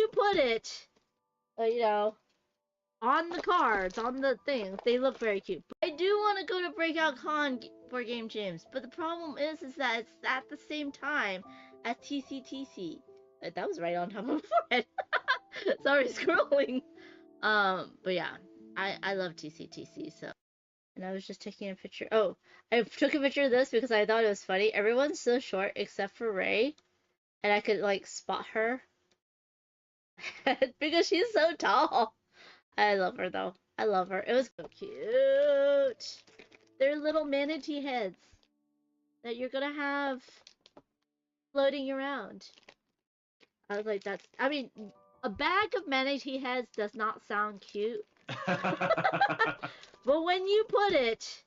you put it, you know, on the cards, on the things, they look very cute. But I do want to go to Breakout Con for Game Jams, but the problem is that it's at the same time as TCTC. That was right on top of my forehead. Sorry, scrolling. But yeah, I love TCTC, so. And I was just taking a picture. Oh, I took a picture of this because I thought it was funny. Everyone's so short except for Ray, and I could like spot her because she's so tall. I love her though. I love her. It was so cute. They're little manatee heads that you're gonna have floating around. I was like, I mean, a bag of manatee heads does not sound cute. But when you put it,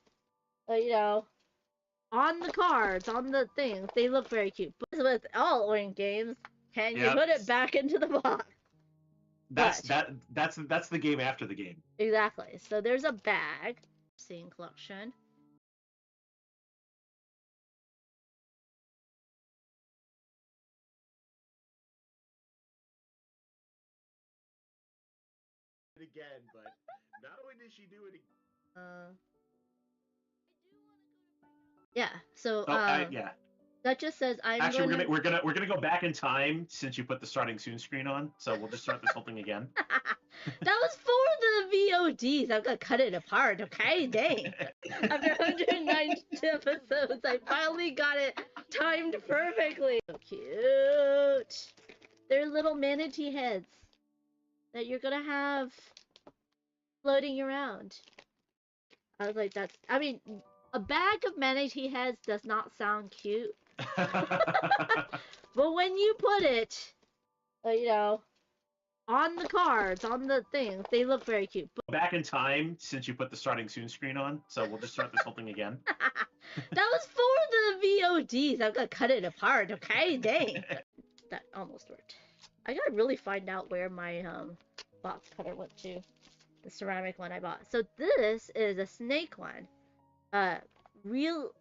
on the cards, on the things, they look very cute. But with all Orange games, can you put it back into the box? That's the game after the game. Exactly. So there's a bag. Scene collection. Again, but not only did she do it again. Yeah. So yeah. That just says Actually, we're gonna go back in time since you put the starting soon screen on. So we'll just start this whole thing again. That was for the VODs. I'm gonna cut it apart, okay? Dang. After 190 episodes, I finally got it timed perfectly. So cute. They're little manatee heads that you're gonna have floating around. I was like, I mean, a bag of manatee heads does not sound cute. But when you put it, on the cards, on the things, they look very cute. Back in time since you put the starting soon screen on. So we'll just start this whole thing again. That was for the VODs. I'm gonna cut it apart, okay? Dang. That almost worked. I gotta really find out where my box cutter went to. The ceramic one I bought. So this is a snake one. Reel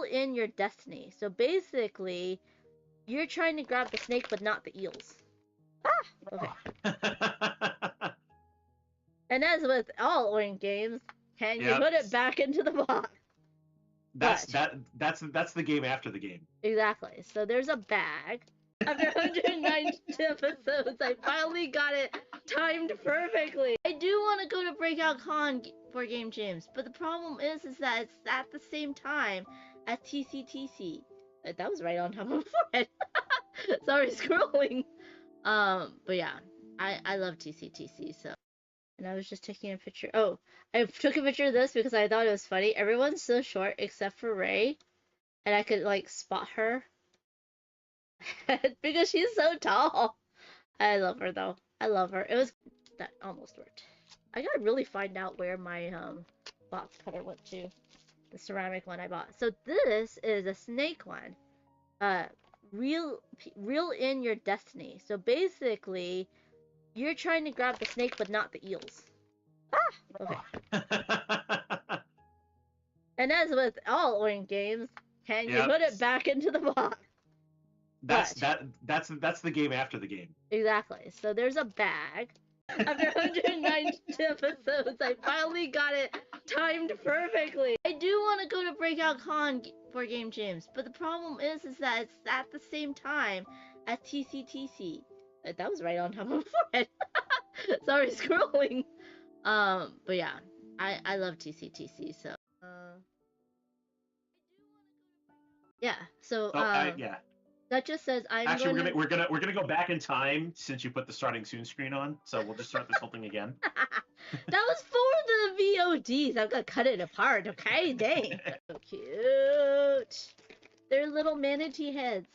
in your destiny. So basically, you're trying to grab the snake, but not the eels. Ah! Okay. And as with all Orange games, can you put it back into the box? That's the game after the game. Exactly. So there's a bag. After 190 episodes, I finally got it timed perfectly. I do want to go to Breakout Con for Game Jams, but the problem is that it's at the same time as TCTC. That was right on top of my forehead. Sorry, scrolling. But yeah, I love TCTC, so. And I was just taking a picture. Oh, I took a picture of this because I thought it was funny. Everyone's so short except for Ray, and I could like spot her because she's so tall. I love her though. I love her. It was that almost worked. I gotta really find out where my box cutter went to. The ceramic one I bought. So this is a snake one. Reel in your destiny. So basically, you're trying to grab the snake, but not the eels. Ah! Okay. And as with all Orange games, can you put it back into the box? That's the game after the game. Exactly. So there's a bag. After 190 episodes, I finally got it timed perfectly. I do want to go to Breakout Con for Game Jams, but the problem is that it's at the same time as TCTC. That was right on top of my forehead. Sorry, scrolling. But yeah, I love TCTC, so. Yeah. So. Yeah. That just says Actually, we're gonna go back in time since you put the starting soon screen on. So we'll just start this whole thing again. That was for the VODs. I'm gonna cut it apart, okay? Dang. So cute. They're little manatee heads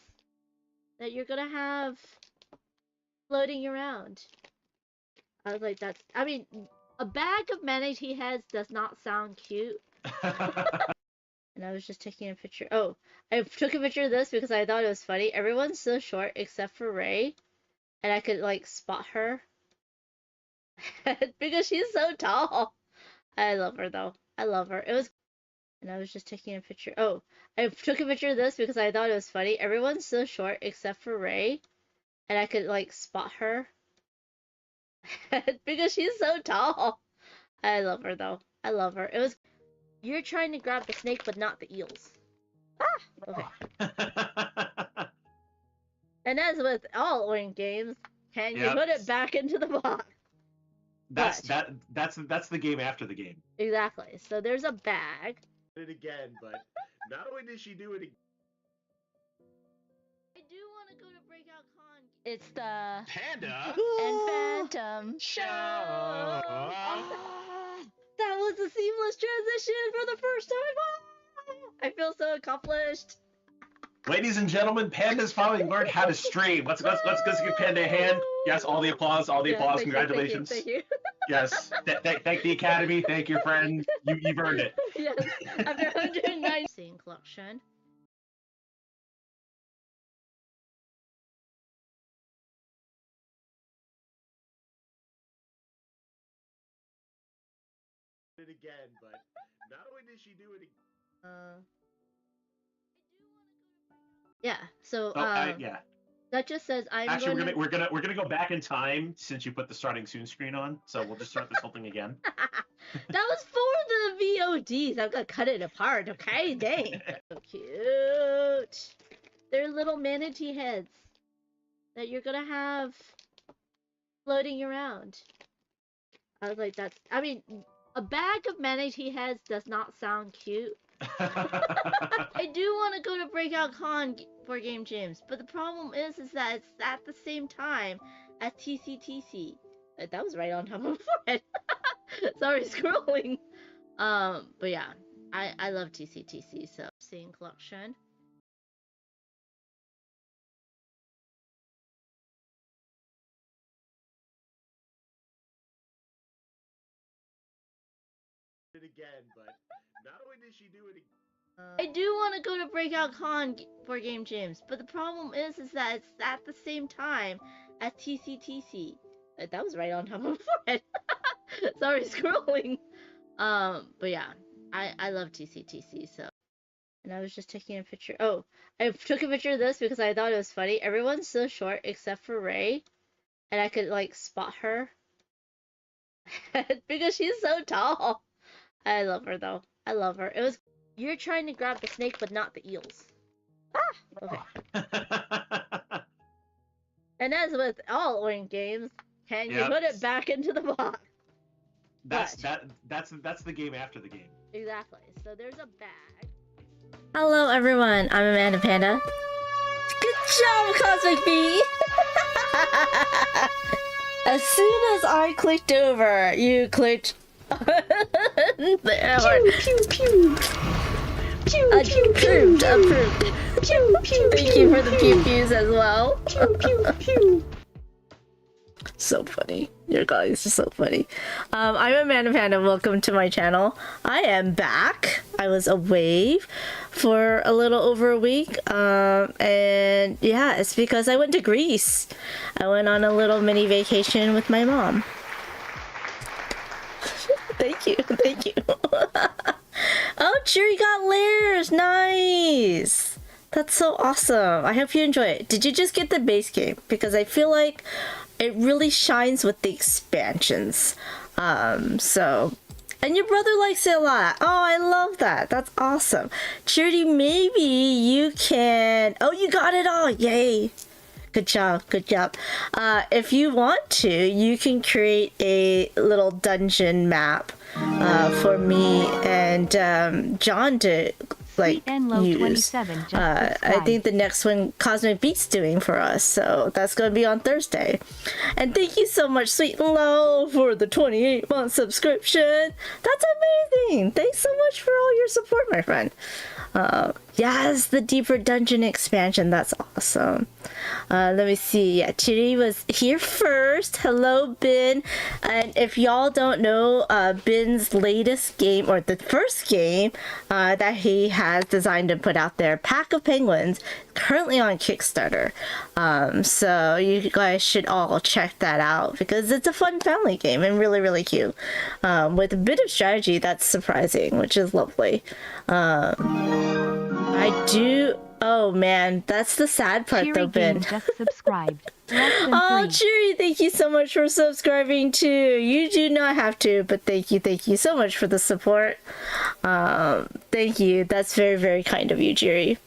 that you're gonna have floating around. I was like, I mean, a bag of manatee heads does not sound cute. And I was just taking a picture. Oh, I took a picture of this because I thought it was funny. Everyone's so short except for Ray, and I could like spot her because she's so tall. I love her though. I love her. It was. And I was just taking a picture. Oh, I took a picture of this because I thought it was funny. Everyone's so short except for Ray, and I could like spot her because she's so tall. I love her though. I love her. It was you're trying to grab the snake but not the eels. Okay. And as with all Oink games, can you put it back into the box? That's the game after the game. Exactly. So there's a bag. It again, but not only did she do it again. I do want to go to Breakout Con. It's the Panda and Phantom show. That was a seamless transition for the first time. I feel so accomplished. Ladies and gentlemen, Panda's finally learned how to stream. Let's give Panda a hand. Yes, all the applause, applause. Congratulations. Thank you. Yes, thank the Academy. Thank your friend. You've earned it. Yes, after 109 scene collection. It again, but not only did she do it again. Yeah. So yeah. That just says Actually, we're gonna go back in time since you put the starting soon screen on. So we'll just start this whole thing again. That was for the VODs. I'm gonna cut it apart. Okay, dang. So cute. They're little manatee heads that you're gonna have floating around. I was like, I mean, a bag of manatee heads does not sound cute. I do want to go to Breakout Con for Game Jams, but the problem is that it's at the same time as TCTC. That was right on top of my forehead. Sorry, scrolling. But yeah, I love TCTC. So seeing collection. It again, but not only did she do it again. I do want to go to Breakout Con for Game Jams, but the problem is that it's at the same time as TCTC. That was right on top of my forehead. Sorry, scrolling. But yeah, I love TCTC. So, and I was just taking a picture. Oh, I took a picture of this because I thought it was funny. Everyone's so short except for Ray, and I could like spot her because she's so tall. I love her though. I love her. It was you're trying to grab the snake but not the eels. Okay. And as with all Oink games, can you put it back into the box? That's the game after the game. Exactly. So there's a bag. Hello everyone, I'm Amanda Panda. Good job, Cosmic Bee! As soon as I clicked over, you clicked there. Pew, pew, pew. Pew, approved. Pew, pew, thank you for the pew pews as well. Pew, pew, pew. So funny. Your guys are so funny. I'm Amanda Panda. Welcome to my channel. I am back. I was away for a little over a week. And yeah, it's because I went to Greece. I went on a little mini vacation with my mom. Thank you. Oh, Cheery got layers. Nice. That's so awesome. I hope you enjoy it. Did you just get the base game? Because I feel like it really shines with the expansions. And your brother likes it a lot. Oh, I love that. That's awesome. Cheery, maybe you can... Oh, you got it all. Yay. Good job. If you want to, you can create a little dungeon map for me and John to use. I think the next one Cosmic Beat's doing for us, so that's going to be on Thursday. And thank you so much, Sweet and Low, for the 28-month subscription. That's amazing. Thanks so much for all your support, my friend. Yes, the deeper dungeon expansion. That's awesome. Let me see. Yeah, Chiri was here first. Hello, Ben. And if y'all don't know, Ben's latest game, or the first game that he has designed and put out there, Pack of Penguins, currently on Kickstarter. So you guys should all check that out because it's a fun family game and really, really cute. With a bit of strategy that's surprising, which is lovely. I do Oh man, that's the sad part though, Ben. just subscribed. Oh, Cheery, thank you so much for subscribing too. You do not have to, but thank you so much for the support. Thank you. That's very, very kind of you, Cheery.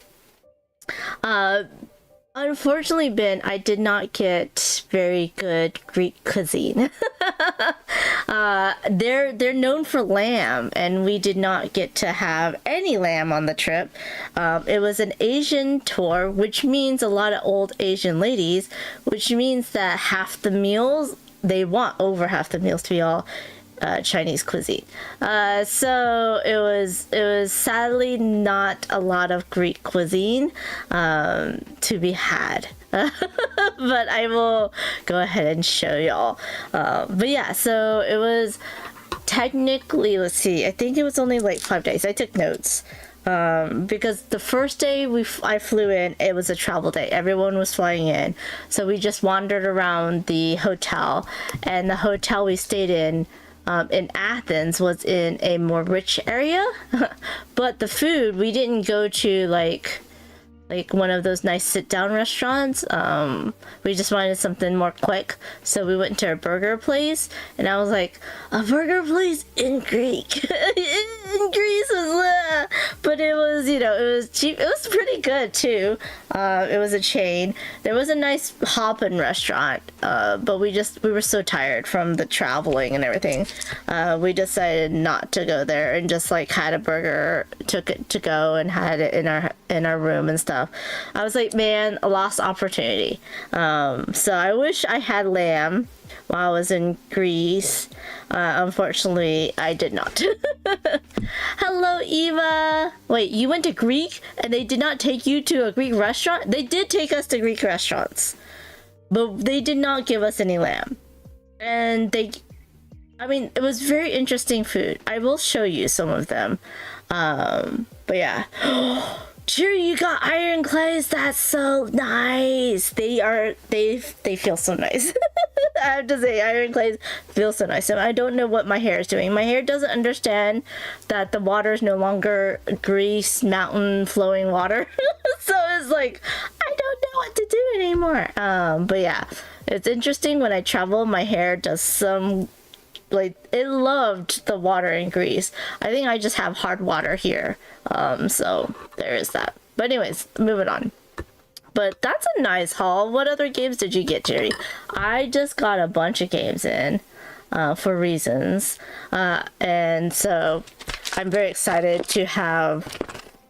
Unfortunately, Ben, I did not get very good Greek cuisine. They're known for lamb, and we did not get to have any lamb on the trip. It was an Asian tour, which means a lot of old Asian ladies, which means that half the meals, they want over half the meals to be all Chinese cuisine. So it was sadly not a lot of Greek cuisine to be had. But I will go ahead and show y'all. But yeah, so it was technically, let's see, I think it was only like 5 days. I took notes. Because the first day I flew in, it was a travel day. Everyone was flying in. So we just wandered around the hotel, and the hotel we stayed in Athens was in a more rich area. But the food, we didn't go to like one of those nice sit-down restaurants. We just wanted something more quick, so we went to a burger place, and I was like, a burger place in Greek. In Greece was, but it was, it was cheap. It was pretty good too. It was a chain. There was a nice hop-in restaurant, but we were so tired from the traveling and everything. We decided not to go there and just like had a burger, took it to go and had it in our room and stuff. I was like, man, a lost opportunity. So I wish I had lamb while I was in Greece. Unfortunately, I did not. Hello, Eva. Wait, you went to Greek and they did not take you to a Greek restaurant? They did take us to Greek restaurants, but they did not give us any lamb. And it was very interesting food. I will show you some of them. But yeah. Sure, you got iron clays. That's so nice. They feel so nice. I have to say, iron clays feel so nice. And I don't know what my hair is doing. My hair doesn't understand that the water is no longer grease, mountain flowing water. So it's like, I don't know what to do anymore. But yeah, it's interesting when I travel, my hair does some, like, it loved the water in Greece. I think I just have hard water here. So there is that. But anyways, moving on. But that's a nice haul. What other games did you get, Jerry? I just got a bunch of games in for reasons. And so I'm very excited to have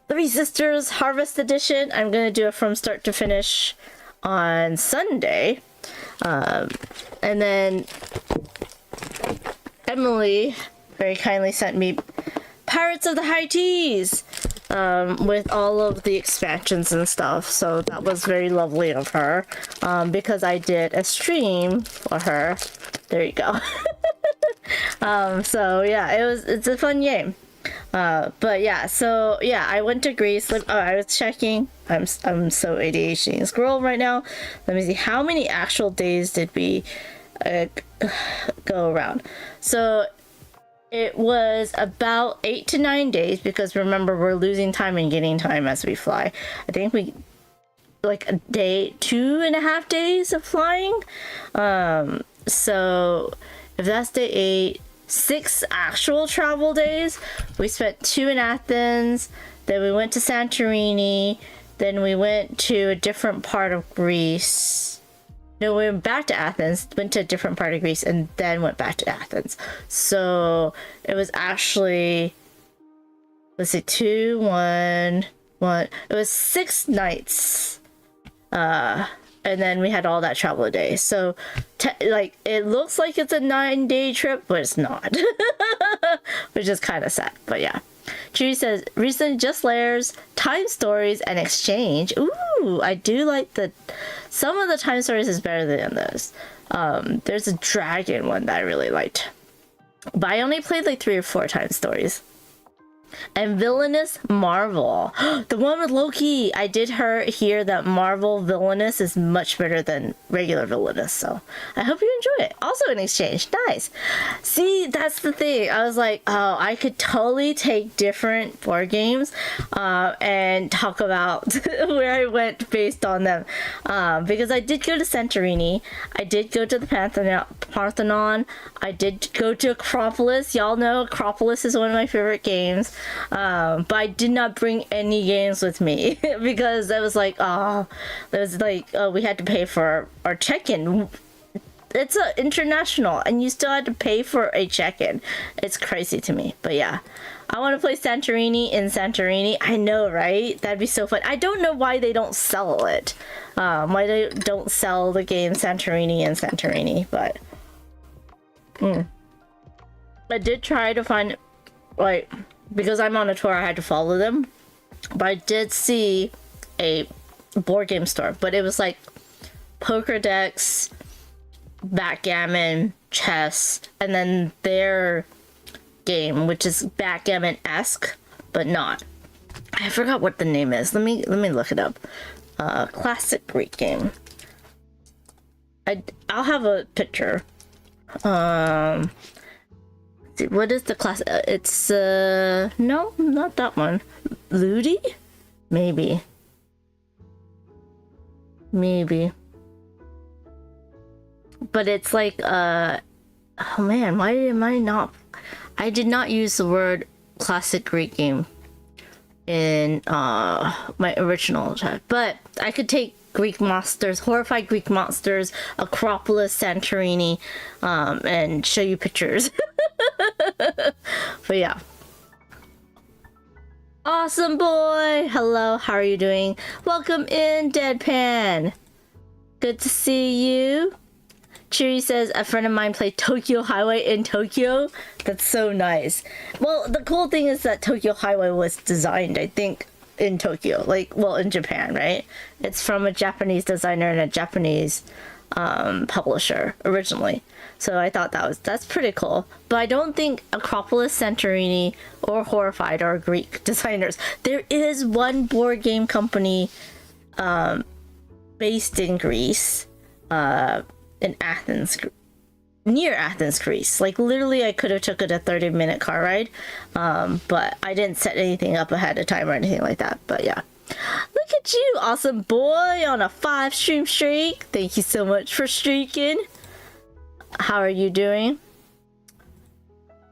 Three Sisters Harvest Edition. I'm going to do it from start to finish on Sunday. And then Emily very kindly sent me Pirates of the High Teas with all of the expansions and stuff. So that was very lovely of her, because I did a stream for her. There you go. So yeah, it's a fun game. But yeah, so yeah, I went to Greece. I was checking. I'm so ADHD squirrel right now. Let me see, how many actual days did we go around? So it was about 8 to 9 days, because remember, we're losing time and gaining time as we fly. I think we like a day, 2.5 days of flying. So if that's day 8, 6 actual travel days. We spent 2 in Athens, then we went to Santorini, then we went to a different part of Greece. No, we went back to Athens, went to a different part of Greece, and then went back to Athens. So it was actually, let's see, 2, 1, 1. It was 6 nights. And then we had all that travel day. So, like, it looks like it's a 9-day trip, but it's not. Which is kind of sad, but yeah. Chewy says, recently just layers, time stories, and exchange. Ooh, I do like some of the time stories is better than those. There's a dragon one that I really liked. But I only played like 3 or 4 time stories. And Villainous Marvel. The one with Loki. I did hear that Marvel Villainous is much better than regular Villainous. So I hope you enjoy it. Also in exchange. Nice. See, that's the thing. I was like, oh, I could totally take different board games and talk about where I went based on them. Because I did go to Santorini. I did go to the Parthenon. I did go to Acropolis. Y'all know Acropolis is one of my favorite games. But I did not bring any games with me because I was like, we had to pay for our check-in. It's international and you still had to pay for a check-in. It's crazy to me, but yeah. I want to play Santorini in Santorini. I know, right? That'd be so fun. I don't know why they don't sell it. Why they don't sell the game Santorini in Santorini, but... I did try to find, like, because I'm on a tour, I had to follow them. But I did see a board game store, but it was like poker decks, backgammon, chess, and then their game, which is backgammon-esque, but not. I forgot what the name is. Let me look it up. Classic Greek game. I'll have a picture. What is the class? It's no, not that one. Ludi? Maybe. But it's like oh man, why am I not? I did not use the word classic Greek game in my original chat, but I could take Greek monsters, horrified Greek monsters, Acropolis, Santorini, and show you pictures. But yeah. Awesome boy! Hello, how are you doing? Welcome in, Deadpan! Good to see you. Chiri says, a friend of mine played Tokyo Highway in Tokyo. That's so nice. Well, the cool thing is that Tokyo Highway was designed, I think, in Tokyo. Like, well, in Japan, right? It's from a Japanese designer and a Japanese publisher originally. So I thought that's pretty cool. But I don't think Acropolis, Santorini, or Horrified are Greek designers. There is one board game company based in Greece, in Athens, near Athens, Greece. Like literally I could have took it a 30-minute car ride, but I didn't set anything up ahead of time or anything like that. But yeah. Look at you, awesome boy, on a 5-stream streak. Thank you so much for streaking. How are you doing?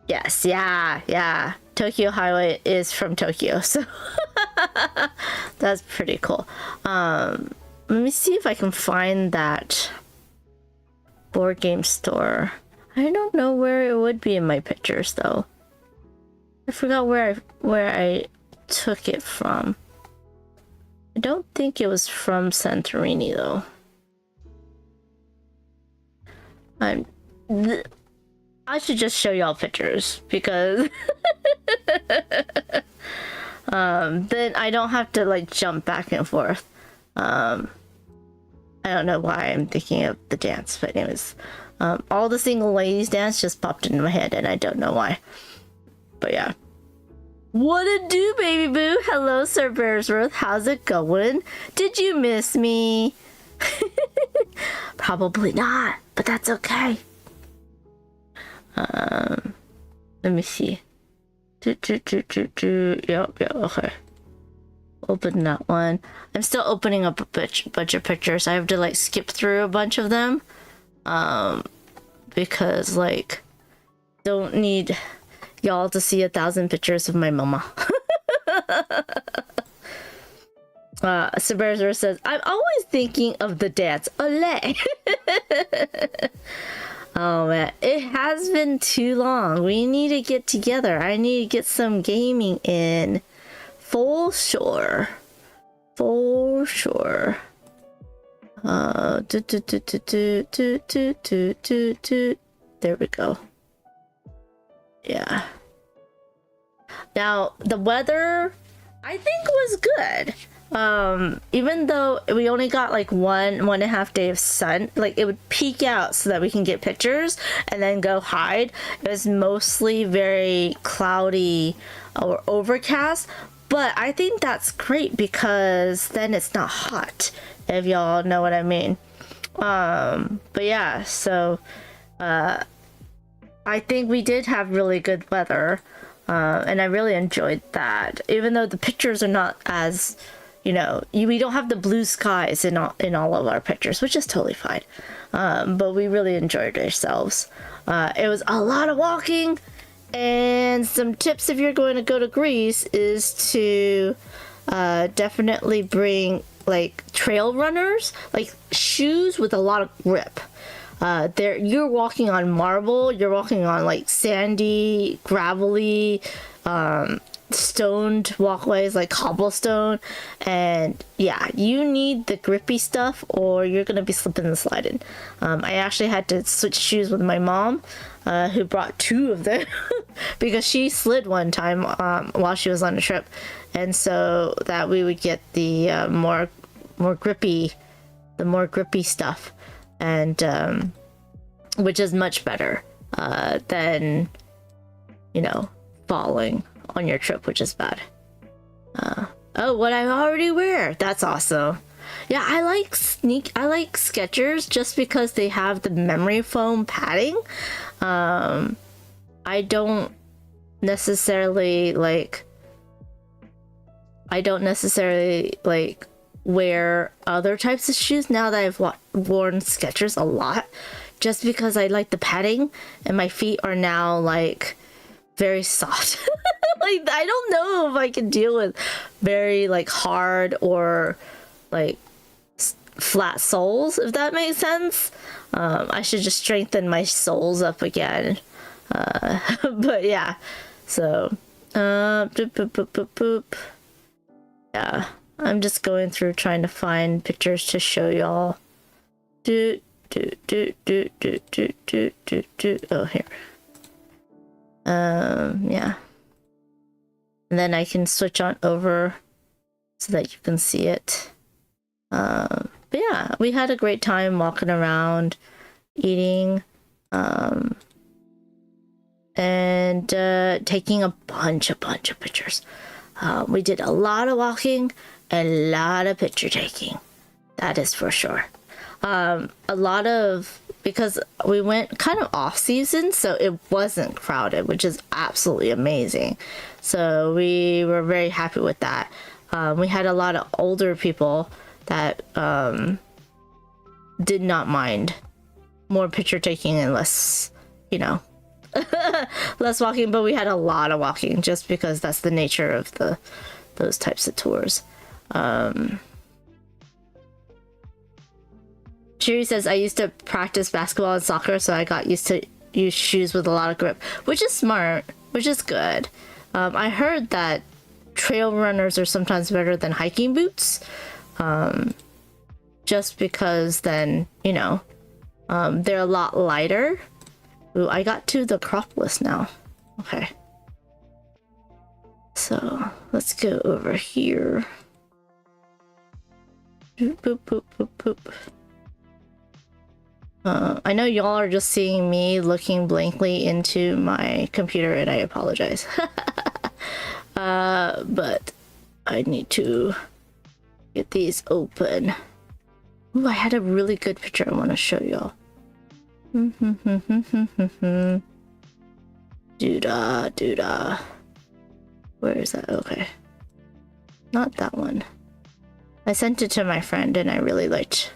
Yes, yeah. Tokyo Highway is from Tokyo, so that's pretty cool. Let me see if I can find that board game store. I don't know where it would be in my pictures though. I forgot where I took it from. I don't think it was from Santorini though. I should just show y'all pictures because then I don't have to like jump back and forth. I don't know why I'm thinking of the dance, but anyways, all the single ladies dance just popped into my head and I don't know why. But yeah. What it do, baby boo? Hello, Sir Bearsworth. How's it going? Did you miss me? Probably not, but that's okay. Let me see. Yeah, okay. Open that one. I'm still opening up a bunch of pictures. I have to like skip through a bunch of them. Because like, don't need y'all to see 1,000 pictures of my mama. Saberzer says, I'm always thinking of the dance. Olé! Oh man, it has been too long. We need to get together. I need to get some gaming in. For sure. For sure. There we go. Yeah. Now, the weather, I think was good. even though we only got like 1.5 day of sun, like it would peek out so that we can get pictures and then go hide. It was mostly very cloudy or overcast, but I think that's great because then it's not hot, if y'all know what I mean. But yeah, so I think we did have really good weather, and I really enjoyed that, even though the pictures are not as, you know, we don't have the blue skies in all of our pictures, which is totally fine. But we really enjoyed ourselves. It was a lot of walking, and some tips if you're going to go to Greece is to definitely bring like trail runners, like shoes with a lot of grip. You're walking on marble, you're walking on like sandy, gravelly, stoned walkways like cobblestone, and yeah, you need the grippy stuff or you're gonna be slipping and sliding. I actually had to switch shoes with my mom, who brought 2 of them because she slid one time while she was on a trip, and so that we would get the more grippy stuff, and which is much better than, you know, falling on your trip, which is bad. Oh, what I already wear, that's awesome. Yeah, I like Skechers just because they have the memory foam padding. I don't necessarily like wear other types of shoes now that I've worn Skechers a lot, just because I like the padding and my feet are now like very soft. Like I don't know if I can deal with very like hard or like flat soles, if that makes sense. I should just strengthen my soles up again. But yeah, so boop, boop, boop, boop, boop. Yeah, I'm just going through trying to find pictures to show y'all. Oh, here. Yeah. And then I can switch on over so that you can see it. But yeah, we had a great time walking around, eating, and taking a bunch of pictures. We did a lot of walking, a lot of picture taking. That is for sure. Because we went kind of off season, so it wasn't crowded, which is absolutely amazing. So we were very happy with that. We had a lot of older people that did not mind more picture taking and less, you know, less walking, but we had a lot of walking just because that's the nature of those types of tours. Shiri says, I used to practice basketball and soccer, so I got used to use shoes with a lot of grip, which is smart, which is good. I heard that trail runners are sometimes better than hiking boots, just because then, you know, they're a lot lighter. Ooh, I got to the Acropolis now. Okay. So, let's go over here. Boop, boop, boop, boop, boop. I know y'all are just seeing me looking blankly into my computer, and I apologize. But I need to get these open. Ooh, I had a really good picture I want to show y'all. Doodah. Where is that? Okay. Not that one. I sent it to my friend, and I really liked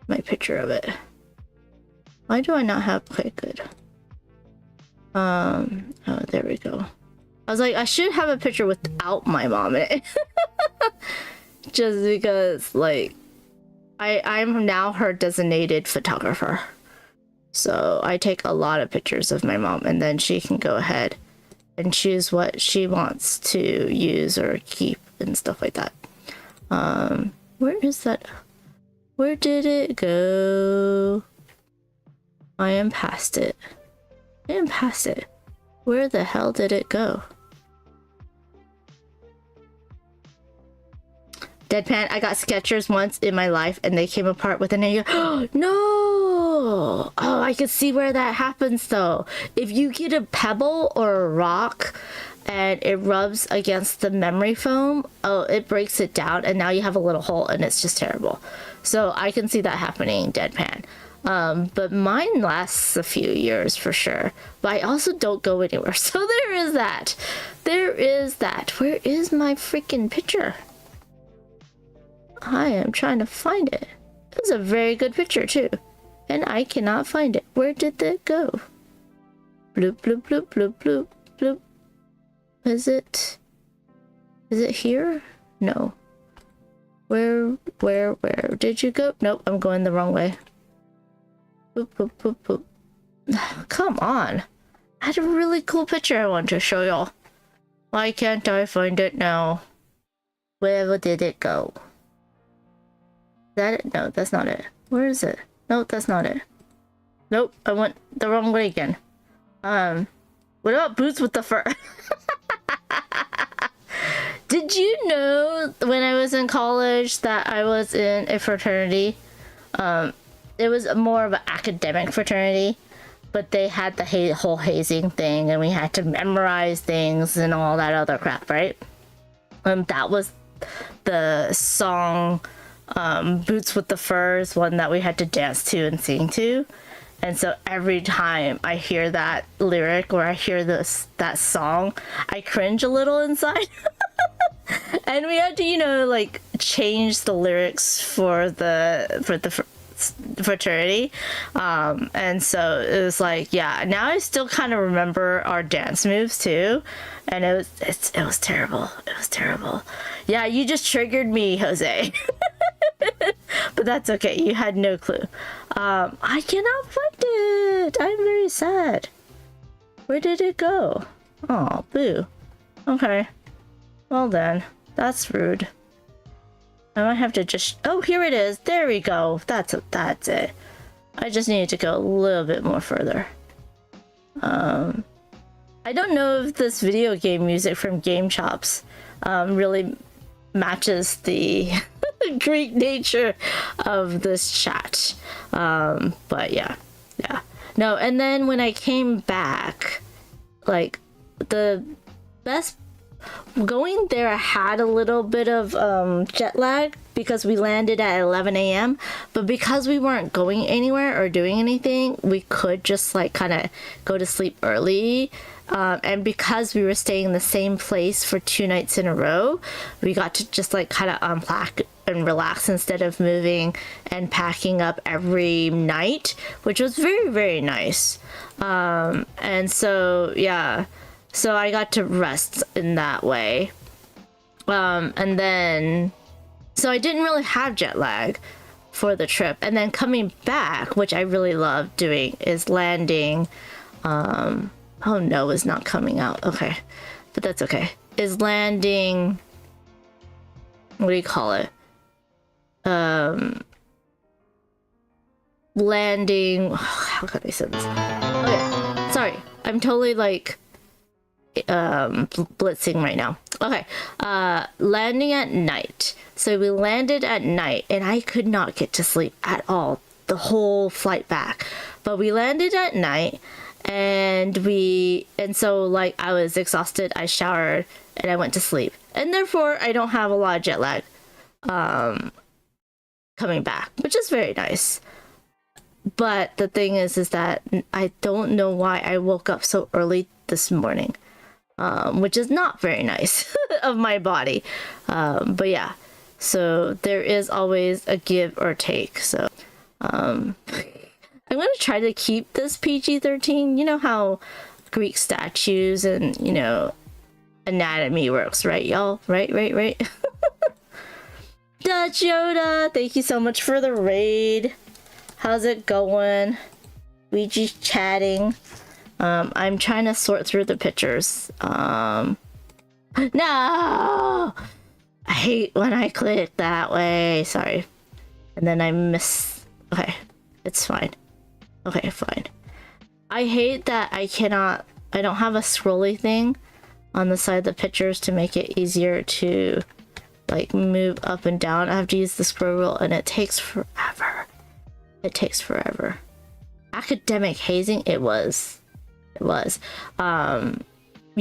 my picture of it. Why do I not have... Okay, good. Oh, there we go. I was like, I should have a picture without my mom in it. Just because, like, I'm now her designated photographer. So I take a lot of pictures of my mom, and then she can go ahead and choose what she wants to use or keep and stuff like that. Where is that? Where did it go? I am past it. Where the hell did it go? Deadpan, I got Skechers once in my life and they came apart with an egg. No! Oh, I can see where that happens though. If you get a pebble or a rock and it rubs against the memory foam, oh, it breaks it down and now you have a little hole and it's just terrible. So I can see that happening, Deadpan. But mine lasts a few years for sure. But I also don't go anywhere. So there is that. There is that. Where is my freaking picture? I am trying to find it. It was a very good picture too. And I cannot find it. Where did that go? Bloop, bloop, bloop, bloop, bloop, bloop. Is it here? No. Where did you go? Nope, I'm going the wrong way. Boop, boop, boop, boop. Come on. I had a really cool picture I want to show y'all. Why can't I find it now? Where did it go? Is that it? No, that's not it. Where is it? Nope, that's not it. Nope, I went the wrong way again. What about boots with the fur? Did you know when I was in college that I was in a fraternity? It was more of an academic fraternity, but they had the whole hazing thing and we had to memorize things and all that other crap, right? That was the song Boots with the Furs, one that we had to dance to and sing to. And so every time I hear that lyric or I hear that song, I cringe a little inside. And we had to, you know, like change the lyrics for the fraternity. And so it was like, yeah, now I still kind of remember our dance moves too. And it was terrible. It was terrible. Yeah, you just triggered me, Jose. But that's okay. You had no clue. I cannot find it. I'm very sad. Where did it go? Oh, boo. Okay. Well then, that's rude. I might have to just... Oh, here it is. There we go. That's it. I just needed to go a little bit more further. I don't know if this video game music from Game Chops really matches the Greek nature of this chat. But yeah. No, and then when I came back, like, the best... Going there, I had a little bit of jet lag because we landed at 11 a.m. But because we weren't going anywhere or doing anything, we could just like kind of go to sleep early. And because we were staying in the same place for 2 nights in a row, we got to just like kind of unpack and relax instead of moving and packing up every night, which was very, very nice. And so, yeah. So I got to rest in that way. And then, so I didn't really have jet lag for the trip. And then coming back, which I really love doing, is landing. Oh no, it's not coming out. Okay, but that's okay. Is landing, what do you call it? Landing, how can I say this? Okay, sorry. I'm totally like, blitzing right now. Okay, landing at night. So we landed at night and I could not get to sleep at all the whole flight back. But we landed at night and so like I was exhausted, I showered and I went to sleep. And therefore I don't have a lot of jet lag coming back, which is very nice. But the thing is that I don't know why I woke up so early this morning. Which is not very nice of my body. But yeah, so there is always a give or take. So I'm going to try to keep this PG-13. You know how Greek statues and, you know, anatomy works, right, y'all? Right. Dutch Yoda, thank you so much for the raid. How's it going? We just chatting. I'm trying to sort through the pictures. No! I hate when I click that way. Sorry. And then I miss... Okay. It's fine. Okay, fine. I hate that I don't have a scrolly thing on the side of the pictures to make it easier to like move up and down. I have to use the scroll wheel, and it takes forever. It takes forever. Academic hazing, it was. You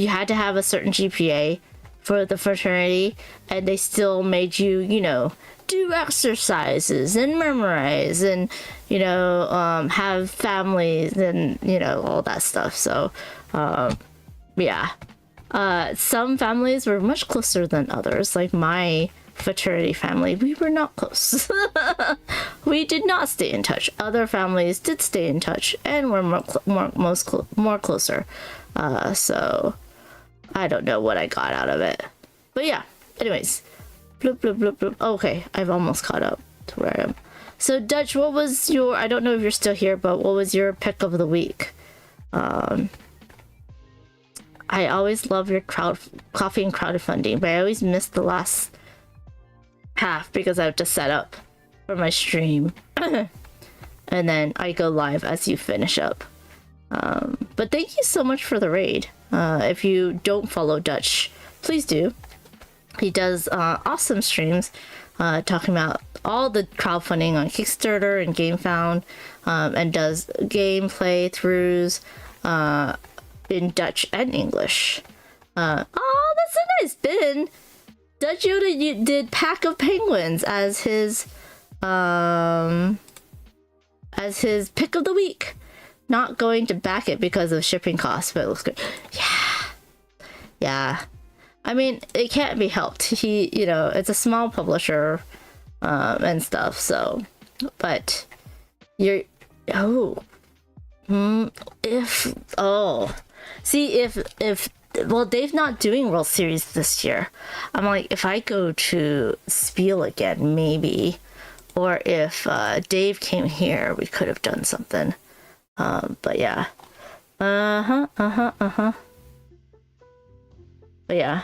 had to have a certain GPA for the fraternity, and they still made you, you know, do exercises and memorize and, you know, have families and, you know, all that stuff. So, yeah. Some families were much closer than others. Like my fraternity family, we were not close. We did not stay in touch. Other families did stay in touch and were more closer. So I don't know what I got out of it, but yeah. Anyways, bloop bloop bloop bloop. Okay, I've almost caught up to where I am. So Dutch, what was your? I don't know if you're still here, but what was your pick of the week? I always love your coffee and crowdfunding, but I always miss the last half because I have to set up for my stream and then I go live as you finish up. But thank you so much for the raid. If you don't follow Dutch, please do. He does awesome streams talking about all the crowdfunding on Kickstarter and GameFound, and does gameplay throughs in Dutch and English. Oh, that's a nice bin. Dutch Yoda did Pack of Penguins as his pick of the week. Not going to back it because of shipping costs, but it looks good. Yeah. I mean, it can't be helped. He, you know, it's a small publisher, and stuff. So, but see if well, Dave's not doing World Series this year. I'm like, if I go to Spiel again, maybe, or if Dave came here, we could have done something. But yeah. But yeah.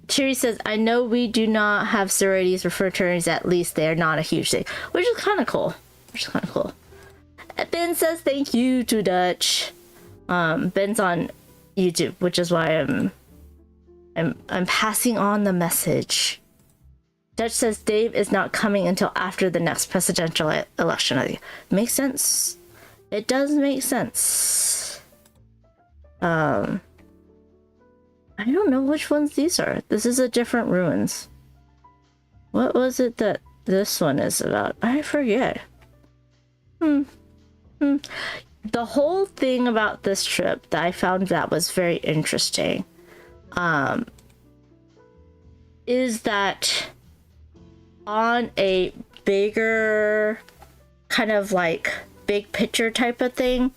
Cheery says, I know we do not have sororities or fraternities, at least they are not a huge thing. Which is kind of cool. Ben says thank you to Dutch. Ben's on YouTube, which is why I'm passing on the message. Dutch says Dave is not coming until after the next presidential election. I think makes sense. It does make sense. I don't know which ones these are. This is a different ruins. What was it that this one is about? I forget. The whole thing about this trip that I found that was very interesting is that on a bigger kind of like big picture type of thing,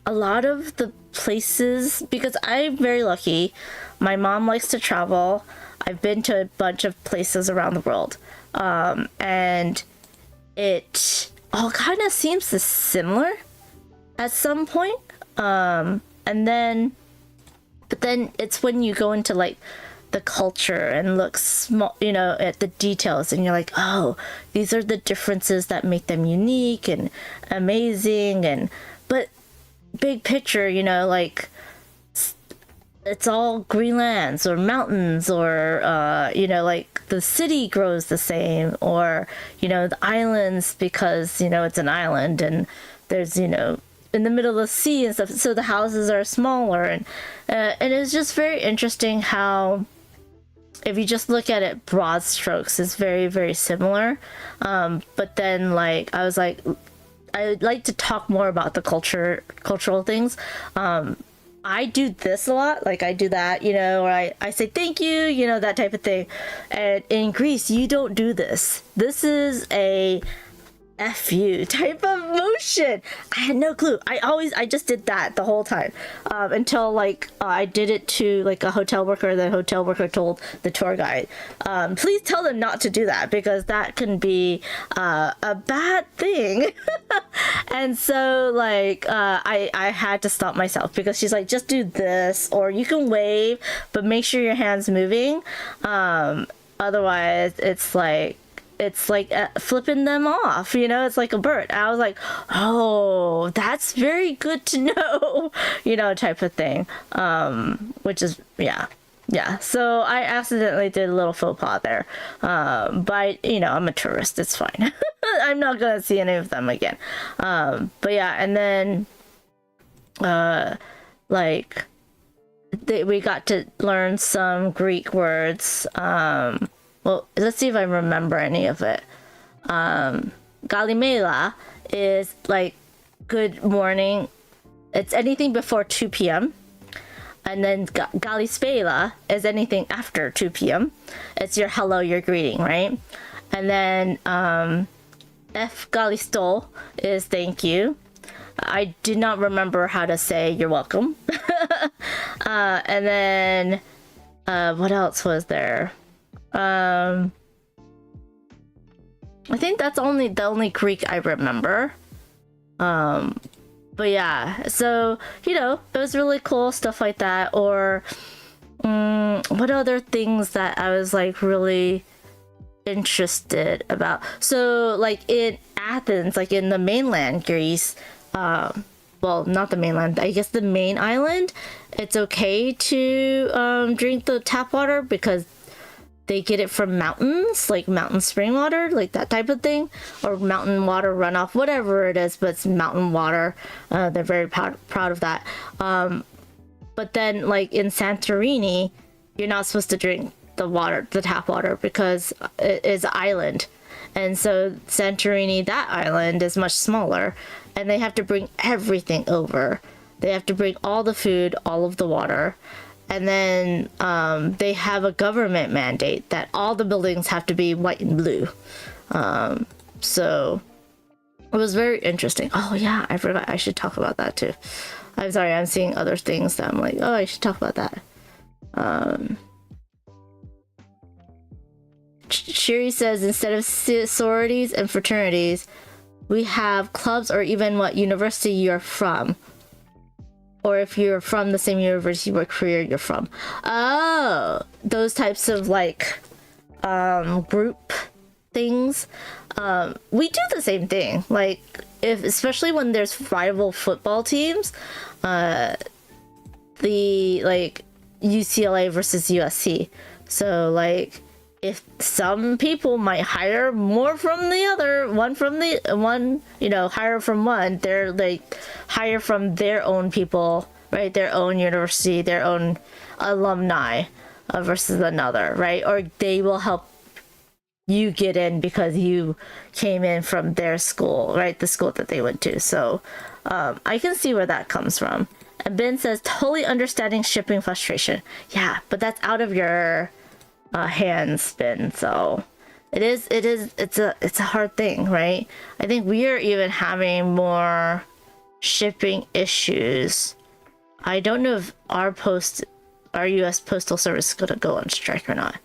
a lot of the places, because I'm very lucky, my mom likes to travel. I've been to a bunch of places around the world, and it all kind of seems similar at some point, but then it's when you go into like the culture and look small, you know, at the details, and you're like, oh, these are the differences that make them unique and amazing. And but big picture, you know, like it's all greenlands or mountains, or you know, like the city grows the same, or you know, the islands, because you know it's an island and there's, you know, in the middle of the sea and stuff, so the houses are smaller, and it's just very interesting how, if you just look at it broad strokes, it's very, very similar. But then, like, I was like, I'd like to talk more about the cultural things. I do this a lot, like I do that, you know, or I say thank you, you know, that type of thing. And in Greece, you don't do this. This is a F you type of motion. I had no clue. I just did that the whole time, until like I did it to like a hotel worker. The hotel worker told the tour guide, please tell them not to do that, because that can be a bad thing. And so like I had to stop myself, because she's like, just do this, or you can wave, but make sure your hand's moving. Otherwise it's like, it's like flipping them off, you know, it's like a bird. I was like, oh, that's very good to know, you know, type of thing. Which is, yeah, so I accidentally did a little faux pas there. But, you know, I'm a tourist, it's fine. I'm not gonna see any of them again. But yeah, and then, like, we got to learn some Greek words. Well, let's see if I remember any of it. Galimela is like good morning. It's anything before 2 p.m. And then Galispela is anything after 2 p.m. It's your hello, your greeting, right? And then F Galisto is thank you. I did not remember how to say you're welcome. And then what else was there? I think that's the only Greek I remember. But yeah, so, you know, it was really cool, stuff like that. Or what other things that I was like really interested about? So like in Athens, like in the mainland Greece, well, not the mainland, I guess the main island, it's okay to drink the tap water because they get it from mountains, like mountain spring water, like that type of thing, or mountain water runoff, whatever it is, but it's mountain water. They're very proud of that. But then, like in Santorini, you're not supposed to drink the tap water, because it is an island. And so Santorini, that island, is much smaller, and they have to bring everything over. They have to bring all the food, all of the water. And then they have a government mandate that all the buildings have to be white and blue. So it was very interesting. Oh yeah, I forgot I should talk about that too. I'm sorry, I'm seeing other things that I'm like, oh, I should talk about that. Shiri says instead of sororities and fraternities, we have clubs, or even what university you're from. Or if you're from the same university, what career you're from. Oh, those types of like group things. We do the same thing. Like, especially when there's rival football teams, the like UCLA versus USC. So like, if some people might hire more from the other, hire from one, they're like hire from their own people, right? Their own university, their own alumni versus another, right? Or they will help you get in because you came in from their school, right? The school that they went to. So I can see where that comes from. And Ben says, totally understanding shipping frustration. Yeah, but that's out of your hands, Ben. So it's a hard thing, right? I think we are even having more shipping issues. I don't know if our US Postal Service is gonna go on strike or not,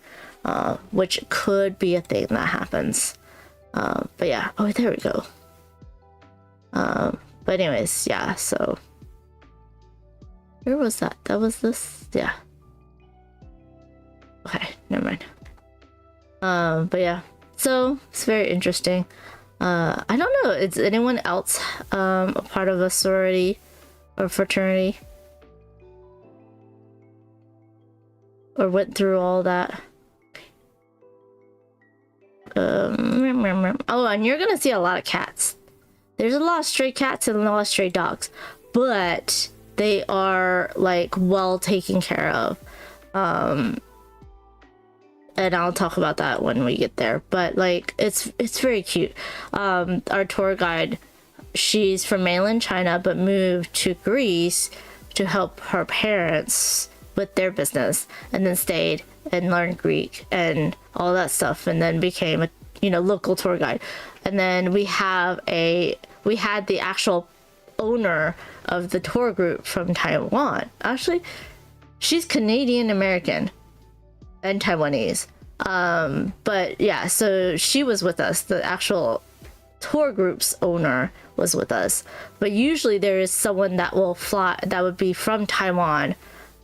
which could be a thing that happens. But yeah, oh, there we go. But anyways, yeah, so where was that? That was this, yeah. Okay, never mind. But yeah, so it's very interesting. I don't know, is anyone else a part of a sorority or fraternity? Or went through all that? Oh, and you're gonna see a lot of cats. There's a lot of stray cats and a lot of stray dogs, but they are like well taken care of. And I'll talk about that when we get there. But like, it's very cute. Our tour guide, she's from mainland China but moved to Greece to help her parents with their business, and then stayed and learned Greek and all that stuff, and then became a local tour guide. And then we had the actual owner of the tour group from Taiwan. Actually, she's Canadian American and Taiwanese. But yeah, so she was with us. The actual tour group's owner was with us. But usually there is someone that will fly, that would be from Taiwan,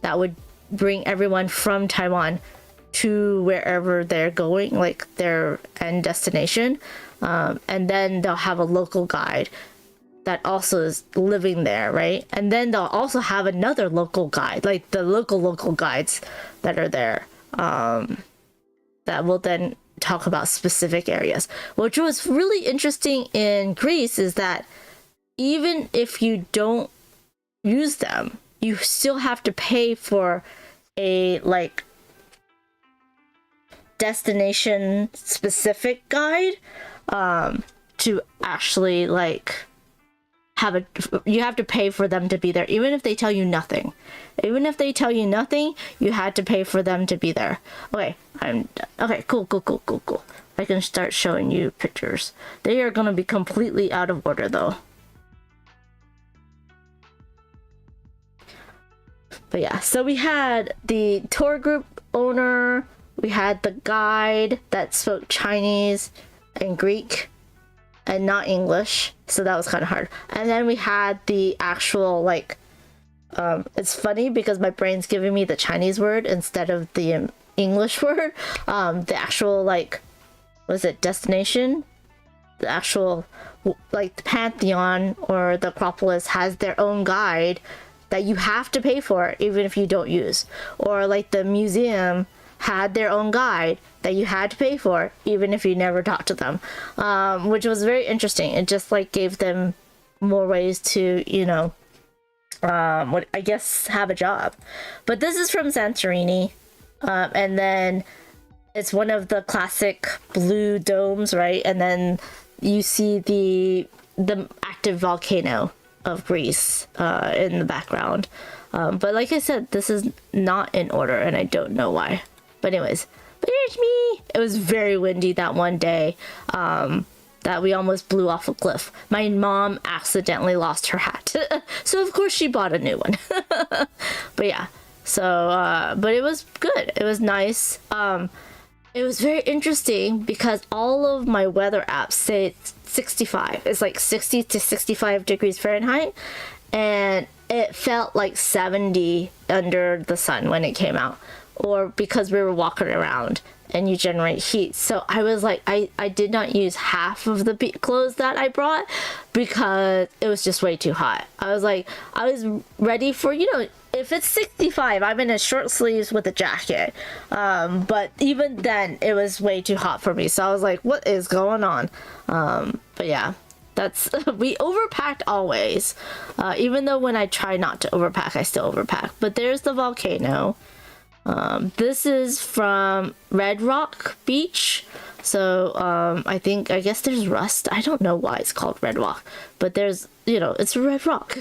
that would bring everyone from Taiwan to wherever they're going, like their end destination. And then they'll have a local guide that also is living there, right? And then they'll also have another local guide, like the local guides that are there, that will then talk about specific areas. Which was really interesting in Greece is that even if you don't use them, you still have to pay for a like destination specific guide, to actually like you have to pay for them to be there, even if they tell you nothing. Even if they tell you nothing, you had to pay for them to be there. Okay, okay, cool. I can start showing you pictures. They are gonna be completely out of order though. But yeah, so we had the tour group owner, we had the guide that spoke Chinese and Greek and not English, so that was kind of hard. And then we had the actual like, it's funny because my brain's giving me the Chinese word instead of the English word. The actual like, was it destination? The actual like the Pantheon or the Acropolis has their own guide that you have to pay for even if you don't use, or like the museum had their own guide that you had to pay for even if you never talked to them, which was very interesting. It just like gave them more ways to, you know, what I guess have a job. But this is from Santorini, and then it's one of the classic blue domes, right? And then you see the active volcano of Greece in the background. But like I said, this is not in order and I don't know why. But anyways, but here's me. It was very windy that one day, that we almost blew off a cliff. My mom accidentally lost her hat. So of course she bought a new one. But yeah, so but it was good. It was nice. It was very interesting because all of my weather apps say it's 65. It's like 60 to 65 degrees Fahrenheit. And it felt like 70 under the sun when it came out. Or because we were walking around and you generate heat. So I was like, I did not use half of the clothes that I brought because it was just way too hot. I was like, I was ready for, you know, if it's 65, I'm in a short sleeves with a jacket. But even then, it was way too hot for me. So I was like, what is going on? But yeah, that's we overpacked always. Even though when I try not to overpack, I still overpack. But there's the volcano. This is from Red Rock Beach. So I guess there's rust. I don't know why it's called Red Rock, but there's, you know, it's a red rock.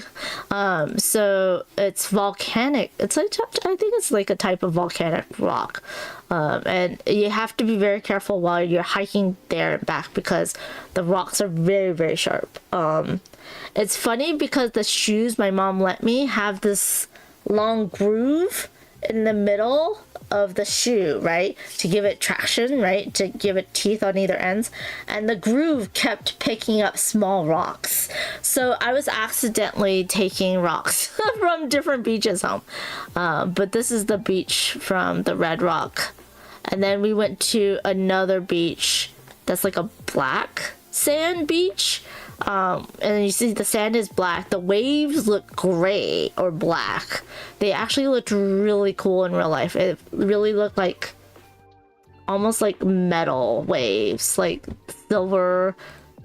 So it's volcanic. It's like, I think it's like a type of volcanic rock. And you have to be very careful while you're hiking there and back because the rocks are very, very sharp. It's funny because the shoes my mom let me have this long groove in the middle of the shoe, right, to give it traction, right, to give it teeth on either ends, and the groove kept picking up small rocks, so I was accidentally taking rocks from different beaches home. But this is the beach from the Red Rock, and then we went to another beach that's like a black sand beach. And you see the sand is black. The waves look gray or black. They actually looked really cool in real life. It really looked like almost like metal waves, like silver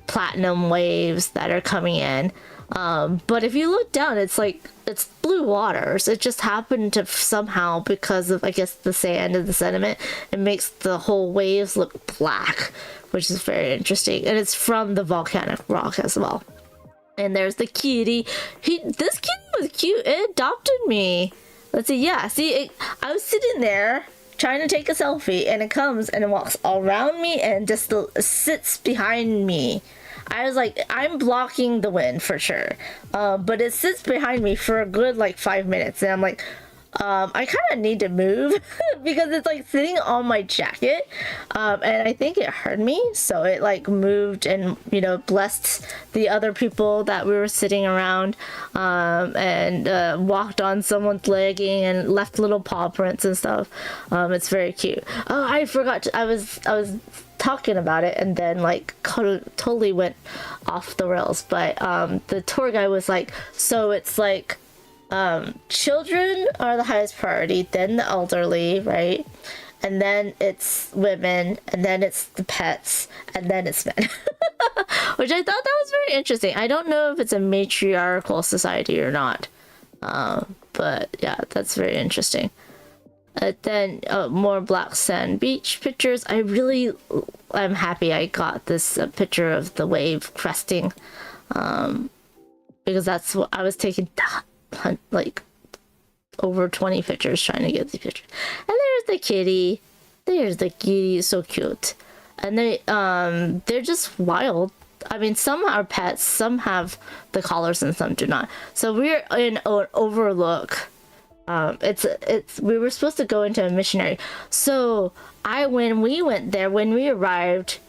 platinum waves that are coming in. But if you look down, it's like it's blue waters. It just happened to somehow, because of I guess the sand and the sediment, it makes the whole waves look black, which is very interesting. And it's from the volcanic rock as well. And there's the kitty. This kitty was cute. It adopted me. Let's see. Yeah, see, I was sitting there trying to take a selfie, and it comes and it walks all around me and just sits behind me. I was like, I'm blocking the wind for sure. But it sits behind me for a good like 5 minutes, and I'm like, I kind of need to move because it's like sitting on my jacket, and I think it hurt me, so it like moved and blessed the other people that we were sitting around, and walked on someone's legging and left little paw prints and stuff. It's very cute. Oh, I forgot. I was talking about it and then like totally went off the rails. But the tour guide was like, so it's like children are the highest priority, then the elderly, right? And then it's women, and then it's the pets, and then it's men. Which I thought that was very interesting. I don't know if it's a matriarchal society or not. But yeah, that's very interesting. Then more black sand beach pictures. I'm happy I got this picture of the wave cresting, because that's what I was taking like over 20 pictures trying to get these pictures. And there's the kitty. There's the kitty, so cute. And they're just wild. I mean, some are pets, some have the collars, and some do not. So we're in an overlook. We were supposed to go into a missionary. So when we went there, when we arrived,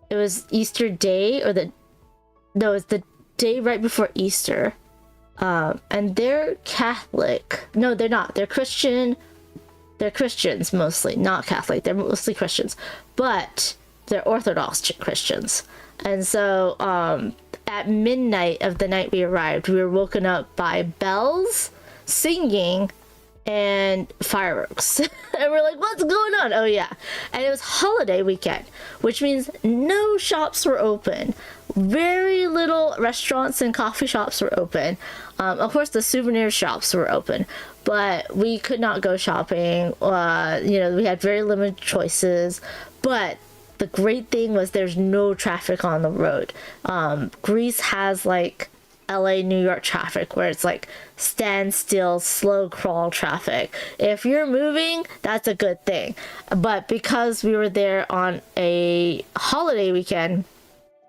it was Easter Day, it was the day right before Easter. And they're Catholic. No, they're not. They're Christian. They're Christians mostly, not Catholic. They're mostly Christians, but they're Orthodox Christians. And so, at midnight of the night we arrived, we were woken up by bells, singing, and fireworks. And we're like, what's going on? Oh yeah. And it was holiday weekend, which means no shops were open. Very little restaurants and coffee shops were open. Of course, the souvenir shops were open, but we could not go shopping. We had very limited choices, but the great thing was there's no traffic on the road. Greece has like LA, New York traffic where it's like standstill, slow crawl traffic. If you're moving, that's a good thing. But because we were there on a holiday weekend,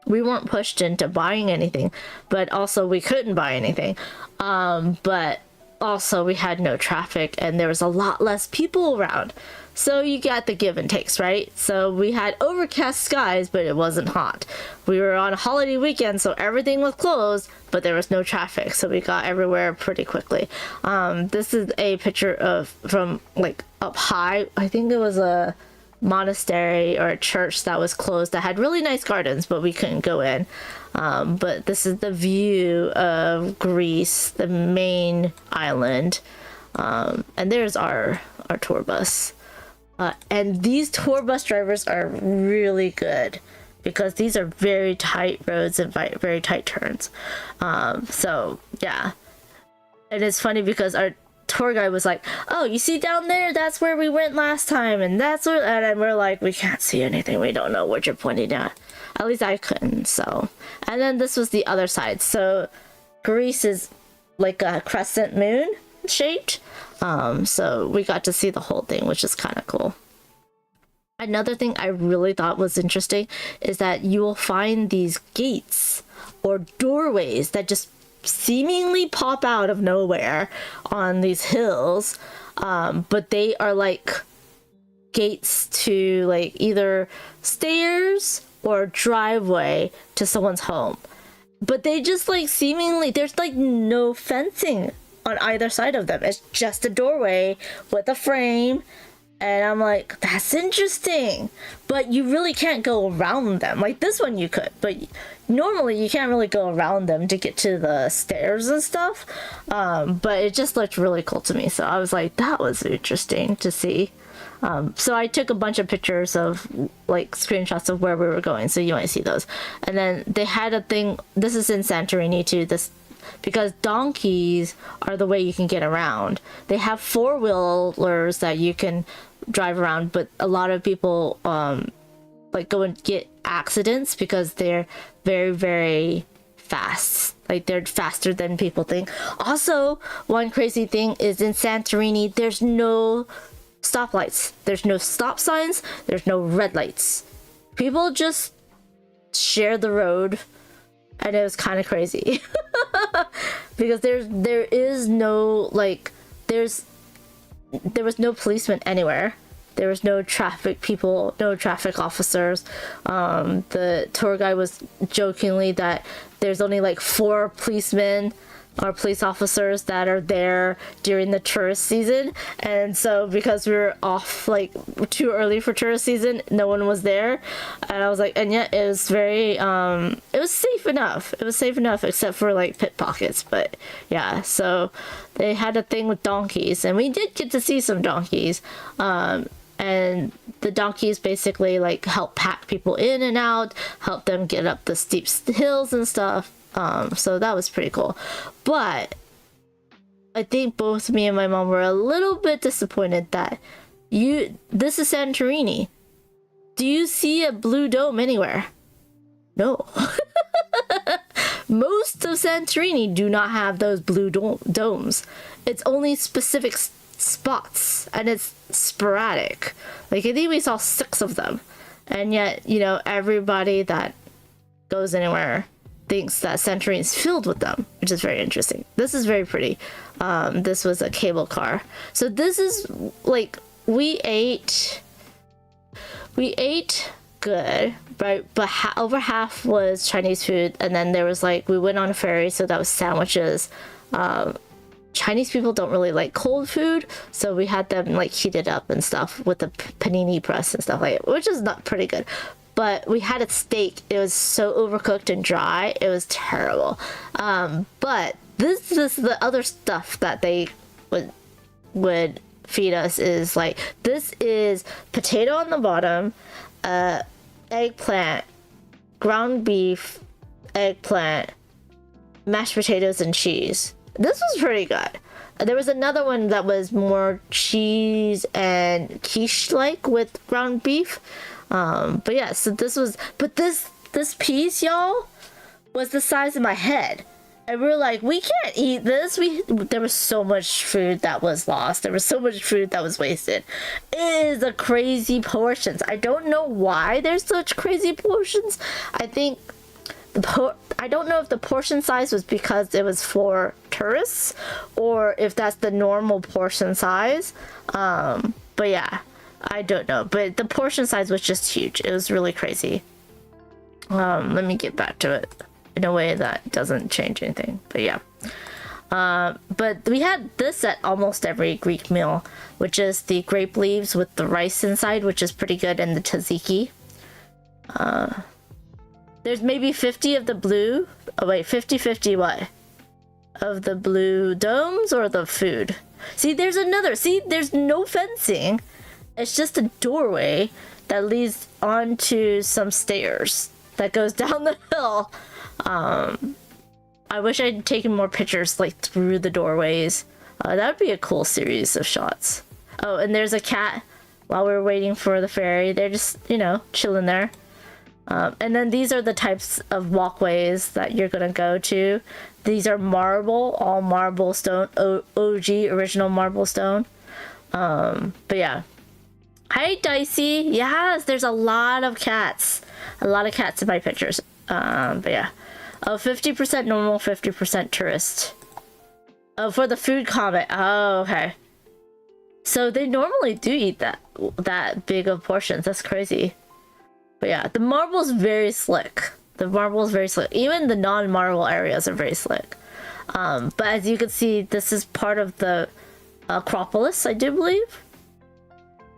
we weren't pushed into buying anything, but also we couldn't buy anything. But also we had no traffic and there was a lot less people around. So you got the give and takes, right? So we had overcast skies, but it wasn't hot. We were on a holiday weekend, so everything was closed, but there was no traffic, so we got everywhere pretty quickly. This is a picture from like up high. I think it was a monastery or a church that was closed that had really nice gardens, but we couldn't go in. But this is the view of Greece, the main island. And there's our tour bus. And these tour bus drivers are really good because these are very tight roads and very tight turns. So yeah. And it's funny because our tour guide was like, oh, you see down there, that's where we went last time, and and we're like, we can't see anything, we don't know what you're pointing at least I couldn't. So, and then this was the other side. So Greece is like a crescent moon shaped, so we got to see the whole thing, which is kind of cool. Another thing I really thought was interesting is that you will find these gates or doorways that just seemingly pop out of nowhere on these hills, but they are like gates to like either stairs or driveway to someone's home, but they just like seemingly, there's like no fencing on either side of them. It's just a doorway with a frame. And I'm like, that's interesting, but you really can't go around them. Like this one you could, but normally you can't really go around them to get to the stairs and stuff. But it just looked really cool to me. So I was like, that was interesting to see. So I took a bunch of pictures of like screenshots of where we were going. So you might see those. And then they had a thing, this is in Santorini too, because donkeys are the way you can get around. They have four-wheelers that you can drive around, but a lot of people like go and get accidents because they're very, very fast. Like they're faster than people think. Also, one crazy thing is in Santorini, there's no stoplights. There's no stop signs. There's no red lights. People just share the road. And it was kind of crazy because there is no, like, there's there was no policeman anywhere. There was no traffic people, no traffic officers. The tour guide was jokingly that there's only like 4 policemen or police officers that are there during the tourist season, and so because we were off like too early for tourist season, no one was there. And I was like, and yet it was very it was safe enough. It was safe enough except for like pickpockets. But yeah, so they had a thing with donkeys, and we did get to see some donkeys. And the donkeys basically like help pack people in and out, help them get up the steep hills and stuff. So that was pretty cool. But I think both me and my mom were a little bit disappointed that this is Santorini. Do you see a blue dome anywhere? No. Most of Santorini do not have those blue domes. It's only specific spots, and it's sporadic. Like, I think we saw 6 of them. And yet, everybody that goes anywhere thinks that Santorini is filled with them, which is very interesting. This is very pretty. This was a cable car. So this is like, we ate good, but over half was Chinese food, and then there was like, we went on a ferry, so that was sandwiches. Chinese people don't really like cold food, so we had them like heated up and stuff with the panini press and stuff like that, which is not pretty good. But we had a steak. It was so overcooked and dry. It was terrible. But this is the other stuff that they would feed us is like, this is potato on the bottom, eggplant, ground beef, eggplant, mashed potatoes, and cheese. This was pretty good. There was another one that was more cheese and quiche-like with ground beef. But yeah, so this piece, y'all, was the size of my head. And we were like, we can't eat this. There was so much food that was lost. There was so much food that was wasted. It is a crazy portions. I don't know why there's such crazy portions. I think I don't know if the portion size was because it was for tourists or if that's the normal portion size. But yeah, I don't know. But the portion size was just huge. It was really crazy. Let me get back to it in a way that doesn't change anything. But yeah. But we had this at almost every Greek meal, which is the grape leaves with the rice inside, which is pretty good, and the tzatziki. There's maybe 50 of the blue. Oh wait, 50-50 what? Of the blue domes or the food? See, there's another. See, there's no fencing. It's just a doorway that leads onto some stairs that goes down the hill. I wish I'd taken more pictures like through the doorways. That would be a cool series of shots. Oh, and there's a cat while we're waiting for the ferry. They're just, chilling there. And then these are the types of walkways that you're gonna go to. These are marble, all marble stone, OG, original marble stone. But yeah. Hi, Dicey. Yes, there's a lot of cats. A lot of cats in my pictures. But yeah. Oh, 50% normal, 50% tourist. Oh, for the food comment. Oh, okay. So they normally do eat that big of portions. That's crazy. But yeah, the marble's very slick. The marble is very slick. Even the non-marble areas are very slick. But as you can see, this is part of the Acropolis, I do believe.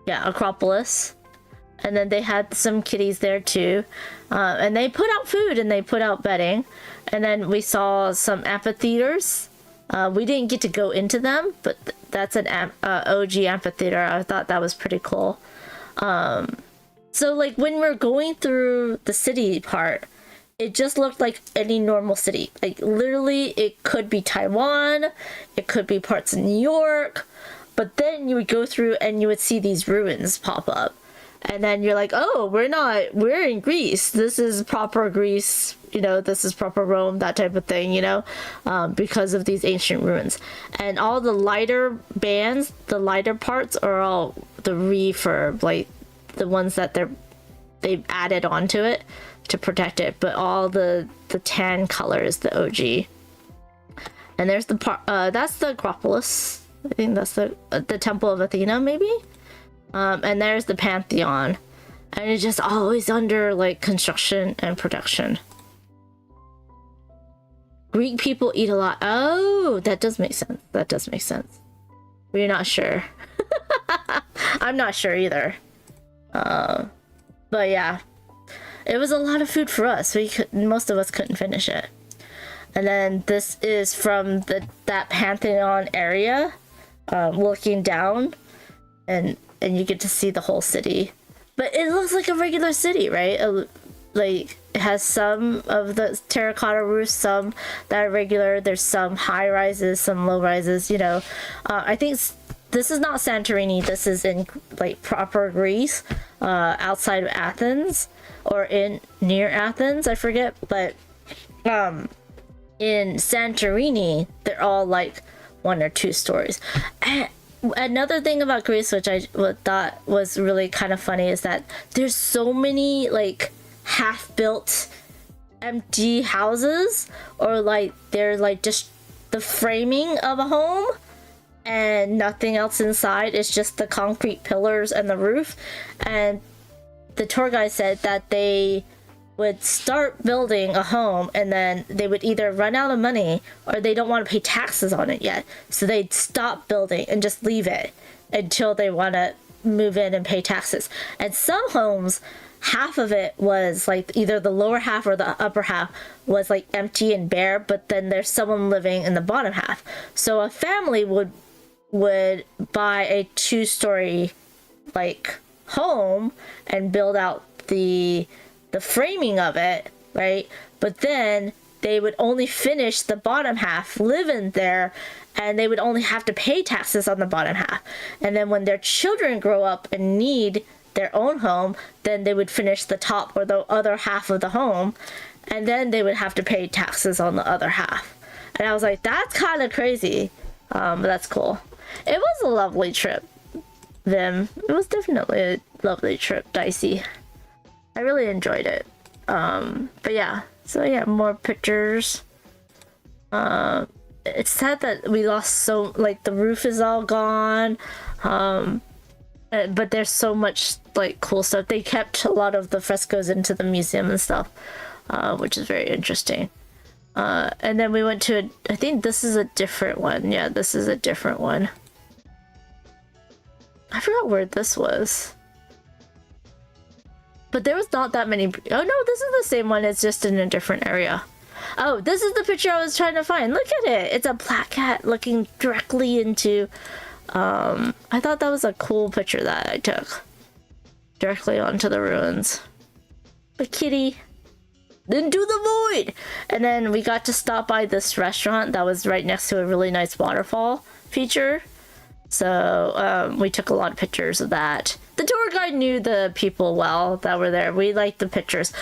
Yeah, Acropolis. And then they had some kitties there too. And they put out food and they put out bedding. And then we saw some amphitheaters. We didn't get to go into them, but that's an OG amphitheater. I thought that was pretty cool. So like when we're going through the city part, it just looked like any normal city. Like literally it could be Taiwan, it could be parts of New York, but then you would go through and you would see these ruins pop up. And then you're like, oh, we're in Greece. This is proper Greece, this is proper Rome, that type of thing, because of these ancient ruins. And all the lighter bands, the lighter parts are all the refurb, like the ones that they've added onto it to protect it, but all the tan color is the OG. And there's the part that's the Acropolis. I think that's the Temple of Athena, maybe. And there's the Pantheon, and it's just always under like construction and production. Greek people eat a lot. Oh, that does make sense. That does make sense. We're not sure. I'm not sure either. But yeah, it was a lot of food for us. Most of us couldn't finish it. And then this is from that Pantheon area, looking down, and you get to see the whole city. But it looks like a regular city, right? Like, it has some of the terracotta roofs, some that are regular. There's some high rises, some low rises. You know, I think this is not Santorini. This is in like proper Greece, outside of Athens, or near Athens. I forget, but in Santorini, they're all like 1 or 2 stories. And another thing about Greece, which I thought was really kind of funny, is that there's so many like half-built empty houses, or like they're like just the framing of a home and nothing else inside. It's just the concrete pillars and the roof. And the tour guide said that they would start building a home and then they would either run out of money or they don't want to pay taxes on it yet, so they'd stop building and just leave it until they want to move in and pay taxes. And some homes, half of it was like either the lower half or the upper half was like empty and bare, but then there's someone living in the bottom half. So a family would buy a 2-story like home and build out the framing of it, right? But then they would only finish the bottom half, live in there, and they would only have to pay taxes on the bottom half. And then when their children grow up and need their own home, then they would finish the top or the other half of the home, and then they would have to pay taxes on the other half. And I was like, that's kind of crazy, but that's cool. It was a lovely trip, Vim. It was definitely a lovely trip, Dicey. I really enjoyed it. But yeah, so yeah, more pictures. It's sad that we lost like the roof is all gone. But there's so much like cool stuff. They kept a lot of the frescoes into the museum and stuff, which is very interesting. And then we went to I think this is a different one. Yeah, this is a different one. I forgot where this was. But there was not that many. Oh no, this is the same one. It's just in a different area. Oh, this is the picture I was trying to find. Look at it. It's a black cat looking directly into... I thought that was a cool picture that I took. Directly onto the ruins. But kitty... into the void! And then we got to stop by this restaurant that was right next to a really nice waterfall feature. So we took a lot of pictures of that. The tour guide knew the people well that were there. We liked the pictures.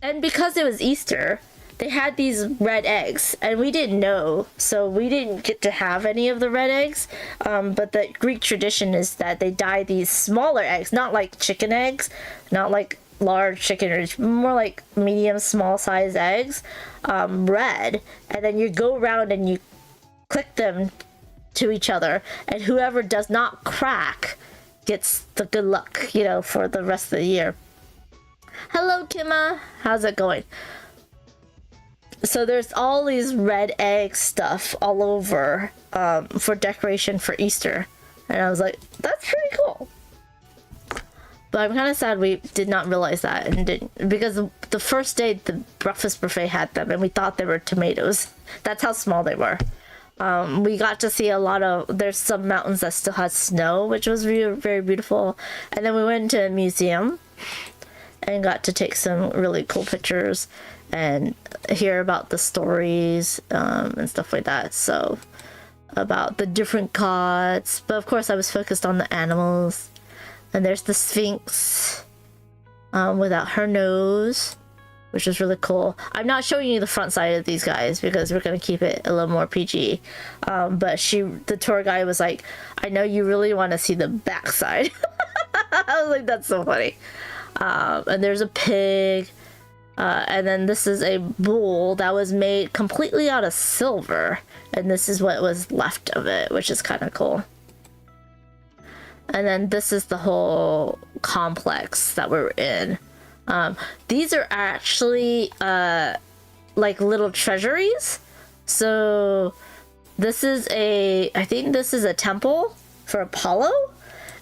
And because it was Easter, they had these red eggs, and we didn't know, so we didn't get to have any of the red eggs. But the Greek tradition is that they dye these smaller eggs, not like chicken eggs, not like large chicken eggs, more like medium, small size eggs, red. And then you go around and you click them to each other, and whoever does not crack gets the good luck, you know, for the rest of the year. Hello, Kima. How's it going? So there's all these red egg stuff all over for decoration for Easter. And I was like, that's pretty cool. But I'm kind of sad we did not realize that, and didn't, because the first day the breakfast buffet had them and we thought they were tomatoes. That's how small they were. We got to see a lot of, there's some mountains that still had snow, which was very, very beautiful. And then we went to a museum and got to take some really cool pictures and hear about the stories and stuff like that. So about the different gods, but of course I was focused on the animals. And there's the Sphinx without her nose, which is really cool. I'm not showing you the front side of these guys because we're gonna keep it a little more PG. But the tour guide was like, I know you really want to see the back side. I was like, that's so funny. And there's a pig. And then this is a bowl that was made completely out of silver, and this is what was left of it, which is kind of cool. And then this is the whole complex that we're in. These are actually like little treasuries. So this is I think this is a temple for Apollo.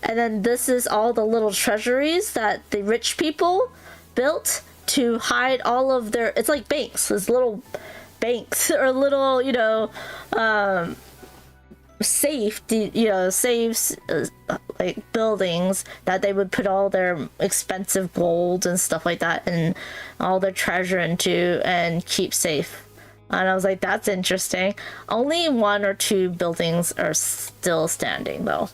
And then this is all the little treasuries that the rich people built to hide all of their, it's like banks, these little banks or little, you know, safety, you know, safes, like buildings that they would put all their expensive gold and stuff like that and all their treasure into and keep safe. And I was like, that's interesting. Only 1 or 2 buildings are still standing though.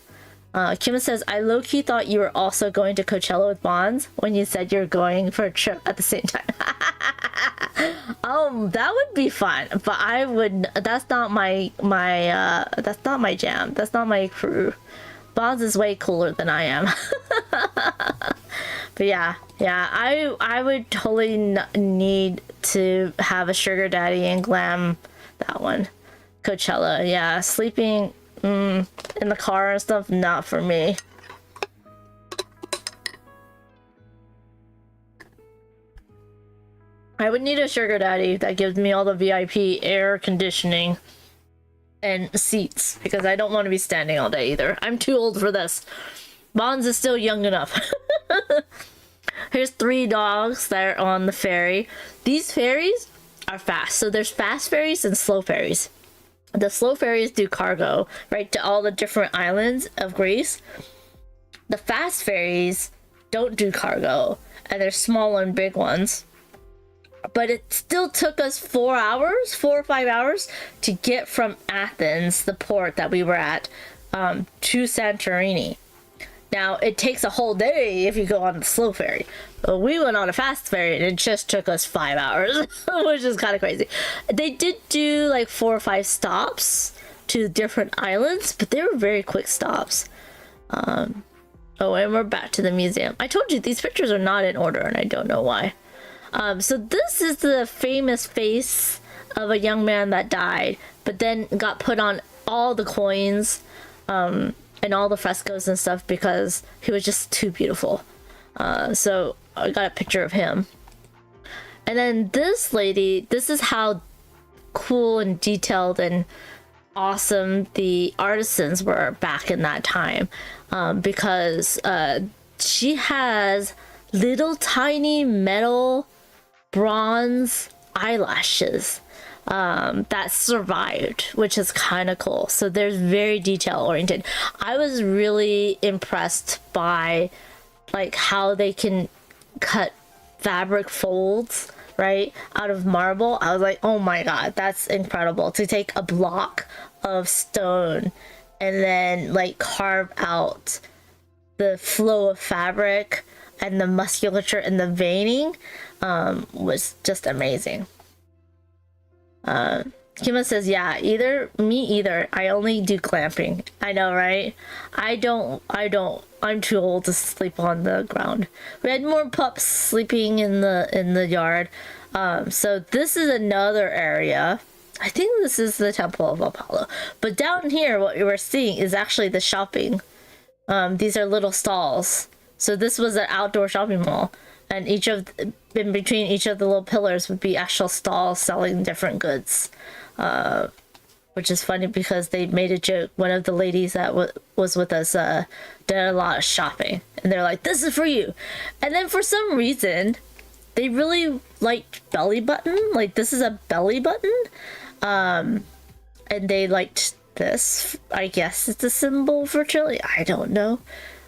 Kim says, I low-key thought you were also going to Coachella with Bonds when you said you're going for a trip at the same time. That would be fun, but I would, that's not my that's not my jam. That's not my crew. Bonds is way cooler than I am. But yeah, I would totally need to have a sugar daddy and glam that one. Coachella, yeah, sleeping in the car and stuff, not for me. I would need a sugar daddy that gives me all the VIP air conditioning and seats, because I don't want to be standing all day either. I'm too old for this. Bonds is still young enough. Here's 3 dogs that are on the ferry. These ferries are fast. So there's fast ferries and slow ferries. The slow ferries do cargo, right, to all the different islands of Greece. The fast ferries don't do cargo, and there's small and big ones. But it still took us 4 or 5 hours to get from Athens, the port that we were at, to Santorini. Now, it takes a whole day if you go on the slow ferry. But we went on a fast ferry and it just took us 5 hours, which is kind of crazy. They did do like 4 or 5 stops to different islands, but they were very quick stops. Oh, and we're back to the museum. I told you these pictures are not in order and I don't know why. So this is the famous face of a young man that died, but then got put on all the coins, and all the frescoes and stuff because he was just too beautiful. So I got a picture of him. And then this lady, this is how cool and detailed and awesome the artisans were back in that time, because she has little tiny metal bronze eyelashes that survived, which is kind of cool. So there's very detail oriented. I was really impressed by like how they can cut fabric folds right out of marble. I was like, oh my god, that's incredible, to take a block of stone and then like carve out the flow of fabric and the musculature and the veining. Was just amazing. Kima says, yeah, me either. I only do glamping. I know, right? I'm too old to sleep on the ground. We had more pups sleeping in the yard. So this is another area. I think this is the Temple of Apollo. But down here, what you were seeing is actually the shopping. These are little stalls. So this was an outdoor shopping mall. And in between each of the little pillars would be actual stalls selling different goods. Which is funny because they made a joke. One of the ladies that was with us did a lot of shopping. And they're like, this is for you. And then for some reason, they really liked belly button. Like, this is a belly button. And they liked this. I guess it's a symbol for fertility. I don't know.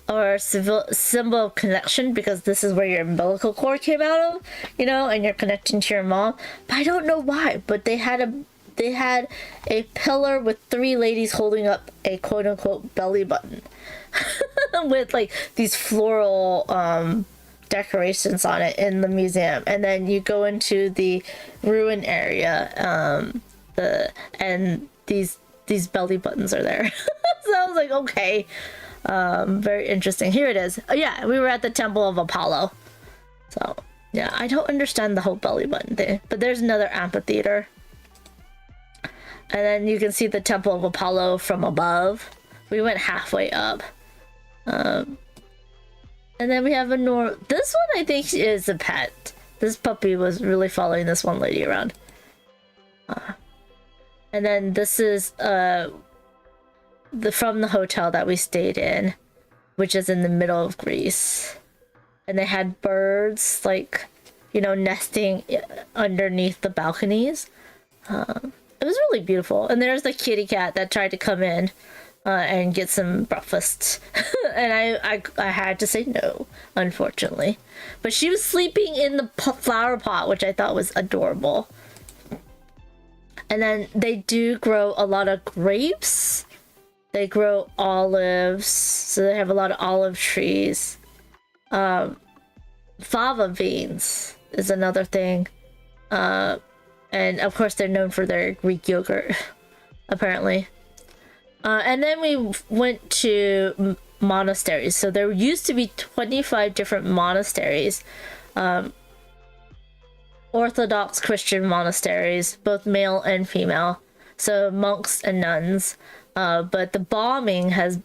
Or symbol of connection, because this is where your umbilical cord came out of, you know, and you're connecting to your mom. But I don't know why, but they had a pillar with 3 ladies holding up a quote-unquote belly button with like these floral decorations on it in the museum. And then you go into the ruin area, and these belly buttons are there. So I was like, okay. Very interesting. Here it is. Oh, yeah, we were at the Temple of Apollo. So Yeah, I don't understand the whole belly button thing, but there's another amphitheater. And then you can see the Temple of Apollo from above. We went halfway up. And then we have a this one I think is a pet. This puppy was really following this one lady around. And then this is from the hotel that we stayed in, which is in the middle of Greece. And they had birds, like, you know, nesting underneath the balconies. It was really beautiful. And there's the kitty cat that tried to come in and get some breakfast. And I had to say no, unfortunately. But she was sleeping in the flower pot, which I thought was adorable. And then they do grow a lot of grapes. They grow olives. So they have a lot of olive trees. Fava beans is another thing. And of course they're known for their Greek yogurt, apparently. And then we went to monasteries. So there used to be 25 different monasteries. Orthodox Christian monasteries, both male and female. So monks and nuns. But the bombing has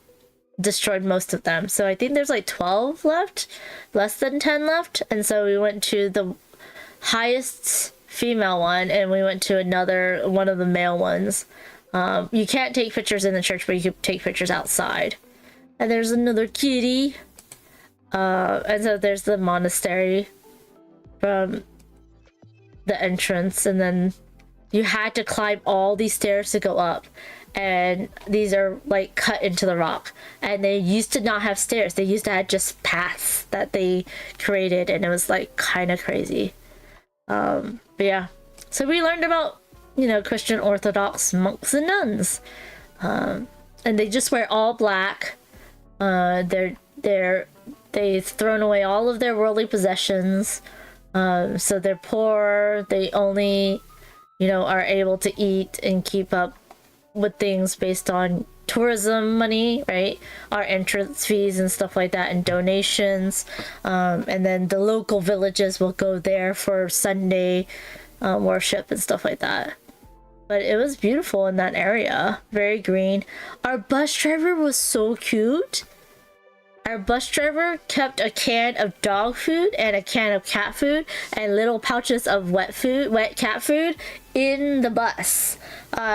destroyed most of them. So I think there's like 12 left, less than 10 left. And so we went to the highest female one, and we went to another one of the male ones. You can't take pictures in the church, but you can take pictures outside. And there's another kitty. And so there's the monastery from the entrance, and then you had to climb all these stairs to go up. And these are like cut into the rock, and they used to not have stairs. They used to have just paths that they created, and it was like kind of crazy. But yeah, so we learned about, you know, Christian Orthodox monks and nuns, and they just wear all black. They've thrown away all of their worldly possessions, so they're poor. They only, you know, are able to eat and keep up with things based on tourism money, right? Our entrance fees and stuff like that, and donations. And then the local villages will go there for Sunday worship and stuff like that. But it was beautiful in that area. Very green. Our bus driver was so cute. Our bus driver kept a can of dog food and a can of cat food and little pouches of wet cat food in the bus.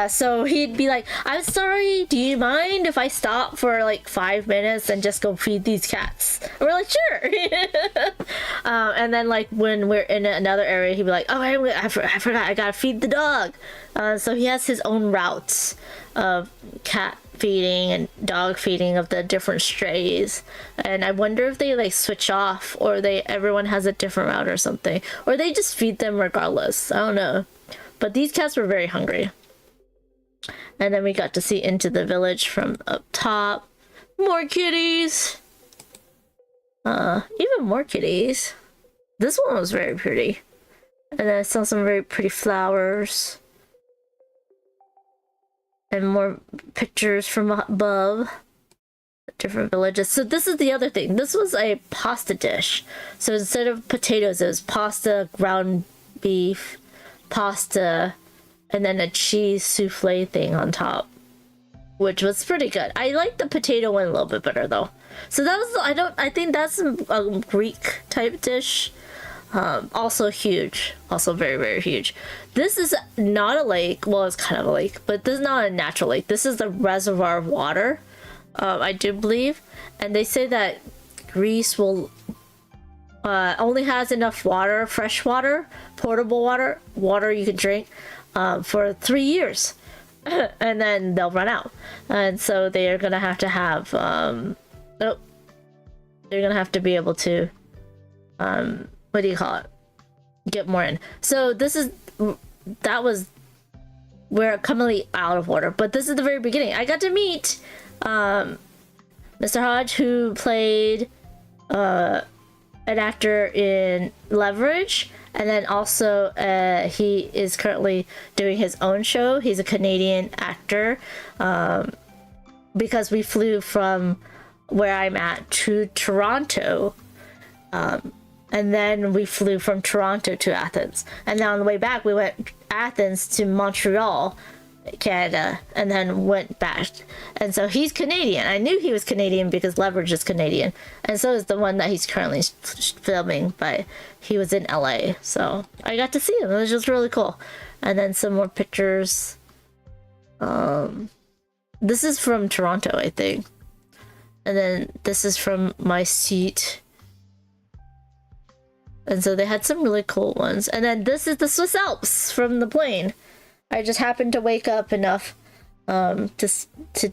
So he'd be like, "I'm sorry, do you mind if I stop for like 5 minutes and just go feed these cats?" And we're like, "Sure." And then like when we're in another area, he'd be like, "Oh, I forgot, I gotta feed the dog." So he has his own routes of cat feeding and dog feeding of the different strays, and I wonder if they like switch off, or everyone has a different route or something, or they just feed them regardless. I don't know, but these cats were very hungry. And then we got to see into the village from up top. More kitties. Even more kitties. This one was very pretty, and then I saw some very pretty flowers. And more pictures from above. Different villages. So this is the other thing. This was a pasta dish. So instead of potatoes, it was pasta, ground beef, pasta, and then a cheese souffle thing on top, which was pretty good. I like the potato one a little bit better though. So that was, I think that's a Greek type dish. Also huge, also very, very huge. This is not a lake. Well, it's kind of a lake, but this is not a natural lake. This is the reservoir of water, I do believe. And they say that Greece will only has enough water, fresh water, potable water, water you can drink, for 3 years. And then they'll run out. And so they are gonna have to have, they're gonna have to be able to, what do you call it? Get more in. So that was, we're completely out of water, but this is the very beginning. I got to meet Mr. Hodge, who played an actor in Leverage, and then also he is currently doing his own show. He's a Canadian actor, because we flew from where I'm at to Toronto. and then we flew from Toronto to Athens. And then on the way back, we went Athens to Montreal, Canada, and then went back. And so he's Canadian. I knew he was Canadian because Leverage is Canadian, and so is the one that he's currently filming, but he was in LA, so I got to see him. It was just really cool. And then some more pictures. This is from Toronto, I think. And then this is from my seat. And so they had some really cool ones. And then this is the Swiss Alps from the plane. I just happened to wake up enough to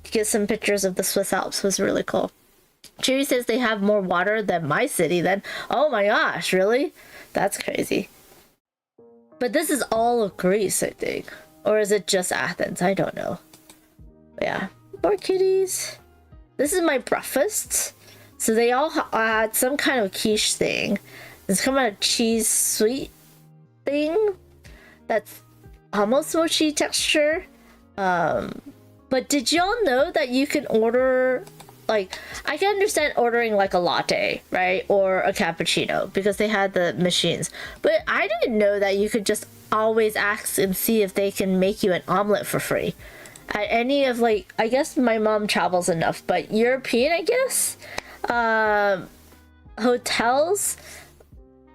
get some pictures of the Swiss Alps. It was really cool. Cheery says they have more water than my city then. Oh my gosh, really? That's crazy. But this is all of Greece, I think. Or is it just Athens? I don't know. But yeah, more kitties. This is my breakfast. So they all had some kind of quiche thing. It's kind of a cheese sweet thing that's almost mochi texture. But did y'all know that you can order, like, I can understand ordering like a latte, right? Or a cappuccino because they had the machines. But I didn't know that you could just always ask and see if they can make you an omelet for free. At any of, like, I guess my mom travels enough, but European, I guess, hotels,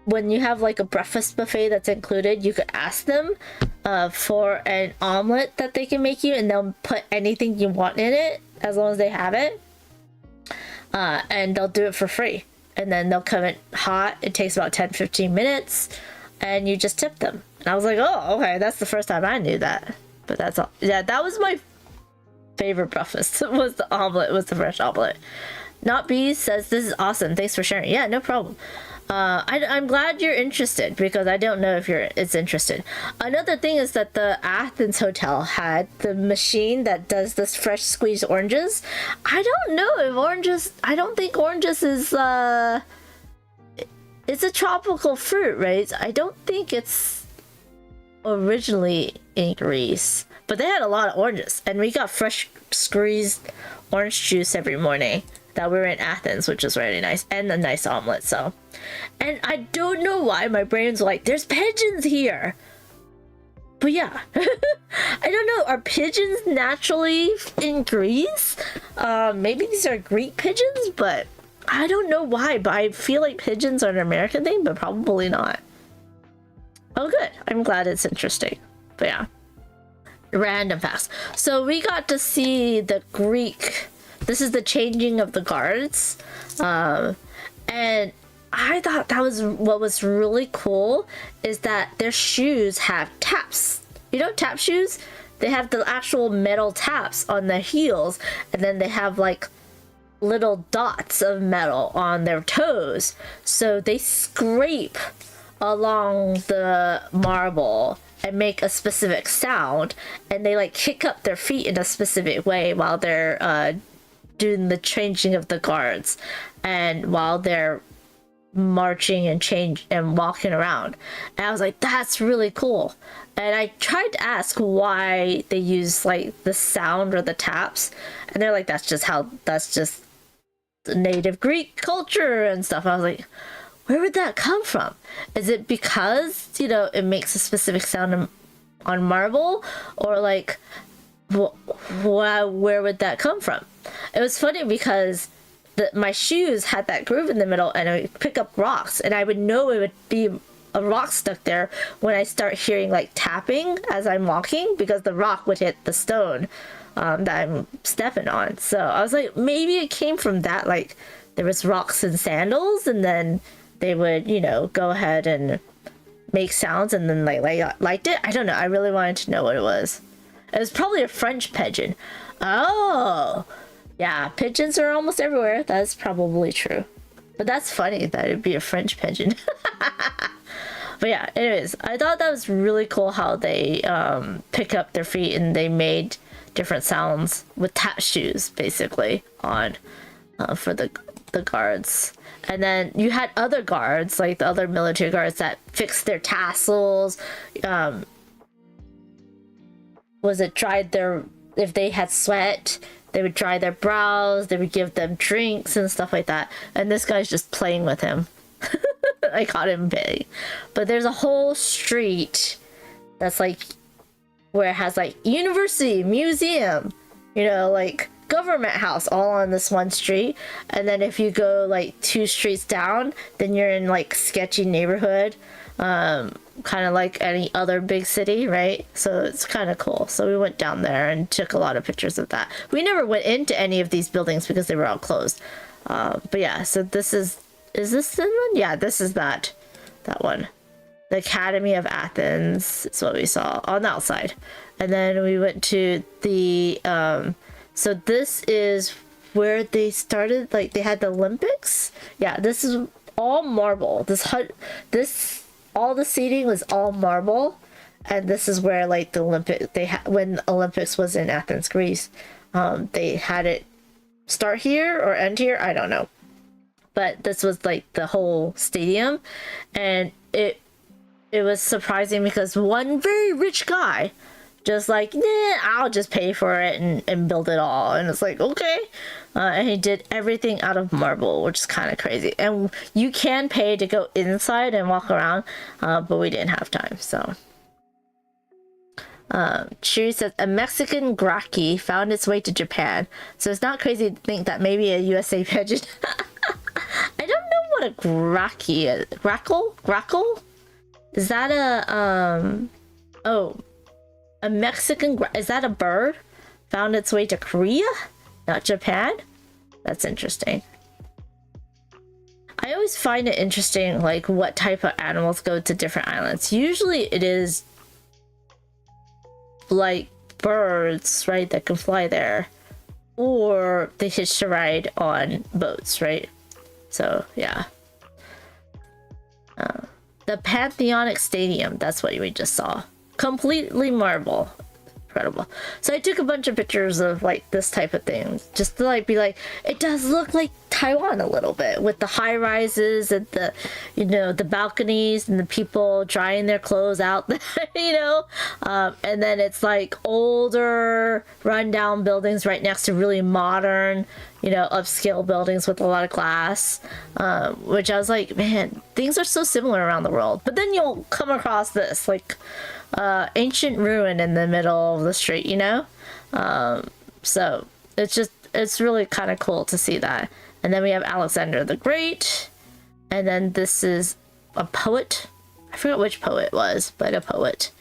when you have like a breakfast buffet that's included, you could ask them for an omelet that they can make you, and they'll put anything you want in it as long as they have it, and they'll do it for free. And then they'll come in hot. It takes about 10-15 minutes, and you just tip them. And I was like, oh, okay, that's the first time I knew that. But that's all. Yeah, that was my favorite breakfast. Was the omelet, was the fresh omelet. Not Bees says, this is awesome. Thanks for sharing. Yeah, no problem. I'm glad you're interested because I don't know if it's interested. Another thing is that the Athens hotel had the machine that does this fresh squeezed oranges. I don't know if oranges, I don't think oranges is, it's a tropical fruit, right? I don't think it's originally in Greece, but they had a lot of oranges, and we got fresh squeezed orange juice every morning that we were in Athens, which was really nice, and a nice omelet. So, and I don't know why my brain's like, there's pigeons here, but yeah. I don't know, are pigeons naturally in Greece? Maybe these are Greek pigeons, but I don't know why, but I feel like pigeons are an American thing, but probably not. Oh good, I'm glad it's interesting. But yeah, random facts. So we got to see the Greek, this is the changing of the guards, and I thought that was what was really cool, is that their shoes have taps. You know, tap shoes? They have the actual metal taps on their heels, and then they have like little dots of metal on their toes, so they scrape along the marble and make a specific sound, and they like kick up their feet in a specific way while they're doing the changing of the guards, and while they're marching and walking around. And I was like, that's really cool. And I tried to ask why they use like the sound or the taps, and they're like, that's just the native Greek culture and stuff. I was like, where would that come from? Is it because, you know, it makes a specific sound on marble, or like, where would that come from? It was funny because my shoes had that groove in the middle, and I would pick up rocks, and I would know it would be a rock stuck there when I start hearing like tapping as I'm walking, because the rock would hit the stone that I'm stepping on. So I was like, maybe it came from that, like there was rocks and sandals, and then they would, you know, go ahead and make sounds, and then liked it. I don't know. I really wanted to know what it was. It was probably a French pigeon. Oh, yeah. Pigeons are almost everywhere. That's probably true. But that's funny that it'd be a French pigeon. But yeah, anyways, I thought that was really cool how they pick up their feet and they made different sounds with tap shoes, basically, on for the guards. And then you had other guards, like the other military guards, that fixed their tassels. If they had sweat, they would dry their brows, they would give them drinks and stuff like that. And this guy's just playing with him. I caught him big. But there's a whole street that's like where it has like university, museum, you know, like government house all on this one street. And then if you go like 2 streets down, then you're in like sketchy neighborhood, kind of like any other big city, right? So it's kind of cool. So we went down there and took a lot of pictures of that. We never went into any of these buildings because they were all closed. But yeah, so this is this the one? Yeah, this is that one. The Academy of Athens is what we saw on the outside. And then we went to the so this is where they started, like they had the Olympics. Yeah, this is all marble. All the seating was all marble, and this is where like the when the Olympics was in Athens, Greece. They had it start here or end here, I don't know. But this was like the whole stadium, and it was surprising because one very rich guy just like, nah, I'll just pay for it and build it all. And it's like, okay. And he did everything out of marble, which is kind of crazy. And you can pay to go inside and walk around, but we didn't have time, so. Shiri says, a Mexican graki found its way to Japan. So it's not crazy to think that maybe a USA pigeon. I don't know what a graki is. Grackle? Is that a Mexican, is that a bird? Found its way to Korea? Not Japan? That's interesting. I always find it interesting, like, what type of animals go to different islands. Usually it is, like, birds, right, that can fly there. Or they hitch a ride on boats, right? So, yeah. The Pantheonic Stadium, that's what we just saw. Completely marble. Incredible. So I took a bunch of pictures of like this type of thing, just to like be like, it does look like Taiwan a little bit, with the high rises and the, you know, the balconies and the people drying their clothes out there, you know, and then it's like older rundown buildings right next to really modern, you know, upscale buildings with a lot of glass, which I was like, man, things are so similar around the world. But then you'll come across this like ancient ruin in the middle of the street, you know. So it's really kind of cool to see that. And then we have Alexander the Great, and then this is a poet. I forgot which poet it was, but a poet.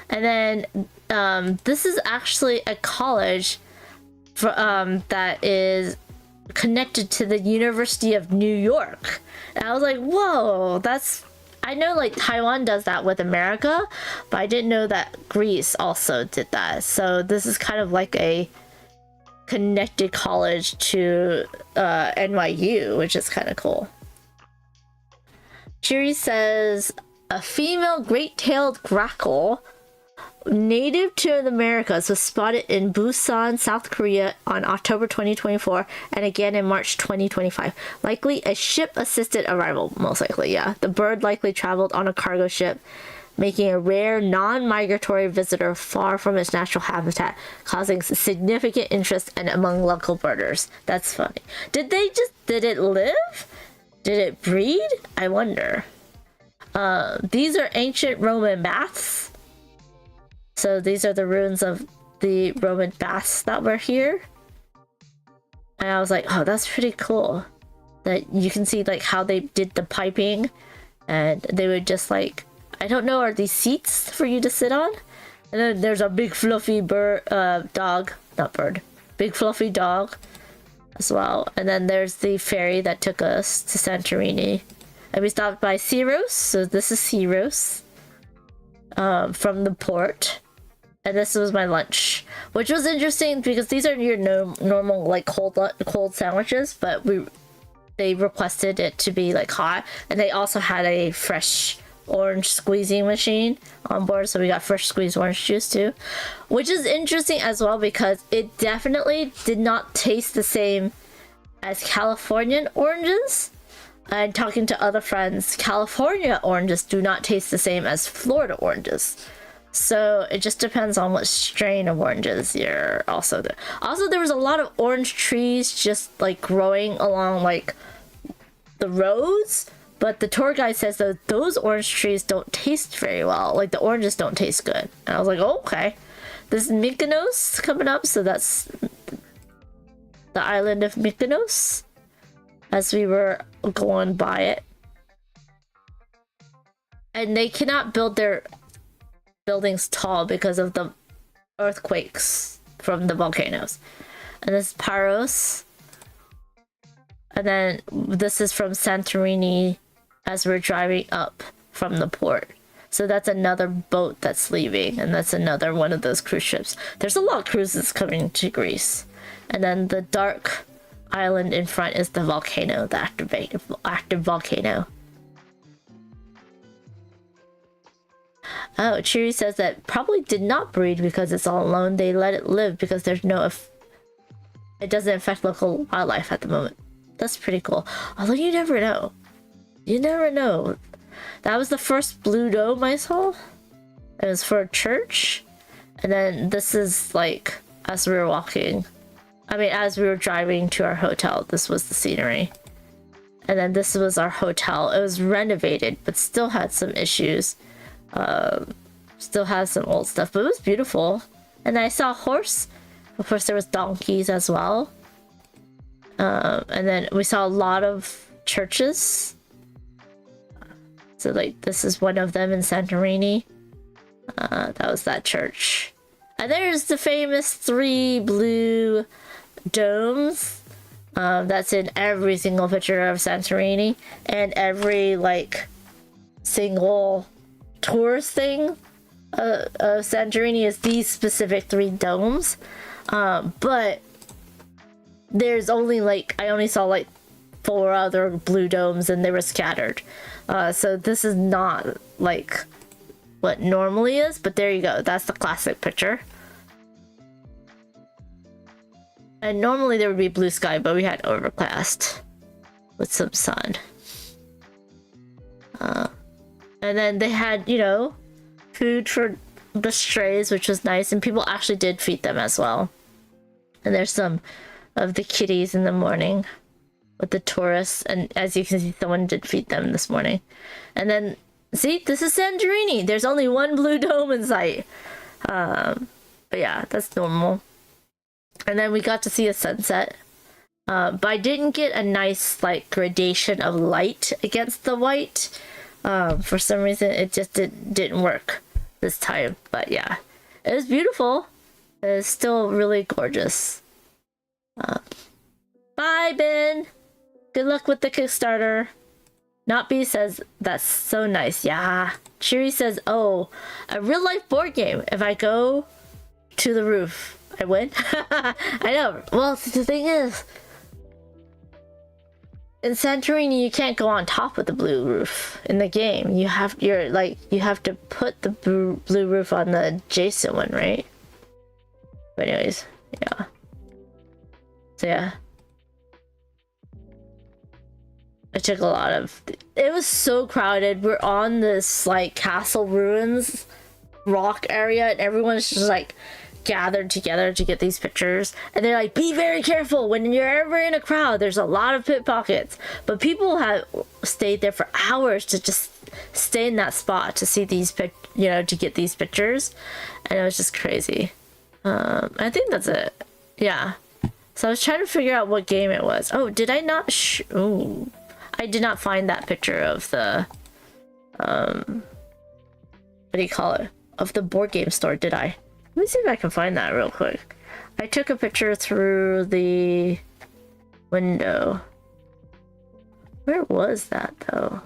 And then this is actually a college for, that is connected to the University of New York. And I was like, whoa, that's, I know like Taiwan does that with America, but I didn't know that Greece also did that. So this is kind of like a connected college to NYU, which is kind of cool. Shiri says, a female great-tailed grackle native to the Americas was spotted in Busan, South Korea on October 2024 and again in March 2025. Likely a ship-assisted arrival, most likely, yeah. The bird likely traveled on a cargo ship, making a rare non-migratory visitor far from its natural habitat, causing significant interest among local birders. That's funny. Did it live? Did it breed? I wonder. These are ancient Roman baths. So these are the ruins of the Roman baths that were here. And I was like, oh, that's pretty cool. That you can see like how they did the piping, and they would just like, I don't know, are these seats for you to sit on? And then there's a big fluffy dog, not bird, big fluffy dog as well. And then there's the ferry that took us to Santorini. And we stopped by Syros, so this is Syros, from the port. And this was my lunch, which was interesting because these are your normal like cold sandwiches, but they requested it to be like hot, and they also had a fresh orange squeezing machine on board, so we got fresh squeezed orange juice too, which is interesting as well because it definitely did not taste the same as Californian oranges. And talking to other friends, California oranges do not taste the same as Florida oranges. So it just depends on what strain of oranges you're also there. Also, there was a lot of orange trees just like growing along like the roads, But the tour guide says that those orange trees don't taste very well. Like, the oranges don't taste good. And I was like, oh, okay. This is Mykonos coming up, so that's the island of Mykonos as we were going by it. And they cannot build their buildings tall because of the earthquakes from the volcanoes. And this is Paros. And then this is from Santorini as we're driving up from the port. So that's another boat that's leaving, and that's another one of those cruise ships. There's a lot of cruises coming to Greece. And then the dark island in front is the volcano, the active volcano. Oh, Cheery says that probably did not breed because it's all alone. They let it live because there's no it doesn't affect local wildlife at the moment. That's pretty cool. Although you never know. You never know. That was the first blue dome I saw. It was for a church. And then this is like as we were walking. I mean, as we were driving to our hotel, this was the scenery. And then this was our hotel. It was renovated, but still had some issues. Still has some old stuff, but it was beautiful. And I saw a horse. Of course, there was donkeys as well. And then we saw a lot of churches. So like this is one of them in Santorini. That was that church. And there's the famous 3 blue domes. That's in every single picture of Santorini. And every like single tourist thing of Santorini is these specific 3 domes. But there's only like, I only saw like 4 other blue domes and they were scattered. So this is not like what normally is, but there you go. That's the classic picture. And normally there would be blue sky, but we had overcast with some sun. And then they had, you know, food for the strays, which was nice, and people actually did feed them as well. And there's some of the kitties in the morning with the tourists, and as you can see, someone did feed them this morning. And then, see, this is Santorini. There's only 1 blue dome in sight. But yeah, that's normal. And then we got to see a sunset. But I didn't get a nice, like, gradation of light against the white. For some reason, it just didn't work this time. But yeah, it was beautiful. It was still really gorgeous. Bye, Ben. Good luck with the Kickstarter. Notby says, that's so nice. Yeah. Cheery says, oh, a real life board game. If I go to the roof, I win. I know. Well, the thing is, in Santorini, you can't go on top of the blue roof in the game. You have to put the blue roof on the adjacent one, right? But anyways, yeah. So yeah. I took a lot of... It was so crowded. We're on this, like, castle ruins rock area, and everyone's just, like, gathered together to get these pictures. And they're like, be very careful. When you're ever in a crowd, there's a lot of pickpockets. But people have stayed there for hours to just stay in that spot to see these, to get these pictures. And it was just crazy. I think that's it. Yeah. So I was trying to figure out what game it was. Oh, did I not... Ooh. I did not find that picture of the, what do you call it? Of the board game store, did I? Let me see if I can find that real quick. I took a picture through the window. Where was that, though?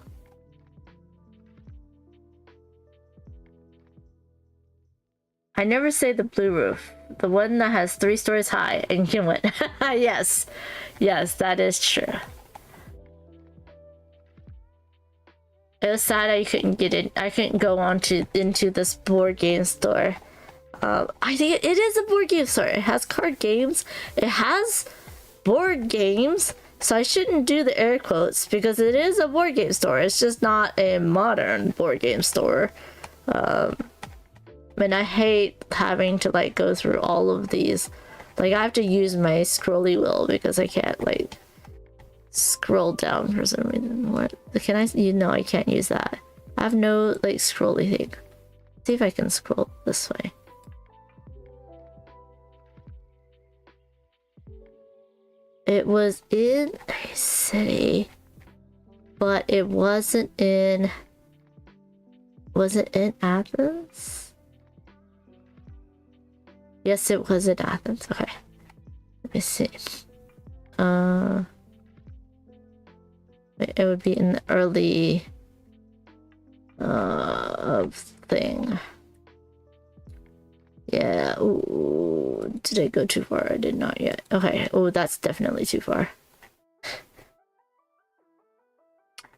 I never say the blue roof. The one that has 3 stories high and you win. Yes. Yes, that is true. It was sad I couldn't get in. I couldn't go into this board game store. I think it is a board game store. It has card games. It has board games. So I shouldn't do the air quotes because it is a board game store. It's just not a modern board game store. And I hate having to like go through all of these. Like I have to use my scrolly wheel because I can't like scroll down for some reason. What can I? You know, I can't use that. I have no like scrolly thing. See if I can scroll this way. It was in a city, but it wasn't in. Was it in Athens? Yes, it was in Athens. Okay. Let me see. It would be in the early thing. Yeah. Ooh, did I go too far? I did not yet. Okay. Oh, that's definitely too far.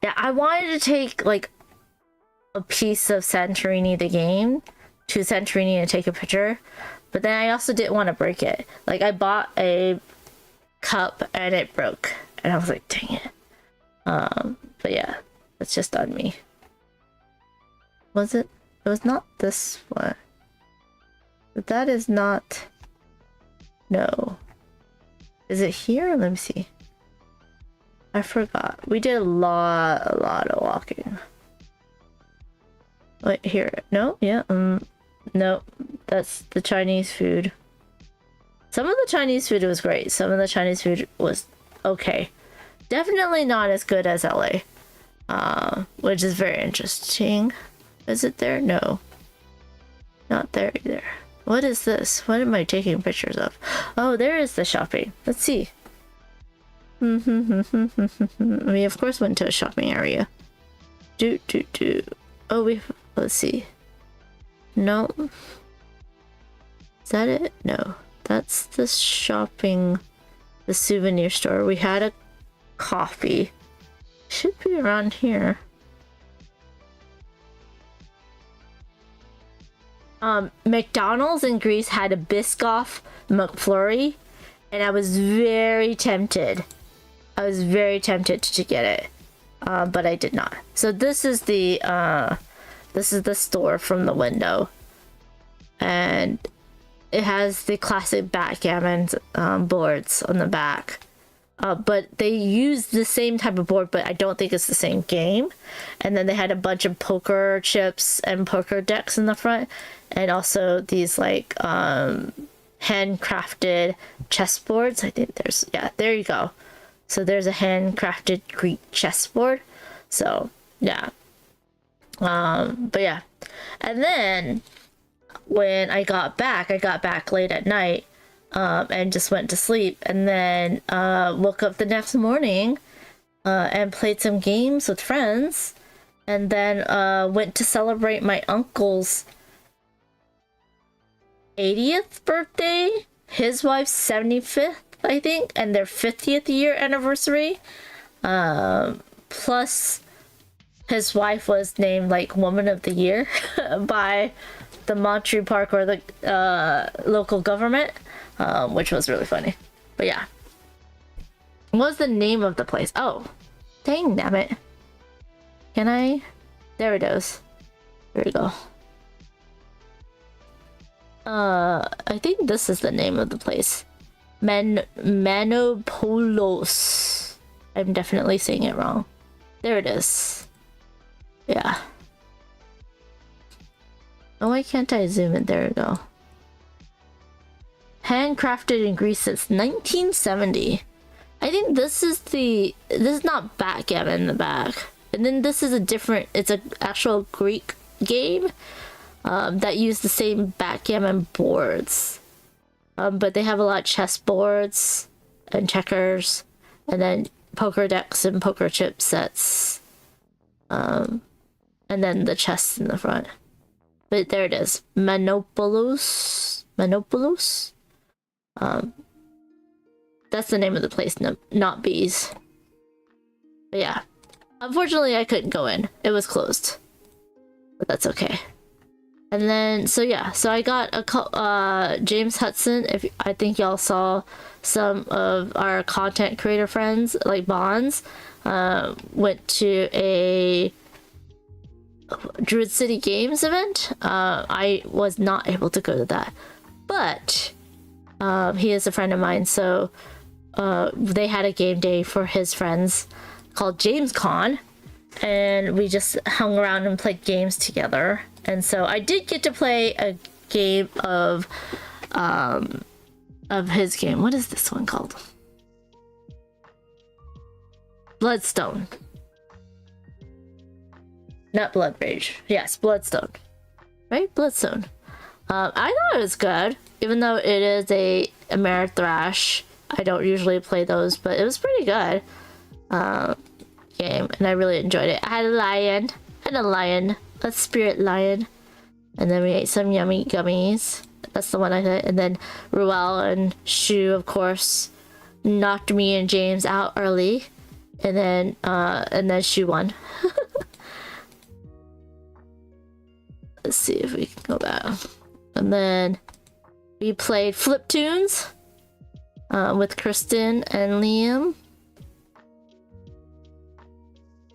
Yeah, I wanted to take like a piece of Santorini the game to Santorini and take a picture, but then I also didn't want to break it. Like I bought a cup and it broke, and I was like, dang it. But yeah, that's just on me. Was it? It was not this one. But that is not. No. Is it here? Let me see. I forgot. We did a lot of walking. Wait, here. No, yeah. No, that's the Chinese food. Some of the Chinese food was great. Some of the Chinese food was okay. Definitely not as good as LA. Which is very interesting. Is it there? No. Not there either. What is this? What am I taking pictures of? Oh, there is the shopping. Let's see. We of course went to a shopping area. Oh, let's see. No. Is that it? No. That's the shopping, the souvenir store. We had a coffee. Should be around here. McDonald's in Greece had a Biscoff McFlurry, and I was very tempted. I was very tempted to get it, but I did not. So this is the store from the window, and it has the classic backgammon boards on the back. But they use the same type of board, but I don't think it's the same game. And then they had a bunch of poker chips and poker decks in the front, and also these like handcrafted chessboards. I think there's, yeah, there you go. So there's a handcrafted Greek chessboard. So yeah. But yeah. And then when I got back late at night. And just went to sleep, and then woke up the next morning and played some games with friends, and then went to celebrate my uncle's 80th birthday, his wife's 75th, I think, and their 50th year anniversary. Plus, his wife was named like Woman of the Year by the Monterey Park or the local government. Which was really funny. But yeah. What was the name of the place? Oh. Dang, damn it. Can I? There it is. There we go. I think this is the name of the place. Manopoulos. I'm definitely saying it wrong. There it is. Yeah. Oh, why can't I zoom in? There we go. Handcrafted in Greece since 1970. I think this is not backgammon in the back. And then this is it's an actual Greek game that use the same backgammon boards. But they have a lot of chess boards and checkers, and then poker decks and poker chip sets. And then the chess in the front. But there it is. Manopoulos. That's the name of the place, not bees. But yeah, unfortunately I couldn't go in. It was closed, but that's okay. And then so I got a James Hudson. If I think y'all saw some of our content creator friends like Bonds went to a Druid City Games event. I was not able to go to that, but he is a friend of mine, so they had a game day for his friends called James Con, and we just hung around and played games together. And so I did get to play a game of his game. What is this one called? Bloodstone. Not Blood Rage. Yes, Bloodstone. Right? Bloodstone. I thought it was good, even though it is a Ameritrash. I don't usually play those, but it was pretty good game, and I really enjoyed it. I had a lion, a spirit lion, and then we ate some yummy gummies. That's the one I had. And then Ruel and Shu, of course, knocked me and James out early, and then Shu won. Let's see if we can go back. And then we played Flip Tunes with Kristen and Liam.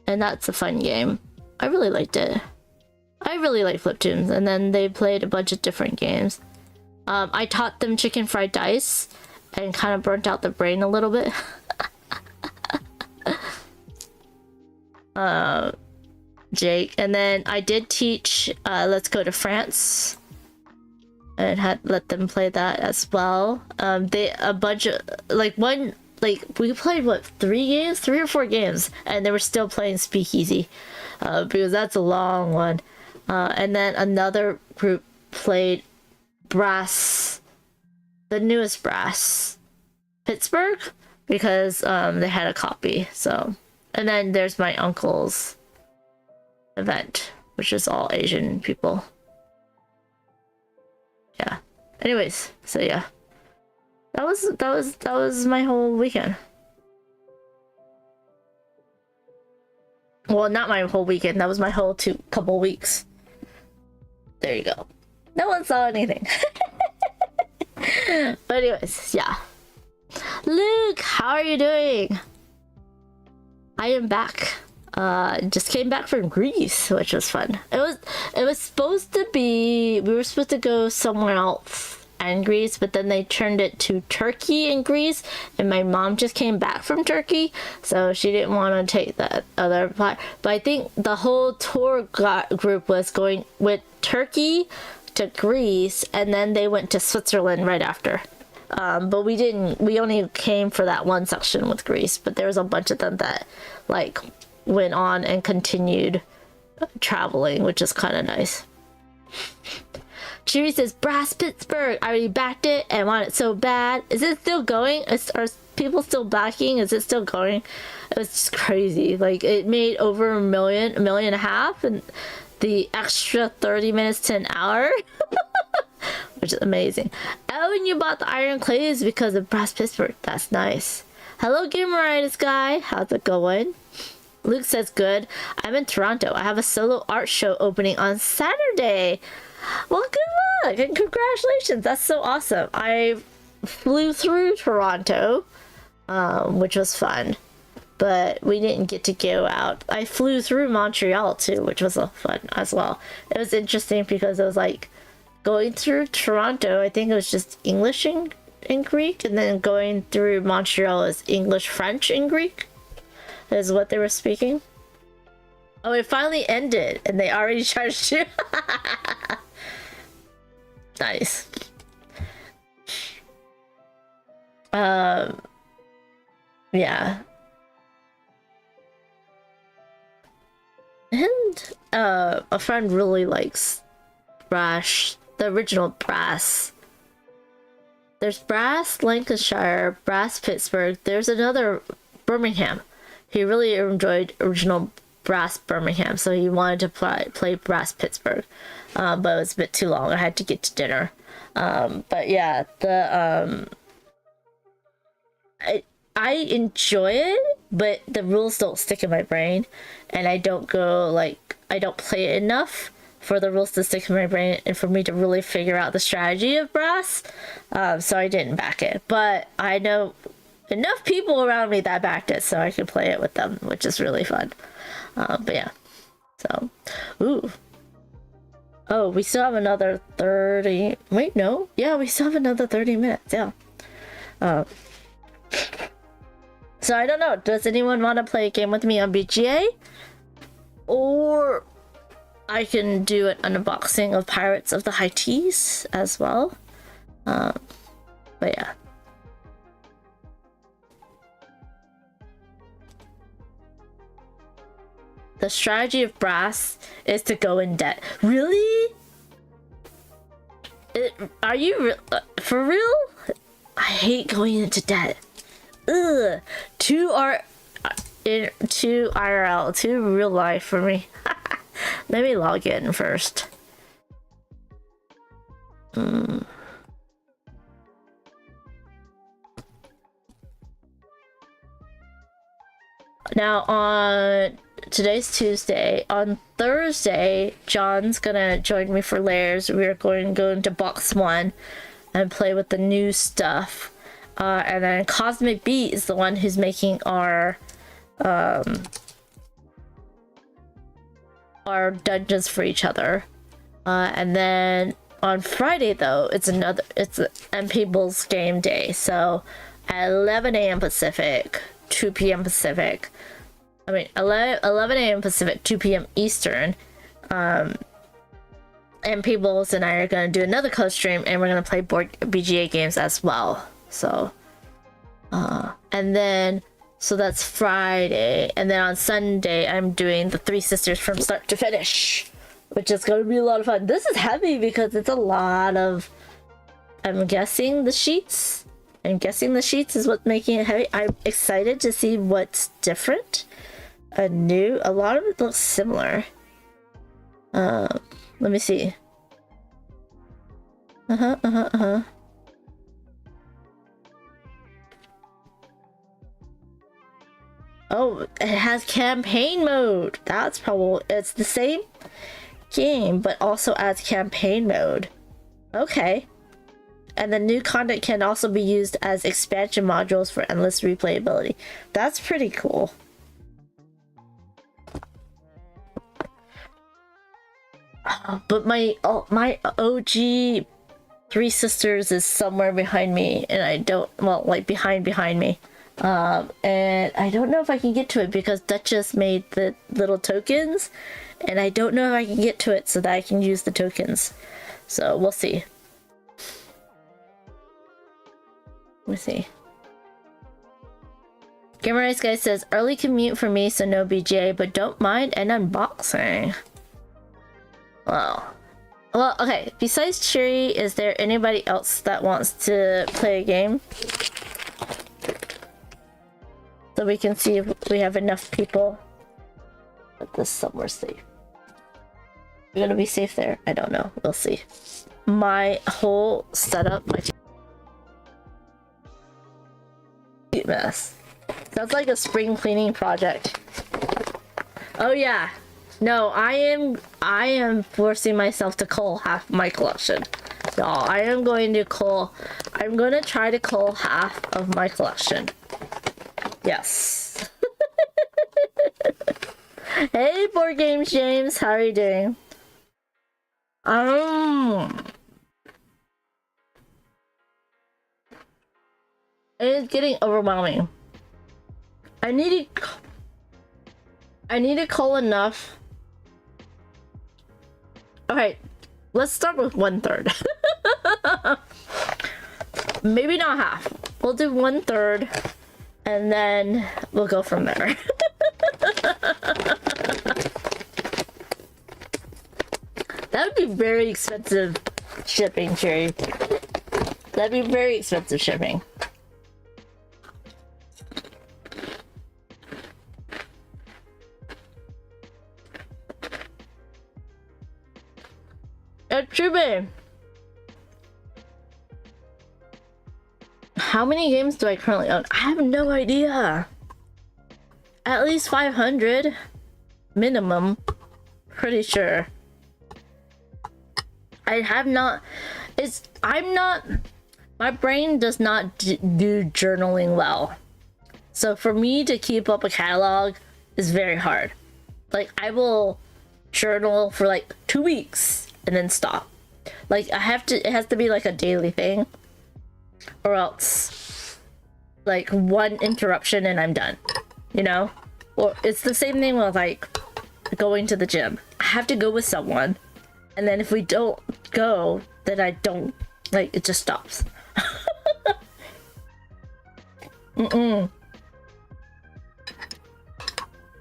And that's a fun game. I really liked it. I really like Flip Tunes. And then they played a bunch of different games. I taught them chicken fried dice and kind of burnt out the brain a little bit. Jake. And then I did teach Let's Go to France. And had let them play that as well. We played what, 3 or 4 games, and they were still playing Speakeasy, because that's a long one. And then another group played Brass, the newest Brass, Pittsburgh, because they had a copy. So, and then there's my uncle's event, which is all Asian people. Yeah. Anyways, so yeah. That was my whole weekend. Well, not my whole weekend. That was my whole couple weeks. There you go. No one saw anything. But anyways, yeah. Luke, how are you doing? I am back. Just came back from Greece, which was fun. It was supposed to be, we were supposed to go somewhere else in Greece, but then they turned it to Turkey and Greece, and my mom just came back from Turkey, so she didn't want to take that other part. But I think the whole tour group was going with Turkey to Greece, and then they went to Switzerland right after. But we only came for that one section with Greece, but there was a bunch of them that like went on and continued traveling, which is kind of nice. Cheery says, Brass Pittsburgh, I already backed it and want it so bad. Is it still going? Are people still backing? Is it still going? It was just crazy. Like, it made over a million and a half, and the extra 30 minutes to an hour, which is amazing. Oh, and you bought the Iron Clays because of Brass Pittsburgh. That's nice. Hello, Gameritis guy. How's it going? Luke says, good. I'm in Toronto. I have a solo art show opening on Saturday. Well, good luck and congratulations. That's so awesome. I flew through Toronto, which was fun, but we didn't get to go out. I flew through Montreal too, which was fun as well. It was interesting because it was like going through Toronto, I think it was just English in Greek, and then going through Montreal is English, French, and Greek is what they were speaking. Oh, it finally ended and they already charged you. Nice. Yeah. And a friend really likes Brass, the original Brass. There's Brass Lancashire, Brass Pittsburgh. There's another Birmingham. He really enjoyed original Brass Birmingham, so he wanted to play Brass Pittsburgh, but it was a bit too long. I had to get to dinner. But yeah, I enjoy it, but the rules don't stick in my brain, and I don't play it enough for the rules to stick in my brain and for me to really figure out the strategy of Brass. So I didn't back it, but I know enough people around me that backed it, so I could play it with them, which is really fun. But yeah, so, ooh. Oh, we still have another 30, wait, no. Yeah, we still have another 30 minutes, yeah. So I don't know. Does anyone want to play a game with me on BGA? Or I can do an unboxing of Pirates of the High Seas as well. But yeah. The strategy of Brass is to go in debt. Really? Are you for real? I hate going into debt. Ugh. Too IRL, too real life for me. Let me log in first. Now on today's Tuesday. On Thursday, John's gonna join me for layers. We're going to go into box 1 and play with the new stuff. And then Cosmic Beat is the one who's making our dungeons for each other. And then on Friday though, it's MP Bulls game day. So at 11 a.m. Pacific, 2 p.m. Pacific. 11 a.m. Pacific, 2 p.m. Eastern. MP Bulls and I are gonna do another co-stream, and we're gonna play board BGA games as well. So, and then so that's Friday, and then on Sunday I'm doing the Three Sisters from start to finish, which is gonna be a lot of fun. This is heavy because it's a lot of. I'm guessing the sheets is what's making it heavy. I'm excited to see what's different. New. A lot of it looks similar. Let me see. Oh, it has campaign mode. That's probably it's the same game, but also adds campaign mode. Okay. And the new content can also be used as expansion modules for endless replayability. That's pretty cool. But my OG Three Sisters is somewhere behind me, and I don't behind me. And I don't know if I can get to it because Duchess made the little tokens, and I don't know if I can get to it so that I can use the tokens. So we'll see. Let's see. Gamer Ice Guy says early commute for me, so no BGA, but don't mind an unboxing. Well, okay. Besides Cheery, is there anybody else that wants to play a game? So we can see if we have enough people. Put this somewhere safe. We're gonna be safe there. I don't know. We'll see. My whole setup, my mess. Sounds like a spring cleaning project. Oh yeah. No, I am forcing myself to cull half my collection. No, I'm going to try to cull half of my collection. Yes. Hey, Board Games James, how are you doing? It's getting overwhelming. I need to cull enough. Okay, let's start with 1/3. Maybe not half. We'll do 1/3, and then we'll go from there. That would be very expensive shipping, Cherry. That'd be very expensive shipping. True. How many games do I currently own? I have no idea. At least 500 minimum. Pretty sure. My brain does not do journaling well. So for me to keep up a catalog is very hard. Like, I will journal for like 2 weeks and then stop. Like, it has to be like a daily thing, or else like one interruption and I'm done, you know? Or it's the same thing with like going to the gym. I have to go with someone, and then if we don't go, then I don't, like, it just stops.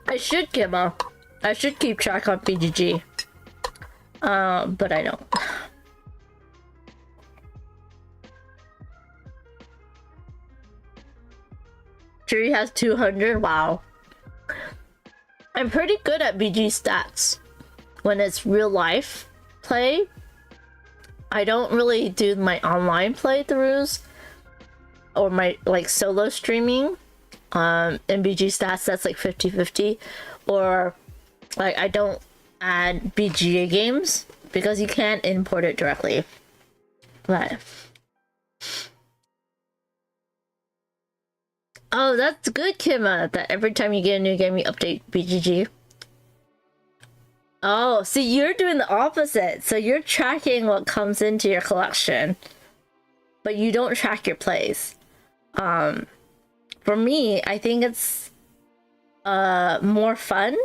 I should, Kimma. I should keep track on BGG. But I don't. Tree has 200. Wow. I'm pretty good at BG stats when it's real life play. I don't really do my online playthroughs or my like solo streaming. In BG stats, that's like 50-50. Or like I don't add BGA games because you can't import it directly. But oh, that's good, Kimma, that every time you get a new game you update BGG. Oh, see, you're doing the opposite. So you're tracking what comes into your collection, but you don't track your plays. For me, I think it's more fun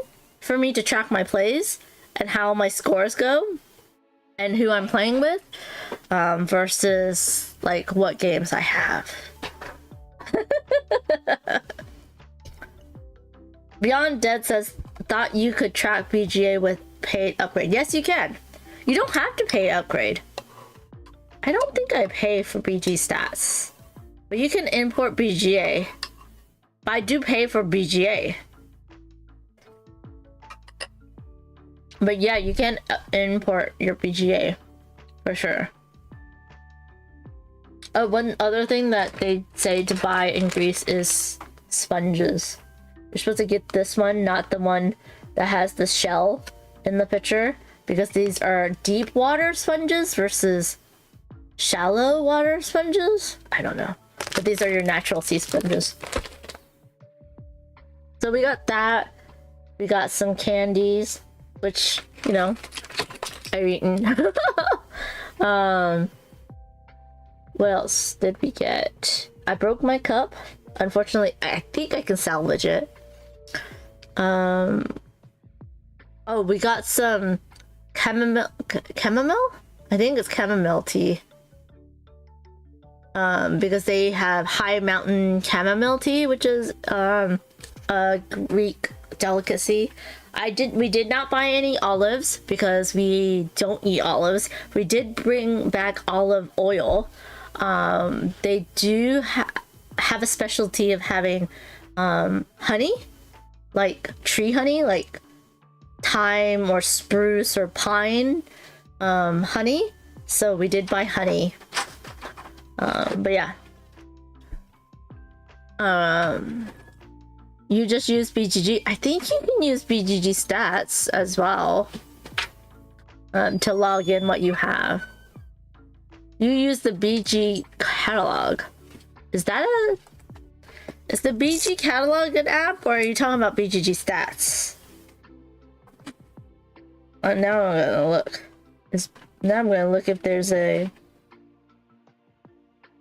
for me to track my plays and how my scores go and who I'm playing with, versus like what games I have. Beyond Dead says, thought you could track BGA with paid upgrade. Yes, you can. You don't have to pay upgrade. I don't think I pay for BG stats, but you can import BGA. But I do pay for BGA. But yeah, you can import your BGA for sure. One other thing that they say to buy in Greece is sponges. You're supposed to get this one, not the one that has the shell in the picture, because these are deep water sponges versus shallow water sponges. I don't know, but these are your natural sea sponges. So we got that. We got some candies, which, you know, I've eaten. What else did we get? I broke my cup. Unfortunately, I think I can salvage it. Oh, we got some chamomile? I think it's chamomile tea. Because they have high mountain chamomile tea, which is a Greek delicacy. We did not buy any olives because we don't eat olives. We did bring back olive oil. They do have a specialty of having honey, like tree honey, like thyme or spruce or pine honey. So we did buy honey. But yeah. You just use BGG. I think you can use BGG stats as well, to log in what you have. You use the BG catalog. Is the BG catalog an app, or are you talking about BGG stats? Now I'm gonna look. Now I'm gonna look if there's a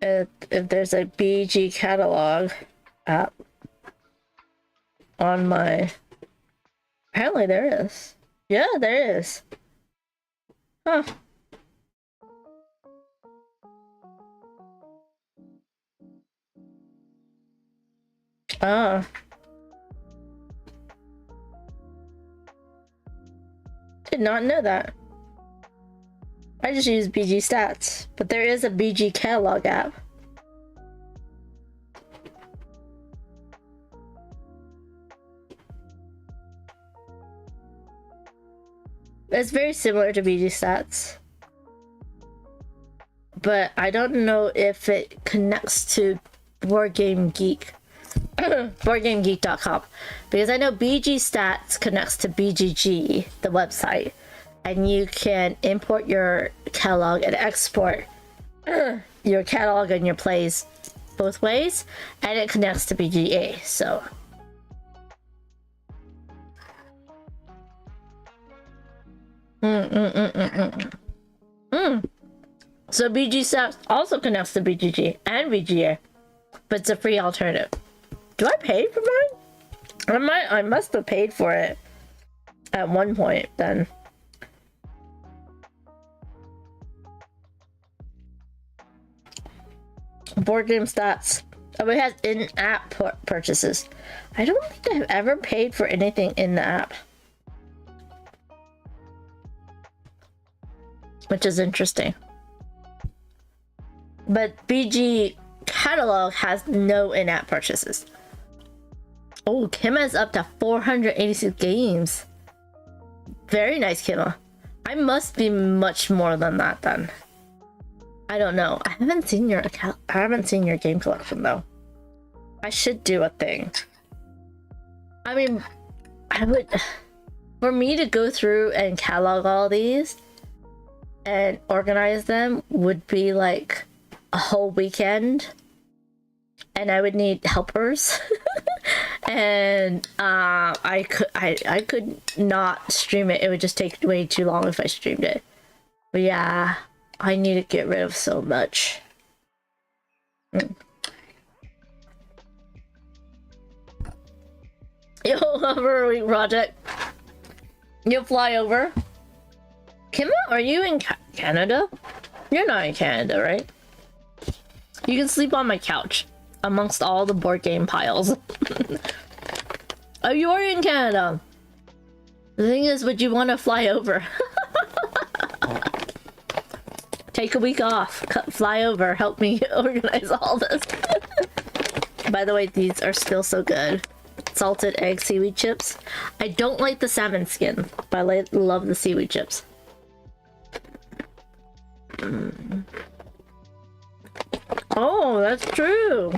BG catalog app on my. Apparently there is. Yeah, there is. Huh. Ah. Did not know that. I just use BG stats, but there is a BG catalog app. It's very similar to BG stats, but I don't know if it connects to BoardGameGeek. BoardGameGeek.com, because I know BG stats connects to BGG, the website, and you can import your catalog and export your catalog and your plays both ways, and it connects to BGA. So so BG stats also connects to BGG and BGA. but it's a free alternative. Do I pay for mine? I must have paid for it at one point then. Board game stats. Oh, it has in-app purchases. I don't think I've ever paid for anything in the app, which is interesting. But BG catalog has no in-app purchases. Oh, Kimma's up to 486 games. Very nice, Kimma. I must be much more than that then. I don't know. I haven't seen your account. I haven't seen your game collection though. I should do a thing. I mean, I would, for me to go through and catalog all these and organize them would be like a whole weekend, and I would need helpers. And I could not stream it. It would just take way too long if I streamed it. But yeah, I need to get rid of so much. Yo, hover project. You'll fly over. Kimma, are you in Canada? You're not in Canada, right? You can sleep on my couch amongst all the board game piles. Oh, you are in Canada. The thing is, would you want to fly over? Take a week off, fly over, help me organize all this. By the way, these are still so good. Salted egg seaweed chips. I don't like the salmon skin, but I love the seaweed chips. Oh, that's true.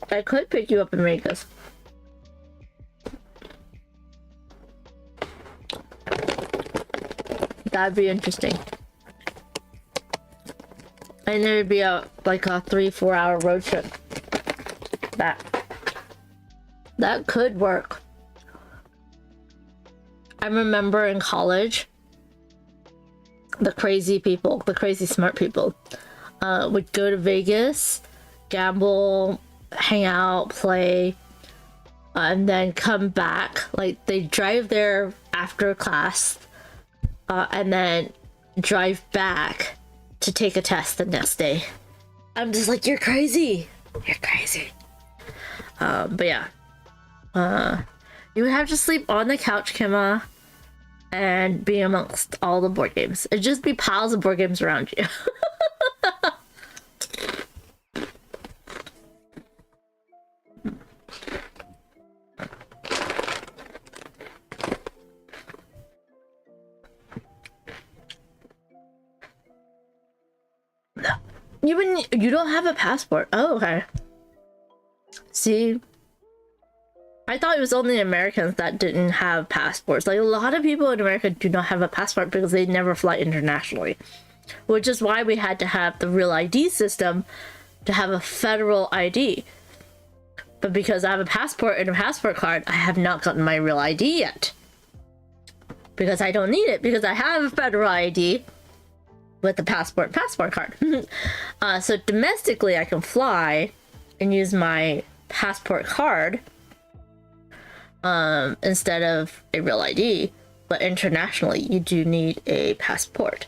I could pick you up and make this. That'd be interesting. And there'd be like a 3-4 hour road trip. That could work. I remember in college, the crazy people, the crazy smart people, would go to Vegas, gamble, hang out, play, and then come back. Like, they drive there after class, and then drive back to take a test the next day. I'm just like, you're crazy. You're crazy. But yeah. You would have to sleep on the couch, Kimma, and be amongst all the board games. It'd just be piles of board games around you. You don't have a passport. Oh, okay. See, I thought it was only Americans that didn't have passports. Like, a lot of people in America do not have a passport because they never fly internationally, which is why we had to have the real ID system to have a federal ID. But because I have a passport and a passport card, I have not gotten my real ID yet. Because I don't need it, because I have a federal ID with the passport card. So domestically, I can fly and use my passport card instead of a real ID, but internationally, you do need a passport.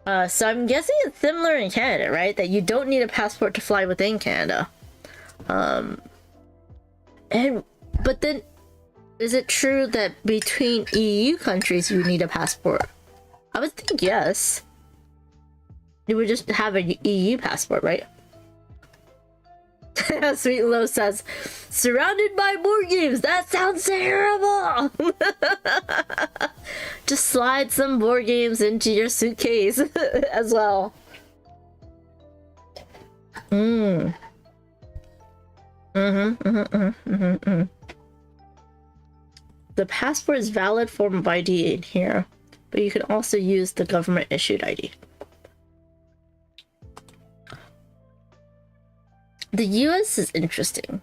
So I'm guessing it's similar in Canada, right? That you don't need a passport to fly within Canada. But then, is it true that between EU countries you need a passport? I would think yes. You would just have a EU passport, right? Sweet Low says, surrounded by board games, that sounds terrible! Just slide some board games into your suitcase as well. The passport is valid form of ID in here, but you can also use the government issued ID. The US is interesting.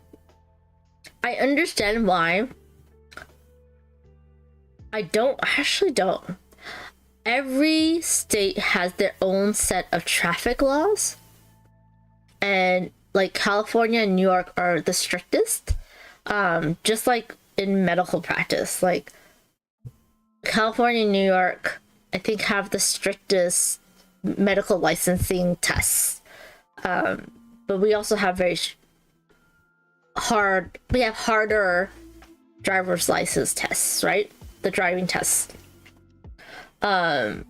I understand why. I actually don't. Every state has their own set of traffic laws. And like California and New York are the strictest. Just like in medical practice, like California and New York, I think, have the strictest medical licensing tests. But we also have harder driver's license tests, right? The driving tests. But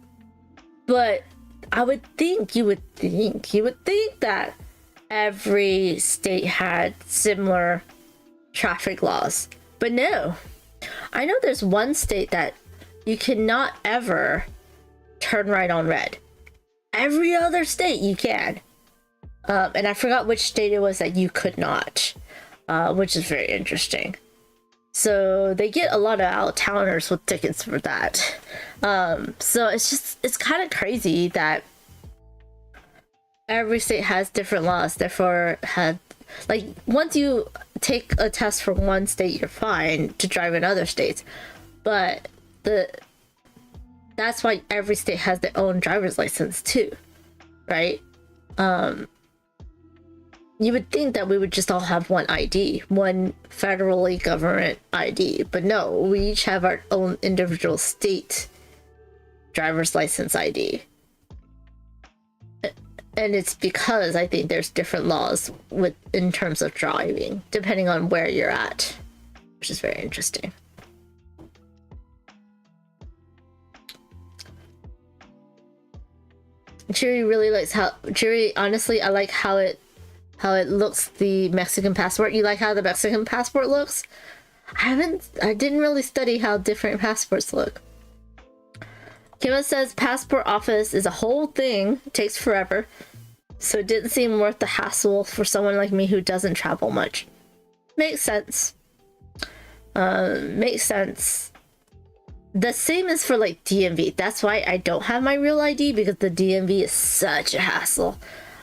I would think you would think that every state had similar traffic laws. But no. I know there's one state that you cannot ever turn right on red. Every other state you can. And I forgot which state it was that you could not, which is very interesting. So they get a lot of out-of-towners with tickets for that. So it's kind of crazy that every state has different laws, therefore like once you take a test from one state, you're fine to drive in other states. But that's why every state has their own driver's license too, right? You would think that we would just all have one ID, one federally government ID, but no, we each have our own individual state driver's license ID. And it's because I think there's different laws in terms of driving, depending on where you're at, which is very interesting. Honestly, I like how it looks, the Mexican passport. You like how the Mexican passport looks? I didn't really study how different passports look. Kima says passport office is a whole thing, takes forever, so it didn't seem worth the hassle for someone like me who doesn't travel much. Makes sense. Makes sense. The same is for like DMV. That's why I don't have my real ID, because the DMV is such a hassle.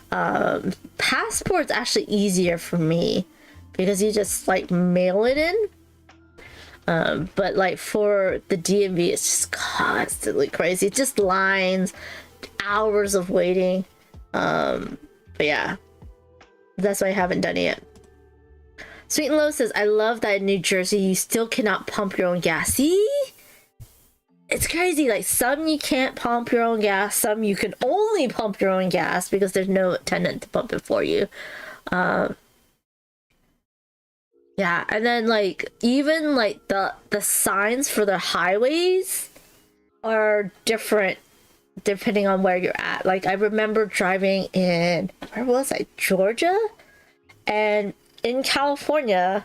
Passport's actually easier for me because you just like mail it in. But like for the DMV, it's just constantly crazy. It's just lines, hours of waiting. But yeah, that's why I haven't done it yet. Sweet and Low says, I love that in New Jersey you still cannot pump your own gas. See? It's crazy. Like some you can't pump your own gas, some you can only pump your own gas because there's no attendant to pump it for you. Yeah, and then like even like the signs for the highways are different depending on where you're at. Like I remember driving in, where was I? Georgia? And in California,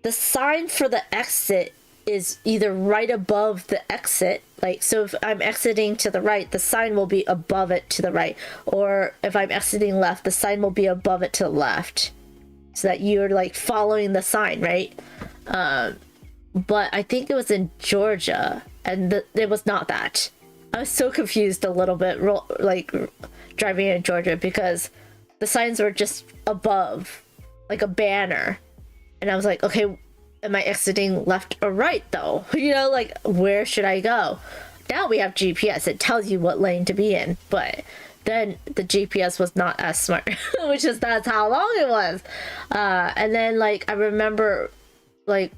the sign for the exit is either right above the exit, like so if I'm exiting to the right, the sign will be above it to the right, or if I'm exiting left, the sign will be above it to the left, so that you're like following the sign, right? But I think it was in Georgia, and it was not that. I was so confused a little bit, like driving in Georgia, because the signs were just above, like a banner, and I was like, okay, am I exiting left or right though? You know, like where should I go? Now we have GPS, it tells you what lane to be in, but then the GPS was not as smart, that's how long it was. And then like I remember like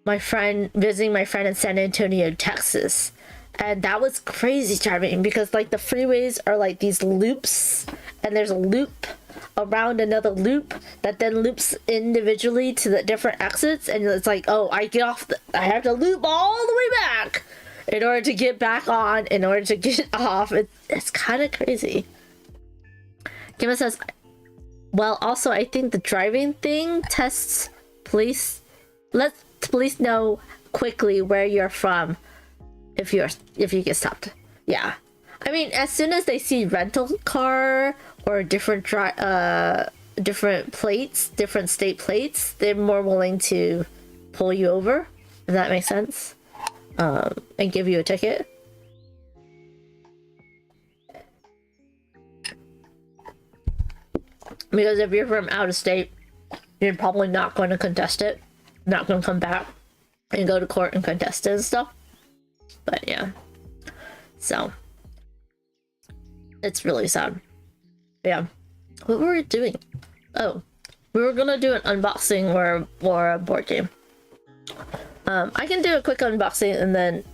visiting my friend in San Antonio, Texas, and that was crazy driving because like the freeways are like these loops, and there's a loop around another loop that then loops individually to the different exits, and it's like, oh, I have to loop all the way back in order to get back on, in order to get off. It's kind of crazy. Kima says, well, also I think the driving thing tests police, lets police know quickly where you're from if you get stopped. Yeah, I mean, as soon as they see rental car or different plates, different state plates, they're more willing to pull you over, if that makes sense, and give you a ticket. Because if you're from out of state, you're probably not going to contest it, not going to come back and go to court and contest it and stuff. But yeah, so it's really sad. Yeah, what were we doing? Oh, we were gonna do an unboxing or a board game. I can do a quick unboxing and then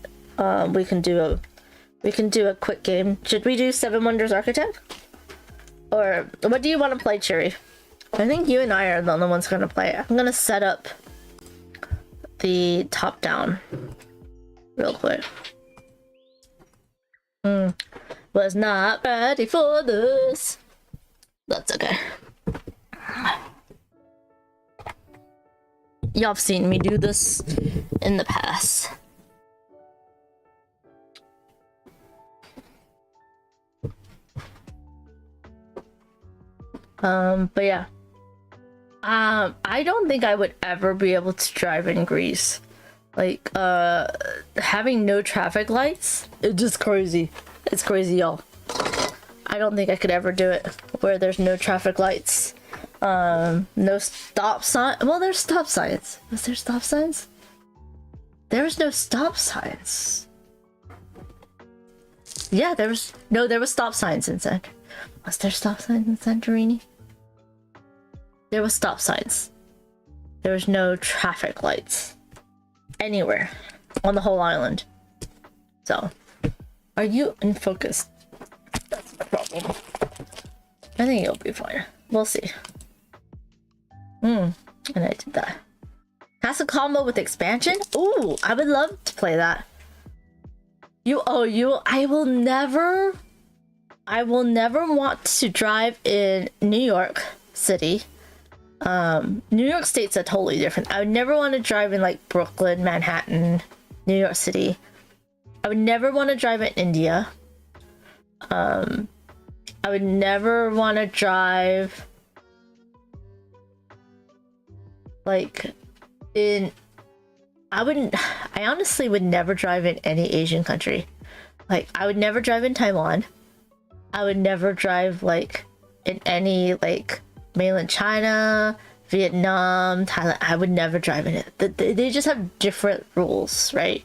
we can do a quick game. Should we do Seven Wonders Architect? Or what do you want to play, Cherry? I think you and I are the only ones gonna play it. I'm gonna set up the top down real quick. Was not ready for this. That's okay. Y'all have seen me do this in the past. But yeah. I don't think I would ever be able to drive in Greece. Like, having no traffic lights, it's just crazy. It's crazy, y'all. I don't think I could ever do it where there's no traffic lights. No stop sign. Well, there's stop signs. Was there stop signs? There was no stop signs. Yeah, there was stop signs in Santorini. Was there stop signs in Santorini? There was stop signs. There was no traffic lights anywhere on the whole island. So, are you in focus? That's the problem. I think it'll be fine. We'll see. And I did that. Castle combo with expansion? Ooh, I would love to play that. I will never want to drive in New York City. New York State's a totally different. I would never want to drive in like Brooklyn, Manhattan, New York City. I would never want to drive in India. I would never want to drive like in I honestly would never drive in any Asian country. Like, I would never drive in Taiwan. I would never drive like in any like mainland China, Vietnam, Thailand. I would never drive in it. They just have different rules, right?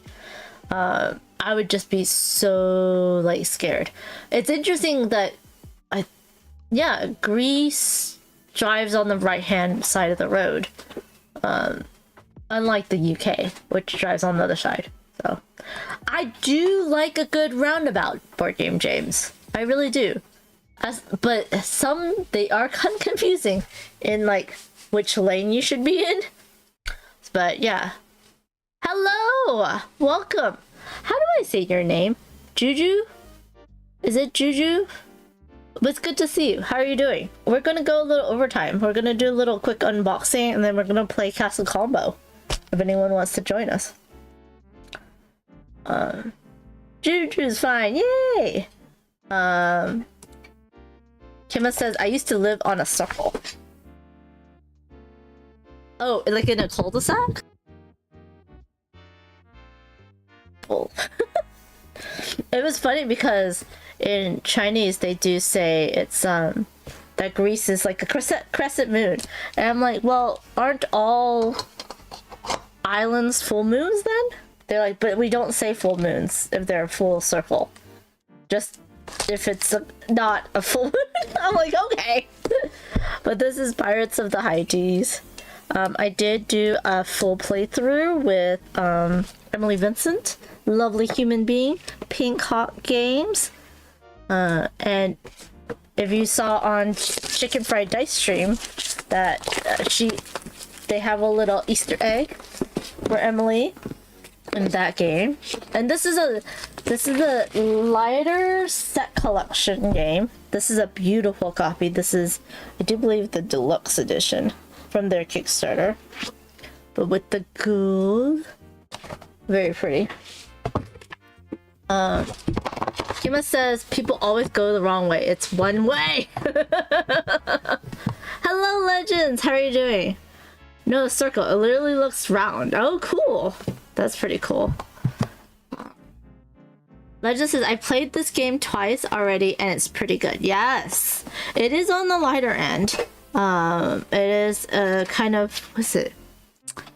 I would just be so like scared. It's interesting that Greece drives on the right hand side of the road. Unlike the UK, which drives on the other side. So I do like a good roundabout, board game James. I really do. But they are kind of confusing in like which lane you should be in. But yeah. Hello! Welcome! How do I say your name? Juju? Is it Juju? But it's good to see you. How are you doing? We're gonna go a little overtime. We're gonna do a little quick unboxing and then we're gonna play Castle Combo. If anyone wants to join us. Juju's fine. Yay! Kima says, I used to live on a circle. Oh, like in a cul-de-sac? Oh. It was funny because in Chinese they do say it's that Greece is like a crescent moon. And I'm like, well, aren't all islands full moons then? They're like, but we don't say full moons if they're a full circle. Just if it's not a full moon. I'm like, okay. But this is Pirates of the High Seas. I did do a full playthrough with Emily Vincent, lovely human being, Pink Hawk Games, and if you saw on Chicken Fried Dice stream that they have a little Easter egg for Emily in that game, and this is a lighter set collection game. This is a beautiful copy. This is, I do believe, the deluxe edition from their Kickstarter, but with the gold, very pretty. Kima says people always go the wrong way. It's one way. Hello, Legends. How are you doing? No, circle. It literally looks round. Oh, cool. That's pretty cool. Legend says, I played this game twice already and it's pretty good. Yes, it is on the lighter end. It is a kind of, what's it?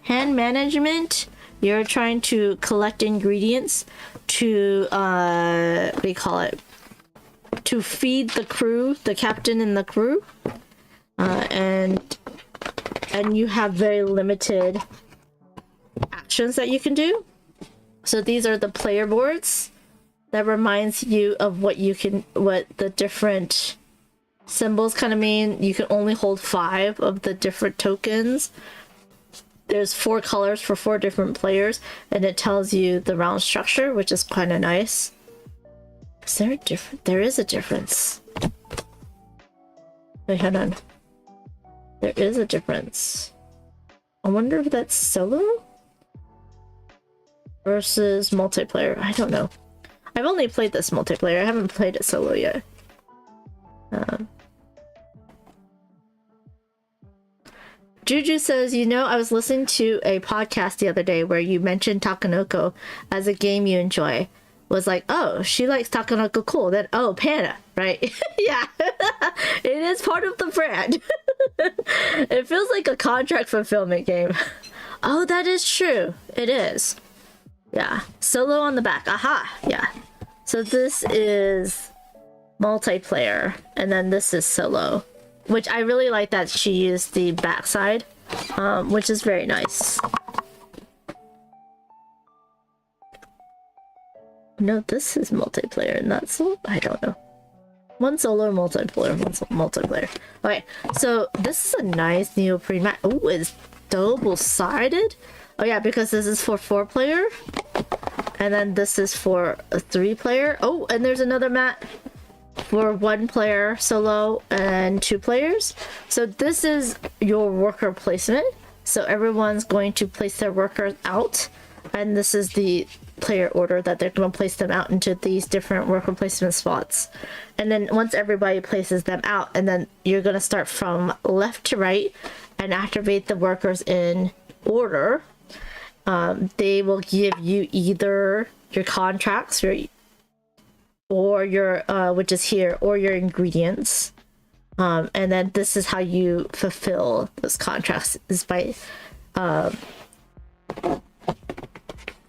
Hand management. You're trying to collect ingredients to, what do you call it? To feed the crew, the captain and the crew. And and you have very limited actions that you can do. So these are the player boards that reminds you of what the different symbols kind of mean. You can only hold 5 of the different tokens. There's 4 colors for 4 different players, and it tells you the round structure, which is kind of nice. Is there a difference? There is a difference. Wait, hold on. There is a difference. I wonder if that's solo versus multiplayer. I don't know. I've only played this multiplayer. I haven't played it solo yet. Juju says, you know, I was listening to a podcast the other day where you mentioned Takenoko as a game you enjoy. Was like, oh, she likes Takenoko, cool. Then, oh, Panda, right? Yeah, it is part of the brand. It feels like a contract fulfillment game. Oh, that is true. It is. Yeah, solo on the back. Aha, yeah. So this is multiplayer, and then this is solo. Which I really like that she used the backside, which is very nice. No, this is multiplayer and not solo. I don't know. One solo, multiplayer, multiplayer. Okay, so this is a nice neoprene mat. Oh, it's double-sided. Oh yeah, because this is for 4-player, and then this is for a 3-player. Oh, and there's another mat for 1-player solo and 2 players. So this is your worker placement. So everyone's going to place their workers out, and this is the player order that they're going to place them out into these different worker placement spots. And then once everybody places them out, and then you're going to start from left to right and activate the workers in order. They will give you either your contracts, or your which is here, or your ingredients, and then this is how you fulfill those contracts, is by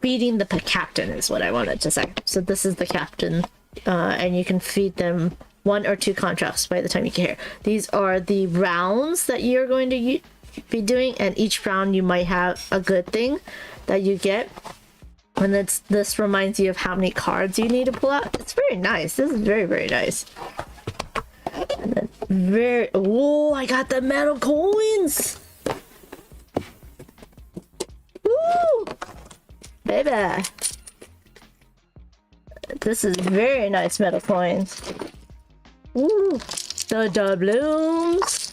feeding the captain, is what I wanted to say. So this is the captain, and you can feed them 1 or 2 contracts by the time you get here. These are the rounds that you're going to be doing, and each round you might have a good thing that you get. And this reminds you of how many cards you need to pull out. It's very nice. This is very, very nice. And then oh, I got the metal coins. Woo! Baby. This is very nice metal coins. Ooh, the doubloons.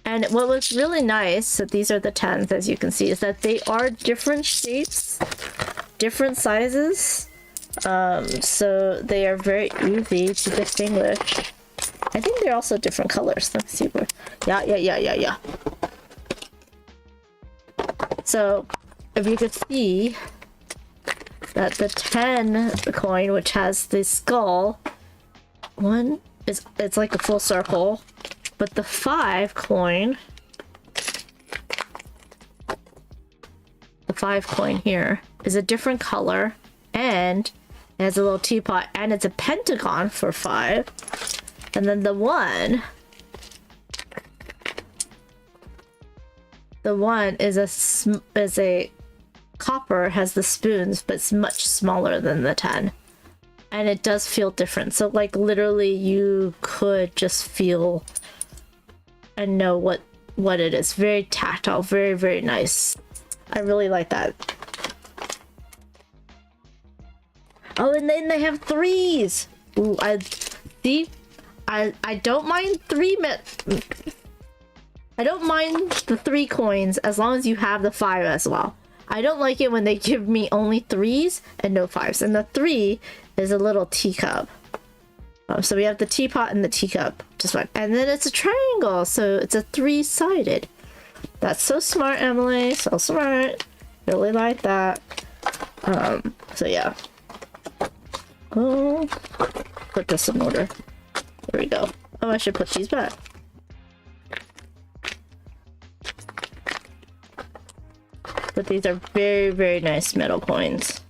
And what was really nice, so these are the 10s, as you can see, is that they are different shapes, different sizes. So they are very easy to distinguish. I think they're also different colors. Let's see where. Yeah. So if you could see that the 10 coin, which has the skull, it's like a full circle. But the 5 coin, the 5 coin here, is a different color, and it has a little teapot, and it's a pentagon for 5. And then the 1 is a copper, has the spoons, but it's much smaller than the 10. And it does feel different. So like literally you could just feel and know what it is. Very tactile, very, very nice. I really like that. Oh, and then they have 3s. Ooh, I don't mind I don't mind the 3 coins as long as you have the 5 as well. I don't like it when they give me only 3s and no 5s. And the 3 is a little teacup. So we have the teapot and the teacup, just fine. And then it's a triangle, so it's a 3-sided. That's so smart, Emily. So smart. Really like that. So yeah. Oh, put this in order. There we go. Oh, I should put these back. But these are very, very nice metal coins.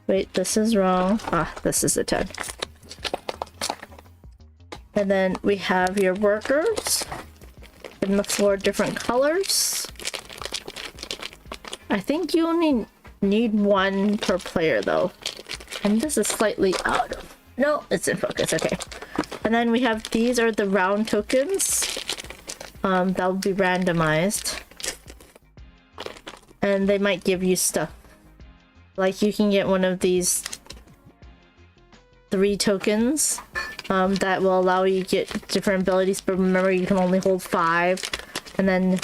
Wait, this is wrong. Ah, this is a 10. And then we have your workers. in the 4 different colors. I think you only need 1 per player though. And this is slightly out of... No, it's in focus, okay. And then we have, these are the round tokens. That will be randomized. And they might give you stuff. Like you can get one of these 3 tokens that will allow you to get different abilities, but remember you can only hold 5. And then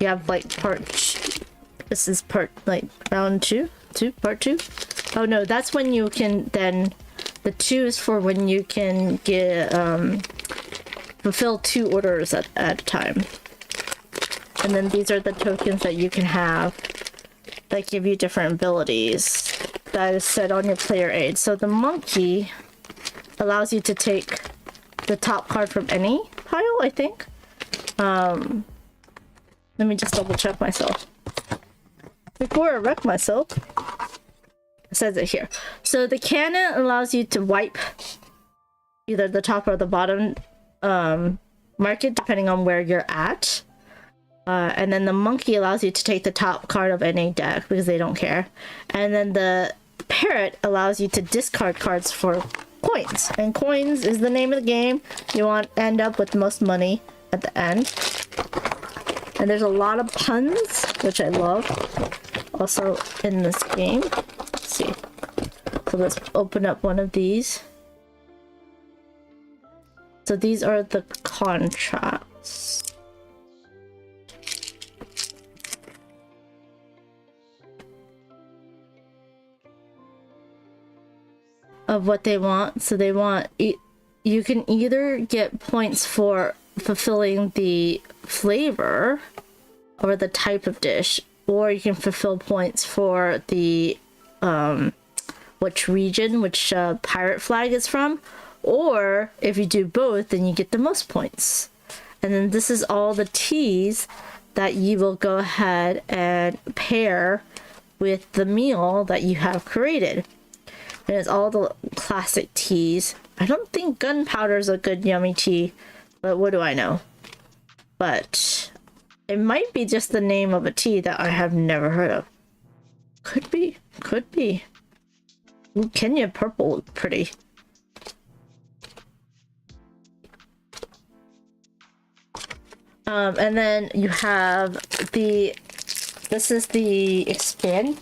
you have like this is part like round 2, part 2. Oh no, that's when you can then, the 2 is for when you can get fulfill 2 orders at a time. And then these are the tokens that you can have that give you different abilities that is set on your player aid. So the monkey allows you to take the top card from any pile, I think. Let me just double check myself before I wreck myself. It says it here. So the cannon allows you to wipe either the top or the bottom market depending on where you're at. And then the monkey allows you to take the top card of any deck because they don't care. And then the parrot allows you to discard cards for coins. And coins is the name of the game. You want to end up with the most money at the end. And there's a lot of puns, which I love, also in this game. Let's see. So let's open up one of these. So these are the contracts. Of what they want. So they want, you can either get points for fulfilling the flavor or the type of dish, or you can fulfill points for the which region, which pirate flag is from, or if you do both, then you get the most points. And then this is all the teas that you will go ahead and pair with the meal that you have created. And it's all the classic teas. I don't think gunpowder is a good yummy tea, but what do I know? But it might be just the name of a tea that I have never heard of. Could be, could be. Ooh, Kenya purple look pretty. And then you have this is the expand.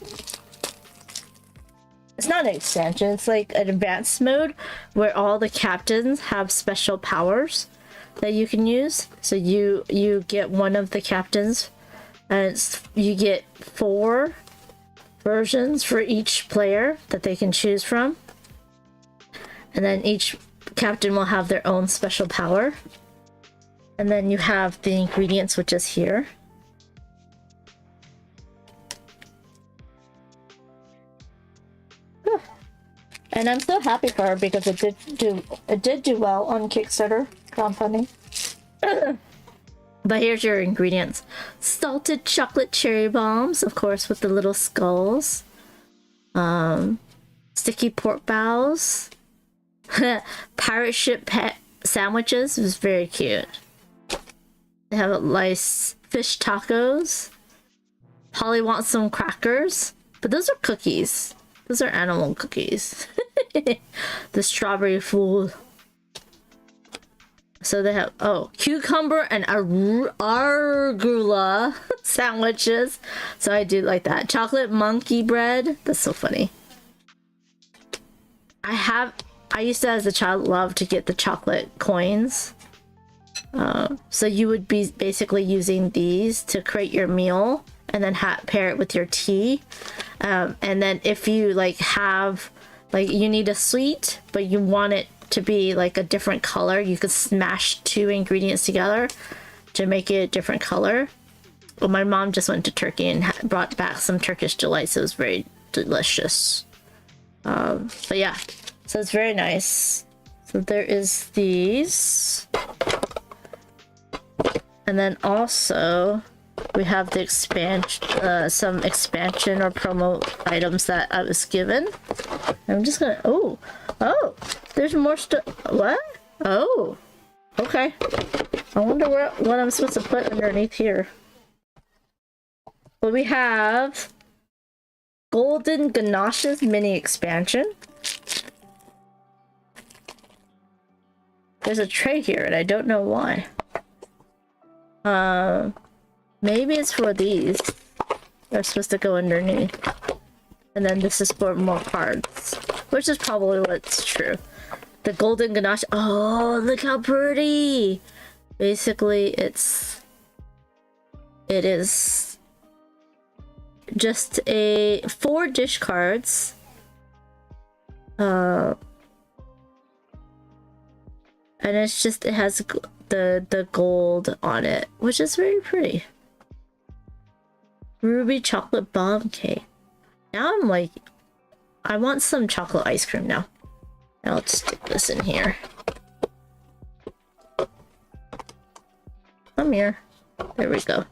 It's not an expansion, it's like an advanced mode where all the captains have special powers that you can use. So you get one of the captains and you get 4 versions for each player that they can choose from. And then each captain will have their own special power. And then you have the ingredients, which is here. And I'm so happy for her because it did do well on Kickstarter crowdfunding. But here's your ingredients: salted chocolate cherry bombs, of course, with the little skulls. Sticky pork bows. Pirate ship pet sandwiches. It was very cute. They have nice fish tacos. Polly wants some crackers, but those are cookies. Those are animal cookies. The strawberry fool. So they have, oh, cucumber and arugula sandwiches. So I do like that. Chocolate monkey bread. That's so funny. I used to, as a child, love to get the chocolate coins. So you would be basically using these to create your meal and then pair it with your tea. And then if you have you need a sweet, but you want it to be like a different color, you could smash 2 ingredients together to make it a different color. Well, my mom just went to Turkey and brought back some Turkish delights. It was very delicious. But yeah, so it's very nice. So there is these. And then also we have the some expansion or promo items that I was given. I'm just gonna, oh, there's more stuff. What? Oh, Okay. I wonder what I'm supposed to put underneath here. Well, we have Golden Ganache's mini expansion. There's a tray here, and I don't know why. Maybe it's for these. They're supposed to go underneath. And then this is for more cards. Which is probably what's true. The Golden Ganache. Oh, look how pretty! Basically, it is just 4 dish cards. And it's just, it has the gold on it, which is very pretty. Ruby chocolate bomb cake. Now I'm like, I want some chocolate ice cream now. Now let's stick this in here. Come here. There we go.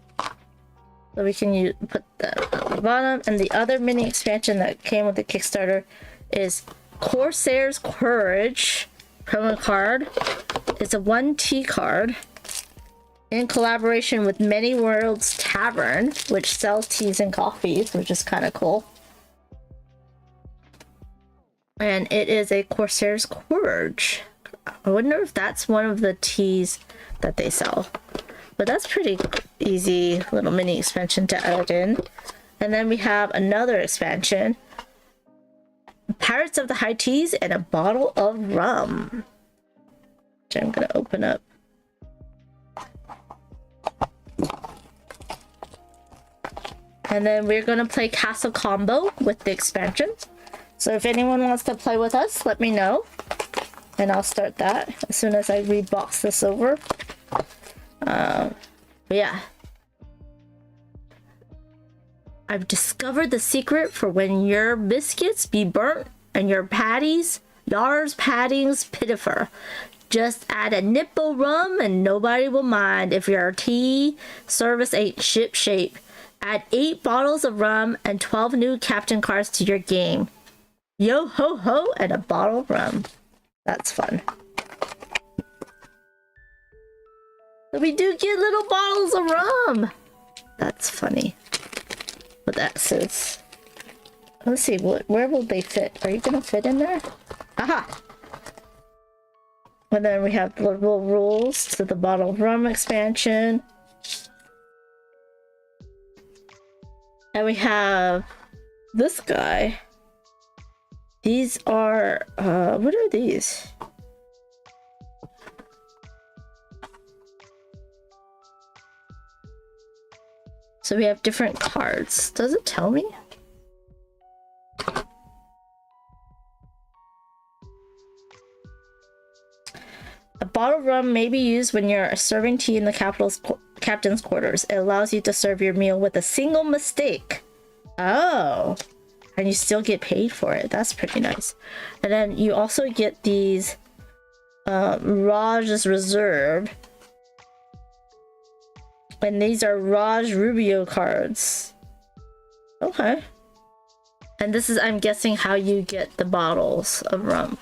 So we can put that on the bottom. And the other mini expansion that came with the Kickstarter is Corsair's Courage promo card. It's a 1T card in collaboration with Many Worlds Tavern, which sells teas and coffees, which is kind of cool. And it is a Corsair's Courage. I wonder if that's one of the teas that they sell. But that's pretty easy little mini expansion to add in. And then we have another expansion. Pirates of the High Teas and a bottle of rum. Which I'm gonna open up. And then we're gonna play Castle Combo with the expansion. So if anyone wants to play with us, let me know. And I'll start that as soon as I rebox this over. But yeah. I've discovered the secret for when your biscuits be burnt and your patties, Lars paddings pitiful. Just add a nip of rum and nobody will mind if your tea service ain't ship shape. Add 8 bottles of rum and 12 new captain cards to your game. Yo ho ho and a bottle of rum. That's fun. So we do get little bottles of rum. That's funny. What that says. Let's see, where will they fit? Are you gonna fit in there? Aha! And then we have the little rules to the bottle of rum expansion. And we have this guy. These are, what are these? So we have different cards. Does it tell me? A bottle of rum may be used when you're serving tea in the captain's quarters. It allows you to serve your meal with a single mistake. Oh. And you still get paid for it. That's pretty nice. And then you also get these Raj's Reserve. And these are Raj Rubio cards. Okay. And this is, I'm guessing, how you get the bottles of rum.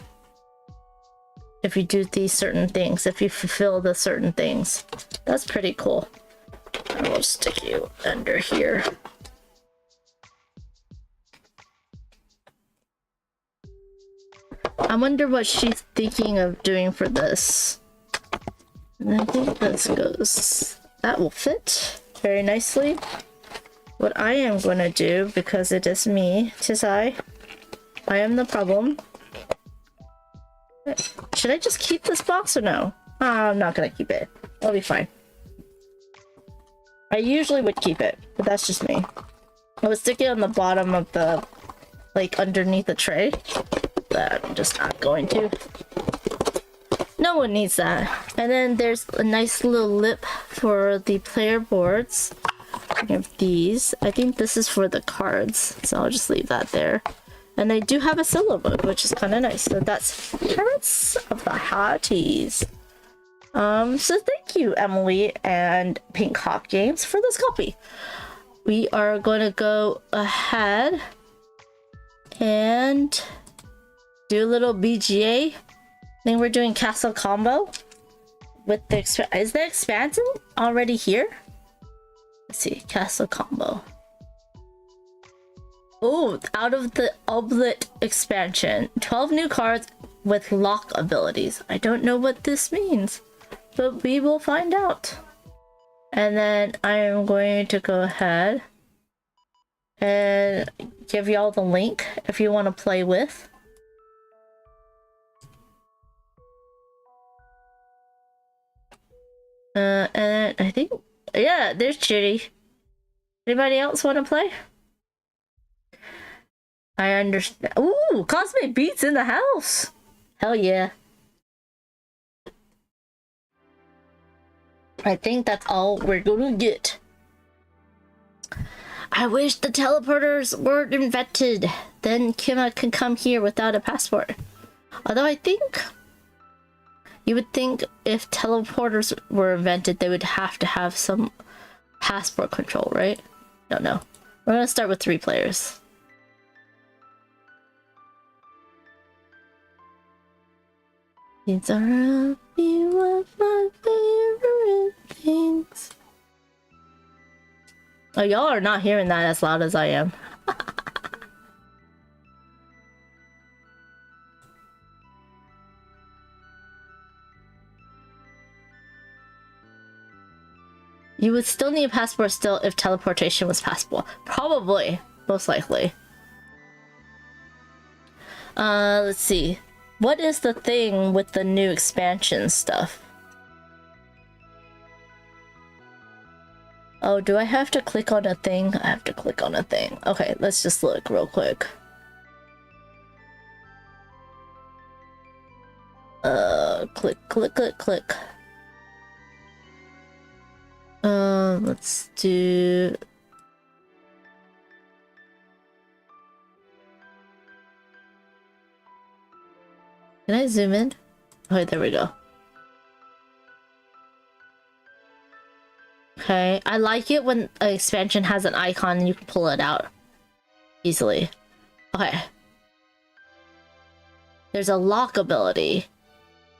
If you do these certain things, if you fulfill the certain things. That's pretty cool. And we'll stick you under here. I wonder what she's thinking of doing for this. And I think this goes... That will fit very nicely. What I am going to do, because it is me, 'tis I am the problem. Should I just keep this box or no? I'm not going to keep it. It'll be fine. I usually would keep it, but that's just me. I would stick it on the bottom of the, like, underneath the tray. But I'm just not going to. No one needs that. And then there's a nice little lip for the player boards. We have these. I think this is for the cards, so I'll just leave that there. And they do have a solo mode, which is kind of nice. So that's Pirates of the High Teas. So thank you, Emily and Pink Hawk Games, for this copy. We are going to go ahead and do a little BGA. I think we're doing Castle Combo. with the is the expansion already here? Let's see, castle combo. Oh, out of the Oblit expansion, 12 new cards with lock abilities. I don't know what this means, but we will find out. And then I am going to go ahead and give y'all the link if you want to play with. And I think, yeah, there's Chitty. Anybody else want to play? I understand. Ooh, Cosmic Beats in the house. Hell yeah. I think that's all we're gonna get. I wish the teleporters weren't invented. Then Kima can come here without a passport. Although I think you would think if teleporters were invented, they would have to have some passport control, right? Don't know. We're gonna start with 3 players. These are a few of my favorite things. Oh, y'all are not hearing that as loud as I am. You would still need a passport still if teleportation was possible. Probably. Most likely. Let's see. What is the thing with the new expansion stuff? Oh, do I have to click on a thing? I have to click on a thing. Okay, let's just look real quick. Click. Let's do... Can I zoom in? Oh, there we go. Okay, I like it when an expansion has an icon and you can pull it out easily. Okay. There's a lock ability.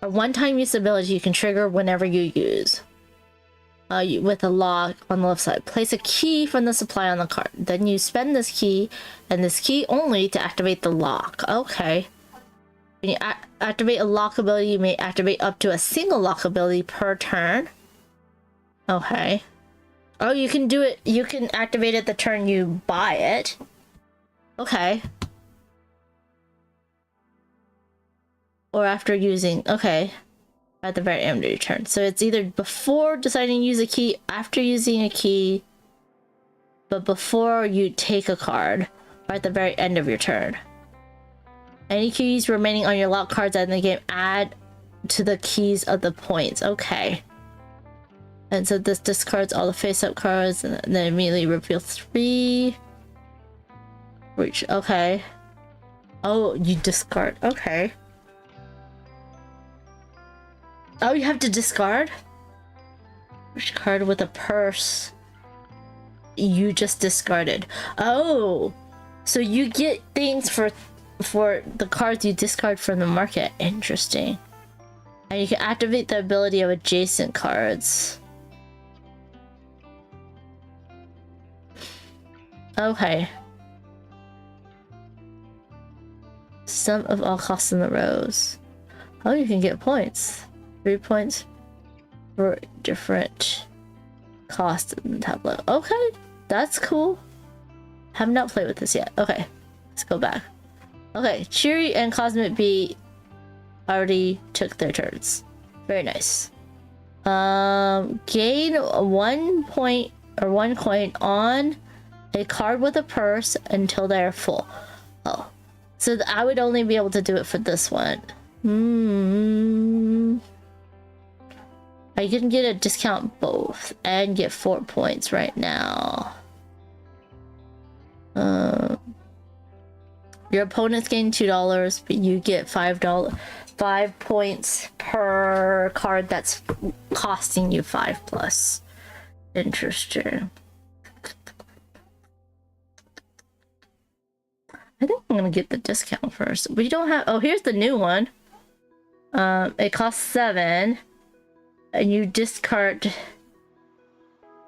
A one-time use ability you can trigger whenever you use. With a lock on the left side. Place a key from the supply on the card. Then you spend this key and this key only to activate the lock. Okay. When you activate a lock ability, you may activate up to a single lock ability per turn. Okay. Oh, you can do it. You can activate it the turn you buy it. Okay. Or after using... Okay. At the very end of your turn. So it's either before deciding to use a key, after using a key, but before you take a card, or at the very end of your turn. Any keys remaining on your lock cards at the game add to the keys of the points. Okay. And so this discards all the face-up cards and then immediately reveal 3. Reach. Okay. Oh, you discard. Okay. Oh, you have to discard? Which card with a purse you just discarded? Oh, so you get things for the cards you discard from the market. Interesting. And you can activate the ability of adjacent cards. Okay. Sum of all costs in the rows. Oh, you can get points. 3 points for different costs in the tableau. Okay, that's cool. Have not played with this yet. Okay, let's go back. Okay, Cheery and Cosmic Bee already took their turns. Very nice. Gain 1 point or 1 coin on a card with a purse until they are full. Oh, so I would only be able to do it for this one. I can get a discount both and get 4 points right now. Your opponents gain $2, but you get $5 points per card that's costing you 5+. Interesting. I think I'm gonna get the discount first. We don't have. Oh, here's the new one. It costs 7. and you discard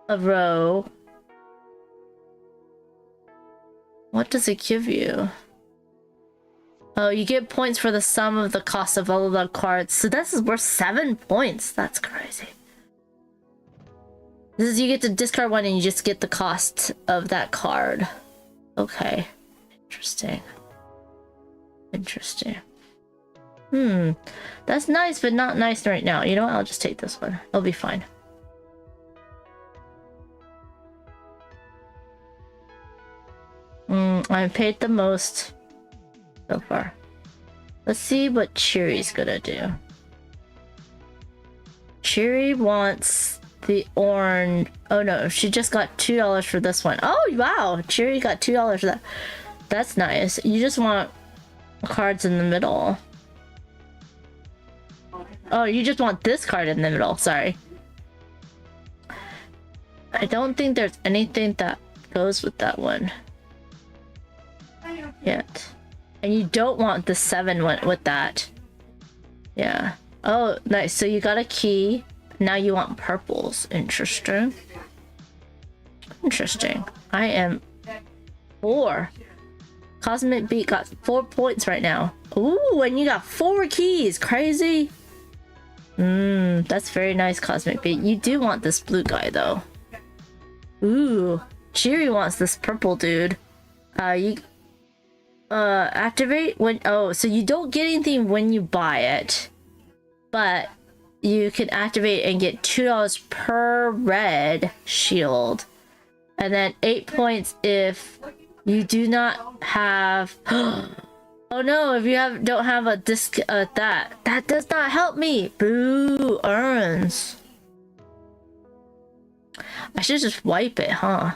a row. What does it give you? Oh, you get points for the sum of the cost of all of the cards. So this is worth 7 points. That's crazy. This is, you get to discard one and you just get the cost of that card. Okay. Interesting. Interesting. That's nice, but not nice right now. You know what? I'll just take this one. It'll be fine. I paid the most so far. Let's see what Cheery's gonna do. Cheery wants the orange. Oh no, she just got $2 for this one. Oh wow, Cheery got $2 for that. That's nice. You just want cards in the middle. Oh, you just want this card in the middle. Sorry. I don't think there's anything that goes with that one yet. And you don't want the 7 one with that. Yeah. Oh, nice. So you got a key. Now you want purples. Interesting. Interesting. I am 4. Cosmic Beat got 4 points right now. Ooh, and you got 4 keys. Crazy. That's very nice, Cosmic Beat. You do want this blue guy though. Ooh, Cheery wants this purple dude. You activate when, oh, so you don't get anything when you buy it, but you can activate and get $2 per red shield, and then 8 points if you do not have oh no, if you don't have a disc, that does not help me. Boo, earns. I should just wipe it, huh?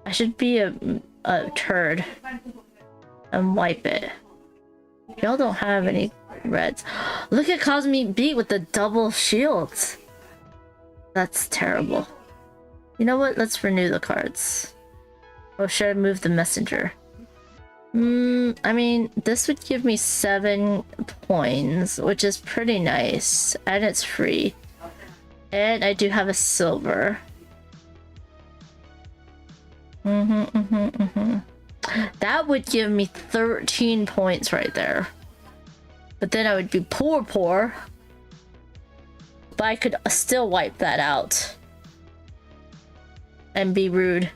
I should be a turd and wipe it. Y'all don't have any reds. Look at Cosmic Beat with the double shields. That's terrible. You know what? Let's renew the cards. Or should I move the messenger? I mean, this would give me 7 coins, which is pretty nice. And it's free. And I do have a silver. That would give me 13 points right there. But then I would be poor. But I could still wipe that out. And be rude.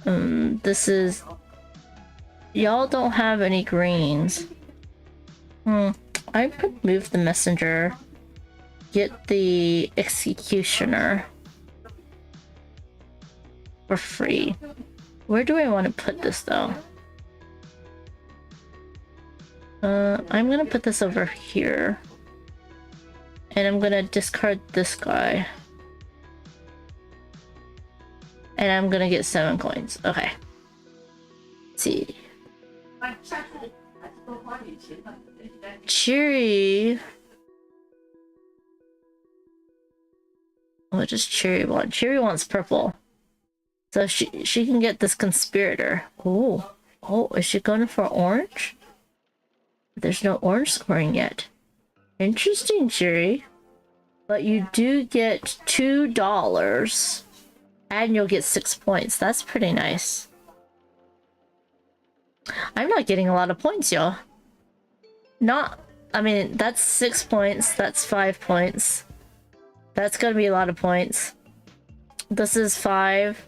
This is... Y'all don't have any greens. I could move the messenger. Get the executioner. For free. Where do I want to put this though? I'm gonna put this over here. And I'm gonna discard this guy. And I'm gonna get 7 coins. Okay. Let's see. Cheery. What does Cheery want? Cheery wants purple. So she can get this conspirator. Ooh. Oh, is she going for orange? There's no orange scoring yet. Interesting, Cheery. But you do get $2. And you'll get 6 points. That's pretty nice. I'm not getting a lot of points, y'all. I mean, that's 6 points. That's 5 points. That's gonna be a lot of points. This is 5.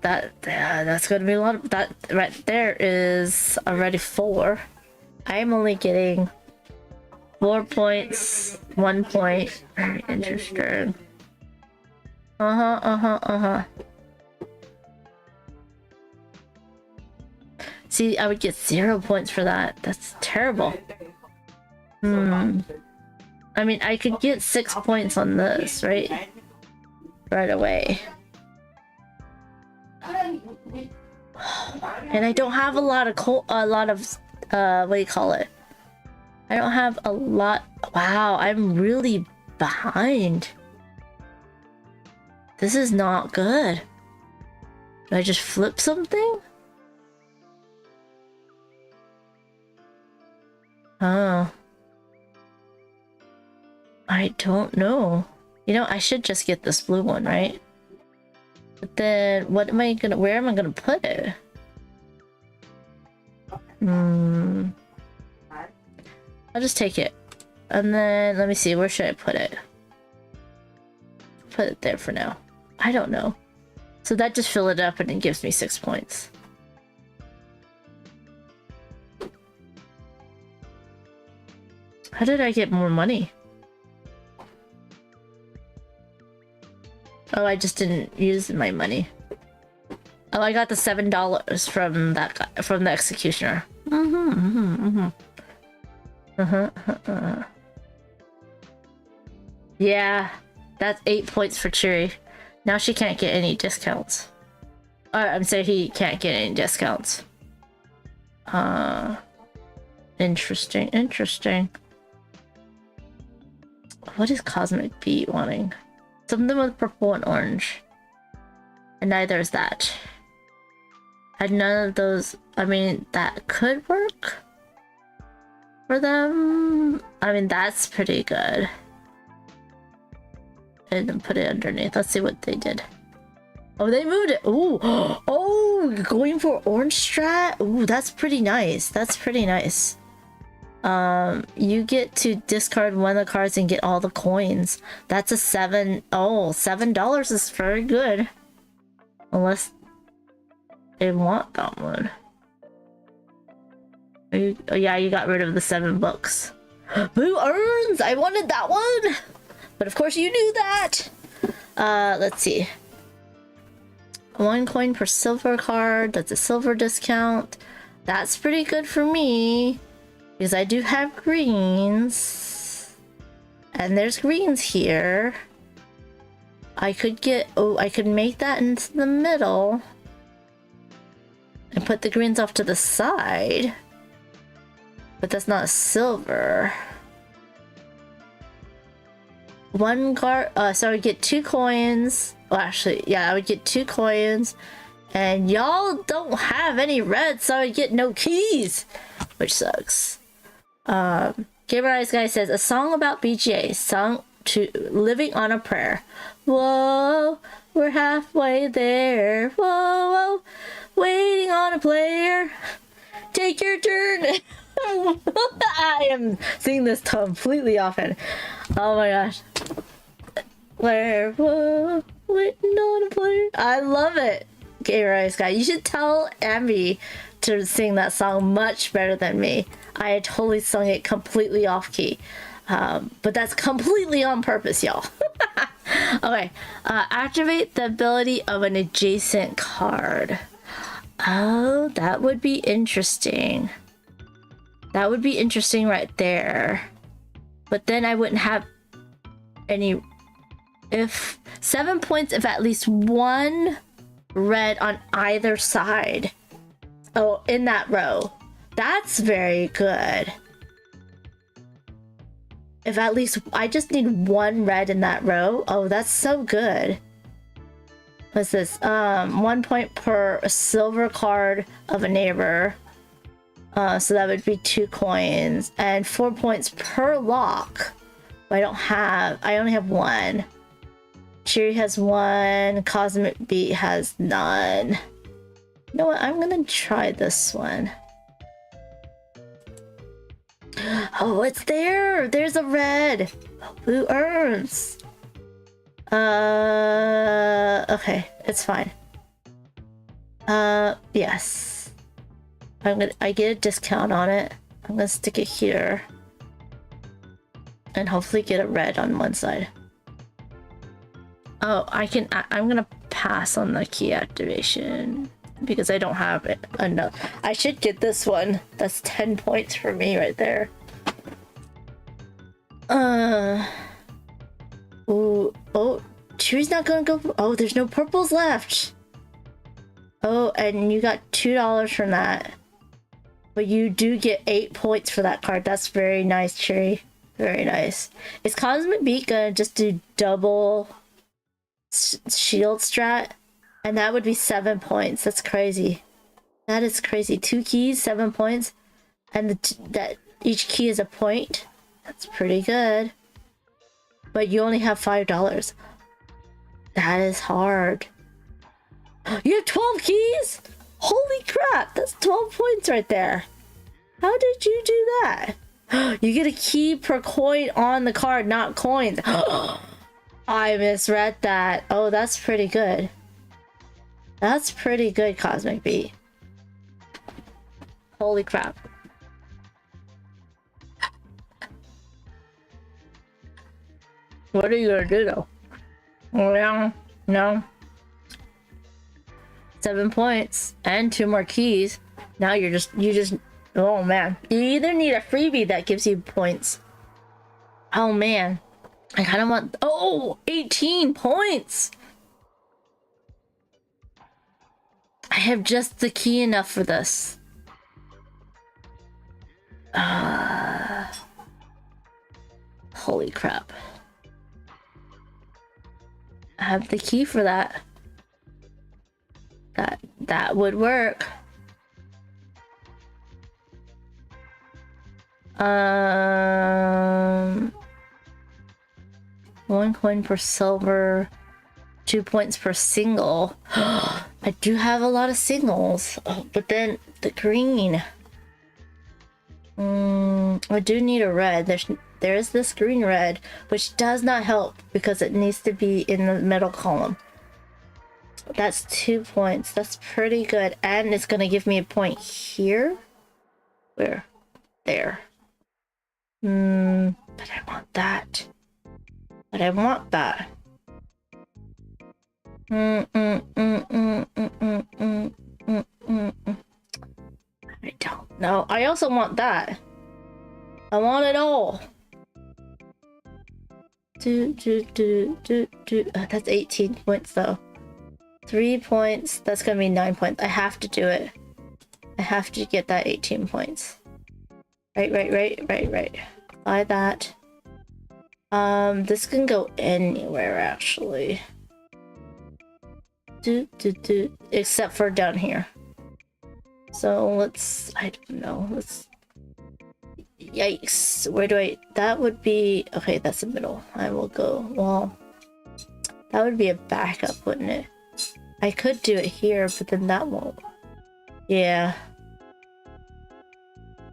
That's gonna be a lot of... That right there is already 4. I'm only getting 4 points, 1 point. Very interesting. See, I would get 0 points for that. That's terrible. I mean, I could get 6 points on this, right? Right away. And I don't have a lot of what do you call it? I don't have a lot. Wow, I'm really behind. This is not good. Do I just flip something? Oh. I don't know. You know, I should just get this blue one, right? But then, where am I gonna put it? I'll just take it. And then, let me see, where should I put it? Put it there for now. I don't know. So that just fill it up and it gives me 6 points. How did I get more money? Oh, I just didn't use my money. Oh, I got the $7 from that guy, from the executioner. Yeah, that's 8 points for Cheery. Now she can't get any discounts. I'm sorry, he can't get any discounts. Interesting, interesting. What is Cosmic Beat wanting? Something with purple and orange. And neither is that. And none of those, I mean, that could work for them. I mean, that's pretty good. And then put it underneath. Let's see what they did. Oh, they moved it. Ooh. Oh, going for orange strat? Ooh, that's pretty nice. That's pretty nice. You get to discard one of the cards and get all the coins. That's a $7 is very good. Unless they want that one. Oh yeah, you got rid of the 7 books. Blue urns! I wanted that one! But of course you knew that! Let's see. 1 coin per silver card. That's a silver discount. That's pretty good for me. Because I do have greens. And there's greens here. I could get... Oh, I could make that into the middle. And put the greens off to the side. But that's not silver. 1 card... so I would get 2 coins. Well, actually, yeah, I would get 2 coins. And y'all don't have any red, so I would get no keys. Which sucks. Gamer Eyes Guy says, a song about BGA, sung to Living on a Prayer. Whoa, we're halfway there. Whoa, whoa, waiting on a player. Take your turn. I am singing this completely often. Oh my gosh. Where, whoa, waiting on a player. I love it, Gamer Eyes Guy. You should tell Ambi to sing that song much better than me. I had totally sung it completely off key. But that's completely on purpose, y'all. Okay. Activate the ability of an adjacent card. Oh, that would be interesting. That would be interesting right there. But then I wouldn't have any... If 7 points if at least 1 red on either side. Oh, in that row. That's very good. If at least I just need 1 red in that row. Oh, that's so good. What's this? 1 point per silver card of a neighbor. So that would be 2 coins. And 4 points per lock. I only have 1. Cheery has 1. Cosmic Beat has none. You know what? I'm gonna try this one. Oh, it's there! There's a red! Blue urns! Okay, it's fine. Yes. I get a discount on it. I'm gonna stick it here. And hopefully get a red on one side. Oh, I'm gonna pass on the key activation. Because I don't have it enough. I should get this one. That's 10 points for me right there. Ooh, oh, Cheery's not gonna go. Oh, there's no purples left. Oh, and you got $2 from that. But you do get 8 points for that card. That's very nice, Cheery. Very nice. Is Cosmic Beat gonna just do double shield strat? And that would be 7 points. That's crazy. That is crazy. 2 keys, 7 points. And that each key is a point. That's pretty good. but you only have $5. That is hard. You have 12 keys? Holy crap, that's 12 points right there. How did you do that? You get a key per coin on the card, not coins. I misread that. Oh, that's pretty good. That's pretty good, Cosmic Bee. Holy crap. What are you gonna do though? Well, no. 7 points and 2 more keys. Now you just, oh man. You either need a freebie that gives you points. Oh man. I kind of want, 18 points. I have just the key enough for this. Holy crap. I have the key for that. That would work. 1 coin per silver, 2 points per single. I do have a lot of singles, but then the green. I do need a red. There is this green red, which does not help because it needs to be in the middle column. That's 2 points. That's pretty good, and it's gonna give me a point here. Where? There. But I want that. But I want that. I don't know. I also want that. I want it all. That's 18 points though. 3 points. That's gonna be 9 points. I have to do it. I have to get that 18 points. Right. Buy that. This can go anywhere actually. Except for down here. So let's, I don't know, let's, yikes, where do I, that would be, okay, that's the middle. I will go, well, that would be a backup, wouldn't it? I could do it here, but then that won't. Yeah.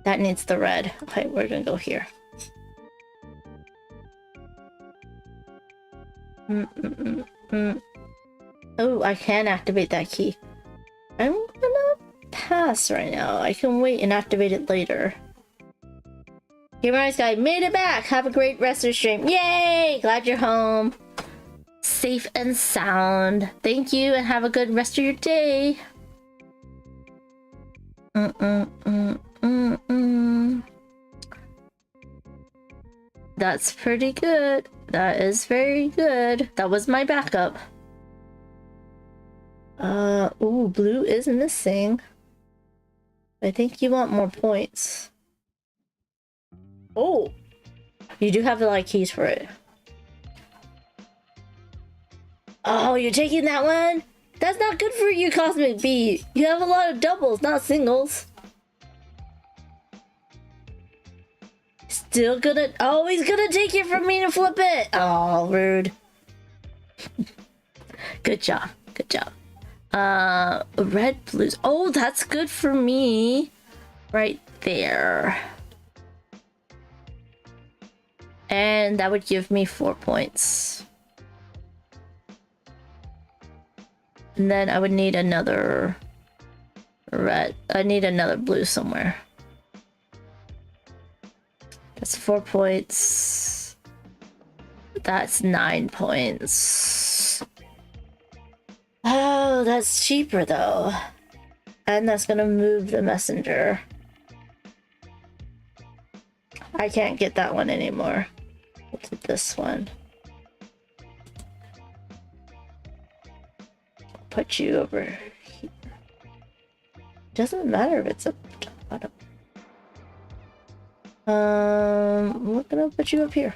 That needs the red. Okay, we're gonna go here. Oh, I can activate that key. I'm gonna pass right now. I can wait and activate it later. Humanize guy made it back. Have a great rest of the stream. Yay! Glad you're home. Safe and sound. Thank you and have a good rest of your day. That's pretty good. That is very good. That was my backup. Ooh, blue is missing. I think you want more points. Oh, you do have the light keys for it. Oh, you're taking that one? That's not good for you, Cosmic Bee. You have a lot of doubles, not singles. Still gonna, oh, he's gonna take it from me to flip it. Oh, rude. Good job, good job. Red, blues. Oh, that's good for me. Right there. And that would give me 4 points. And then I would need another red. I need another blue somewhere. That's 4 points. That's 9 points. Oh, that's cheaper though. And that's gonna move the messenger. I can't get that one anymore. We'll do this one. Put you over here. Doesn't matter if it's up to the bottom. We're gonna put you up here.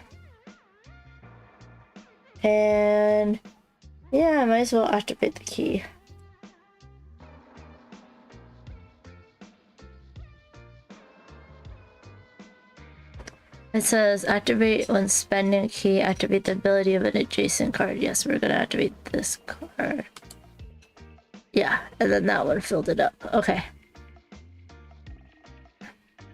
And yeah, I might as well activate the key. It says activate when spending a key, activate the ability of an adjacent card. Yes, we're gonna activate this card. Yeah, and then that one filled it up. Okay.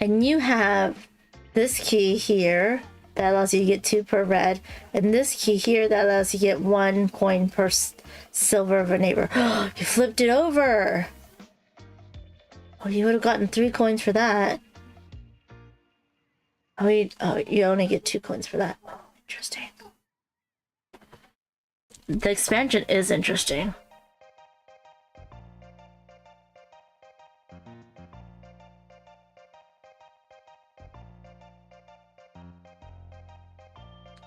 And you have this key here that allows you to get 2 per red, and this key here that allows you to get 1 coin per silver of a neighbor. You flipped it over! Oh, you would have gotten 3 coins for that. Oh, you only get 2 coins for that. Oh, interesting. The expansion is interesting.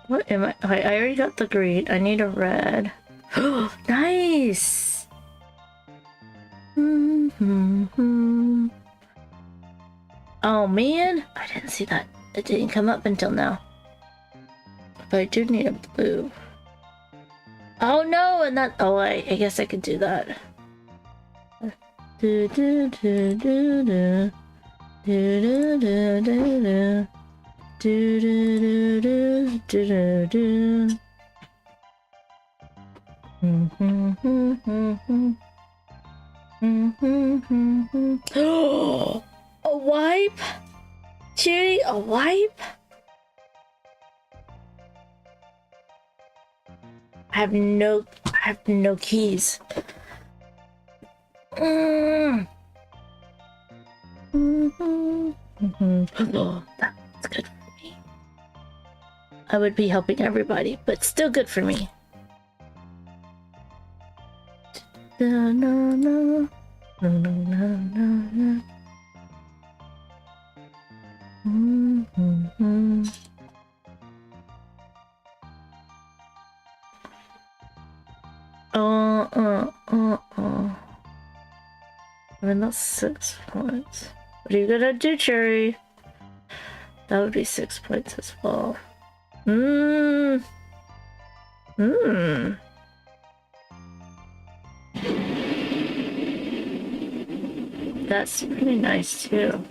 What am I? Okay, I already got the green. I need a red. Nice! Oh man, I didn't see that. It didn't come up until now. But I do need a blue. Oh no, and that. Oh, I guess I could do that. Do do do do do do do do do. Do do do do do do. A wipe? Cherry, a wipe? I have no keys. Oh, that's good. I would be helping everybody, but still good for me. No, no, no. No, no, no, no, no. I mean, that's 6 points. What are you gonna do, Cherry? That would be 6 points as well. That's pretty nice too.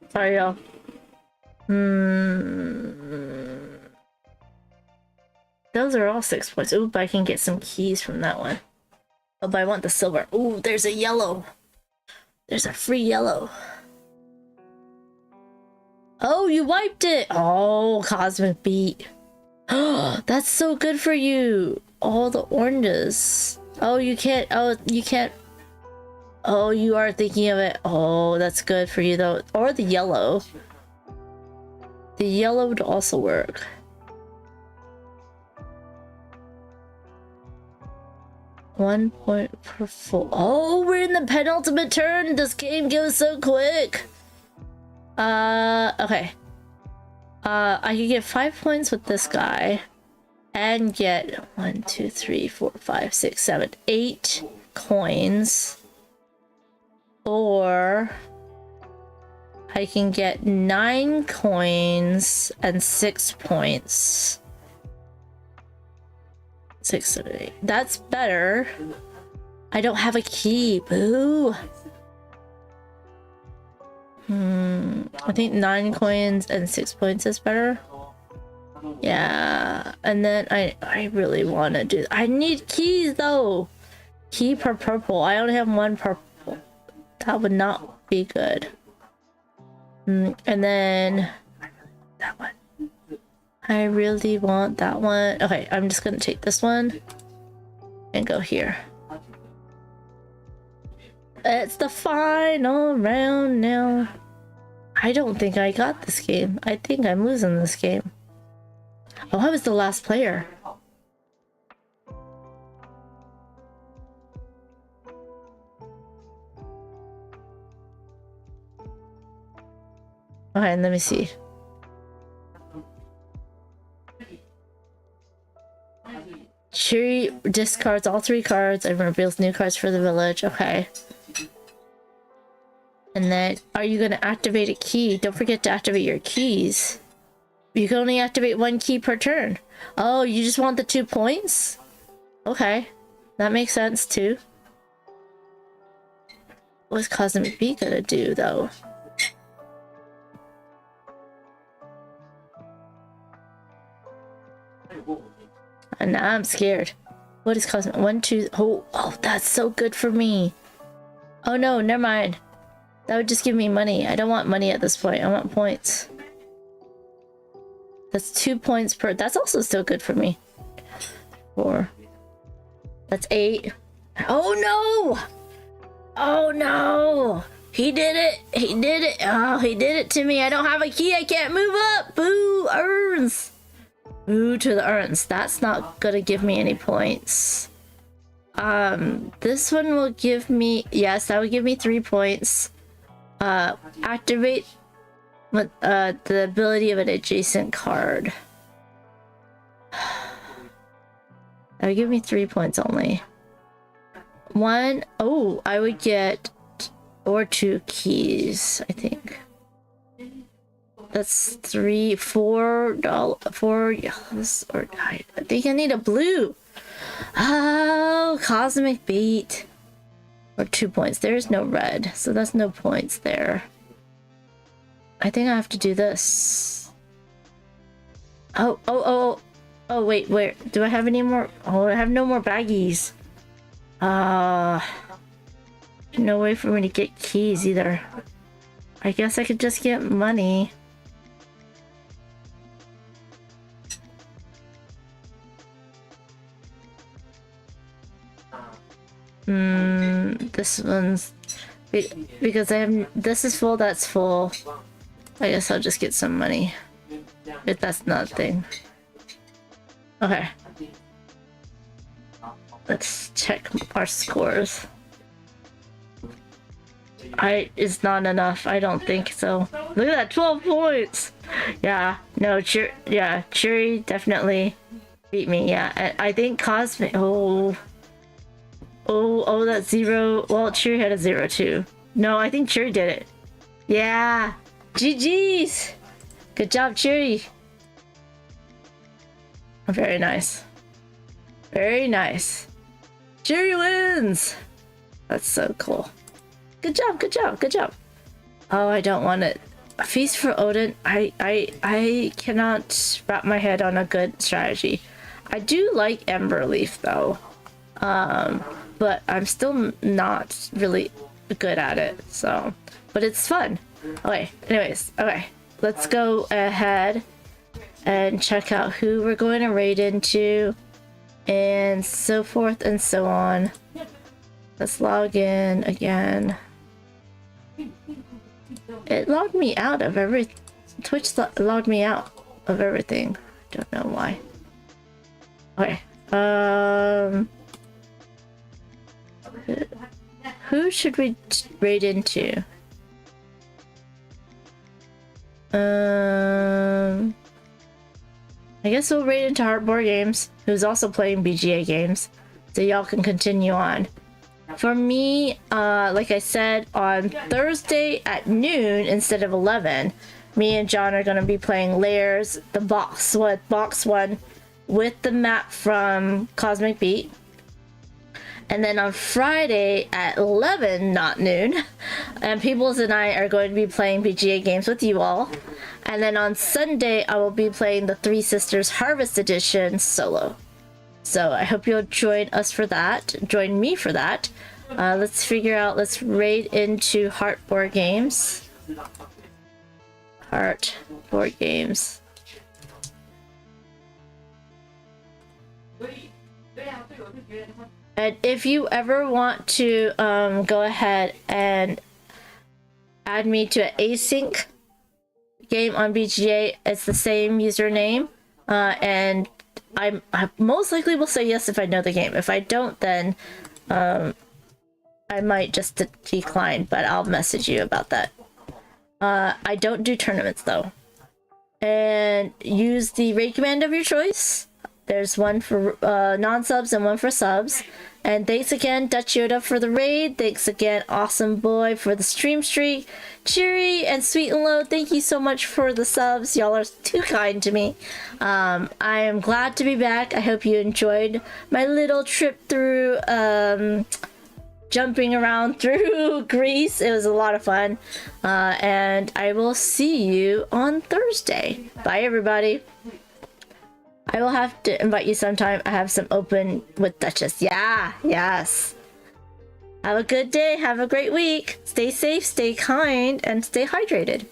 Sorry, y'all. Those are all 6 points. Ooh, but I can get some keys from that one. Oh, but I want the silver. Ooh, there's a yellow. There's a free yellow. Oh, you wiped it! Oh, Cosmic Beat. That's so good for you. All the oranges. Oh, you can't. Oh, you can't. Oh, you are thinking of it. Oh, that's good for you though. Or the yellow. The yellow would also work. One point per full. Oh, we're in the penultimate turn. This game goes so quick. Okay. I could get 5 points with this guy and get 1, 2, 3, 4, 5, 6, 7, 8 coins. Or I can get 9 coins and 6 points. 6, 7, 8. That's better. I don't have a key. Boo. I think 9 coins and 6 points is better. Yeah, and then I really want to do. I need keys though. Key per purple. I only have 1 purple. That would not be good. And then that one. I really want that one. Okay, I'm just gonna take this one and go here. It's the final round now. I don't think I got this game. I think I'm losing this game. Oh, I was the last player. Okay, let me see. Cherry discards all 3 cards and reveals new cards for the village. Okay. And then, are you going to activate a key? Don't forget to activate your keys. You can only activate 1 key per turn. Oh, you just want the 2 points? Okay. That makes sense too. What's Cosmic Bee gonna do, though? And now I'm scared. What is Cosmic? 1, 2. Oh, that's so good for me. Oh no, never mind. That would just give me money. I don't want money at this point. I want points. That's 2 points per. That's also still good for me. 4. That's 8. Oh no! Oh no! He did it! He did it! Oh, he did it to me! I don't have a key! I can't move up! Boo! Urns! Boo to the urns. That's not gonna give me any points. This one will give me... Yes, that would give me 3 points. Activate the ability of an adjacent card. That would give me 3 points only. 1... Oh, I would get... Or 2 keys, I think. That's 3, $4, 4 yellows, or I think I need a blue. Oh, Cosmic Beat. Or 2 points. There's no red, so that's no points there. I think I have to do this. Oh, wait, where? Do I have any more? Oh, I have no more baggies. No way for me to get keys either. I guess I could just get money. This one's because I have this is full, that's full. I guess I'll just get some money if that's not a thing. Okay, let's check our scores. It's not enough. I don't think so. Look at that, 12 points. Yeah, no, Cheery definitely beat me. Yeah, I think Cosmic. Oh, that's 0. Well, Cheery had a 0 too. No, I think Cheery did it. Yeah, GG's. Good job, Cheery. Very nice. Very nice. Cheery wins. That's so cool. Good job, good job, good job. Oh, I don't want it. A feast for Odin. I cannot wrap my head on a good strategy. I do like Emberleaf though. But I'm still not really good at it, so. But it's fun. Okay, anyways, okay. Let's go ahead and check out who we're going to raid into and so forth and so on. Let's log in again. It logged me out of Twitch logged me out of everything. I don't know why. Okay. Who should we raid into? I guess we'll raid into Heartboard Games, who's also playing BGA games, so y'all can continue on. For me, like I said, on Thursday at noon instead of 11, me and John are going to be playing Layers, the box one, with the map from Cosmic Beat. And then on Friday at 11, not noon, and Peoples and I are going to be playing BGA games with you all. And then on Sunday, I will be playing the Three Sisters Harvest Edition solo. So I hope you'll join us for that. Join me for that. Let's figure out, let's raid into Heartboard Games. Heartboard Games. And if you ever want to go ahead and add me to an async game on BGA, it's the same username, and I most likely will say yes if I know the game. If I don't, then I might just decline, but I'll message you about that. I don't do tournaments though. And use the raid command of your choice. There's one for non-subs and one for subs. And thanks again, Dutch Yoda, for the raid. Thanks again, Awesome Boy, for the stream streak. Cheery and Sweet and Low, thank you so much for the subs. Y'all are too kind to me. I am glad to be back. I hope you enjoyed my little trip through jumping around through Greece. It was a lot of fun. And I will see you on Thursday. Bye, everybody. I will have to invite you sometime. I have some open with Duchess. Yeah, yes. Have a good day. Have a great week. Stay safe, stay kind, and stay hydrated.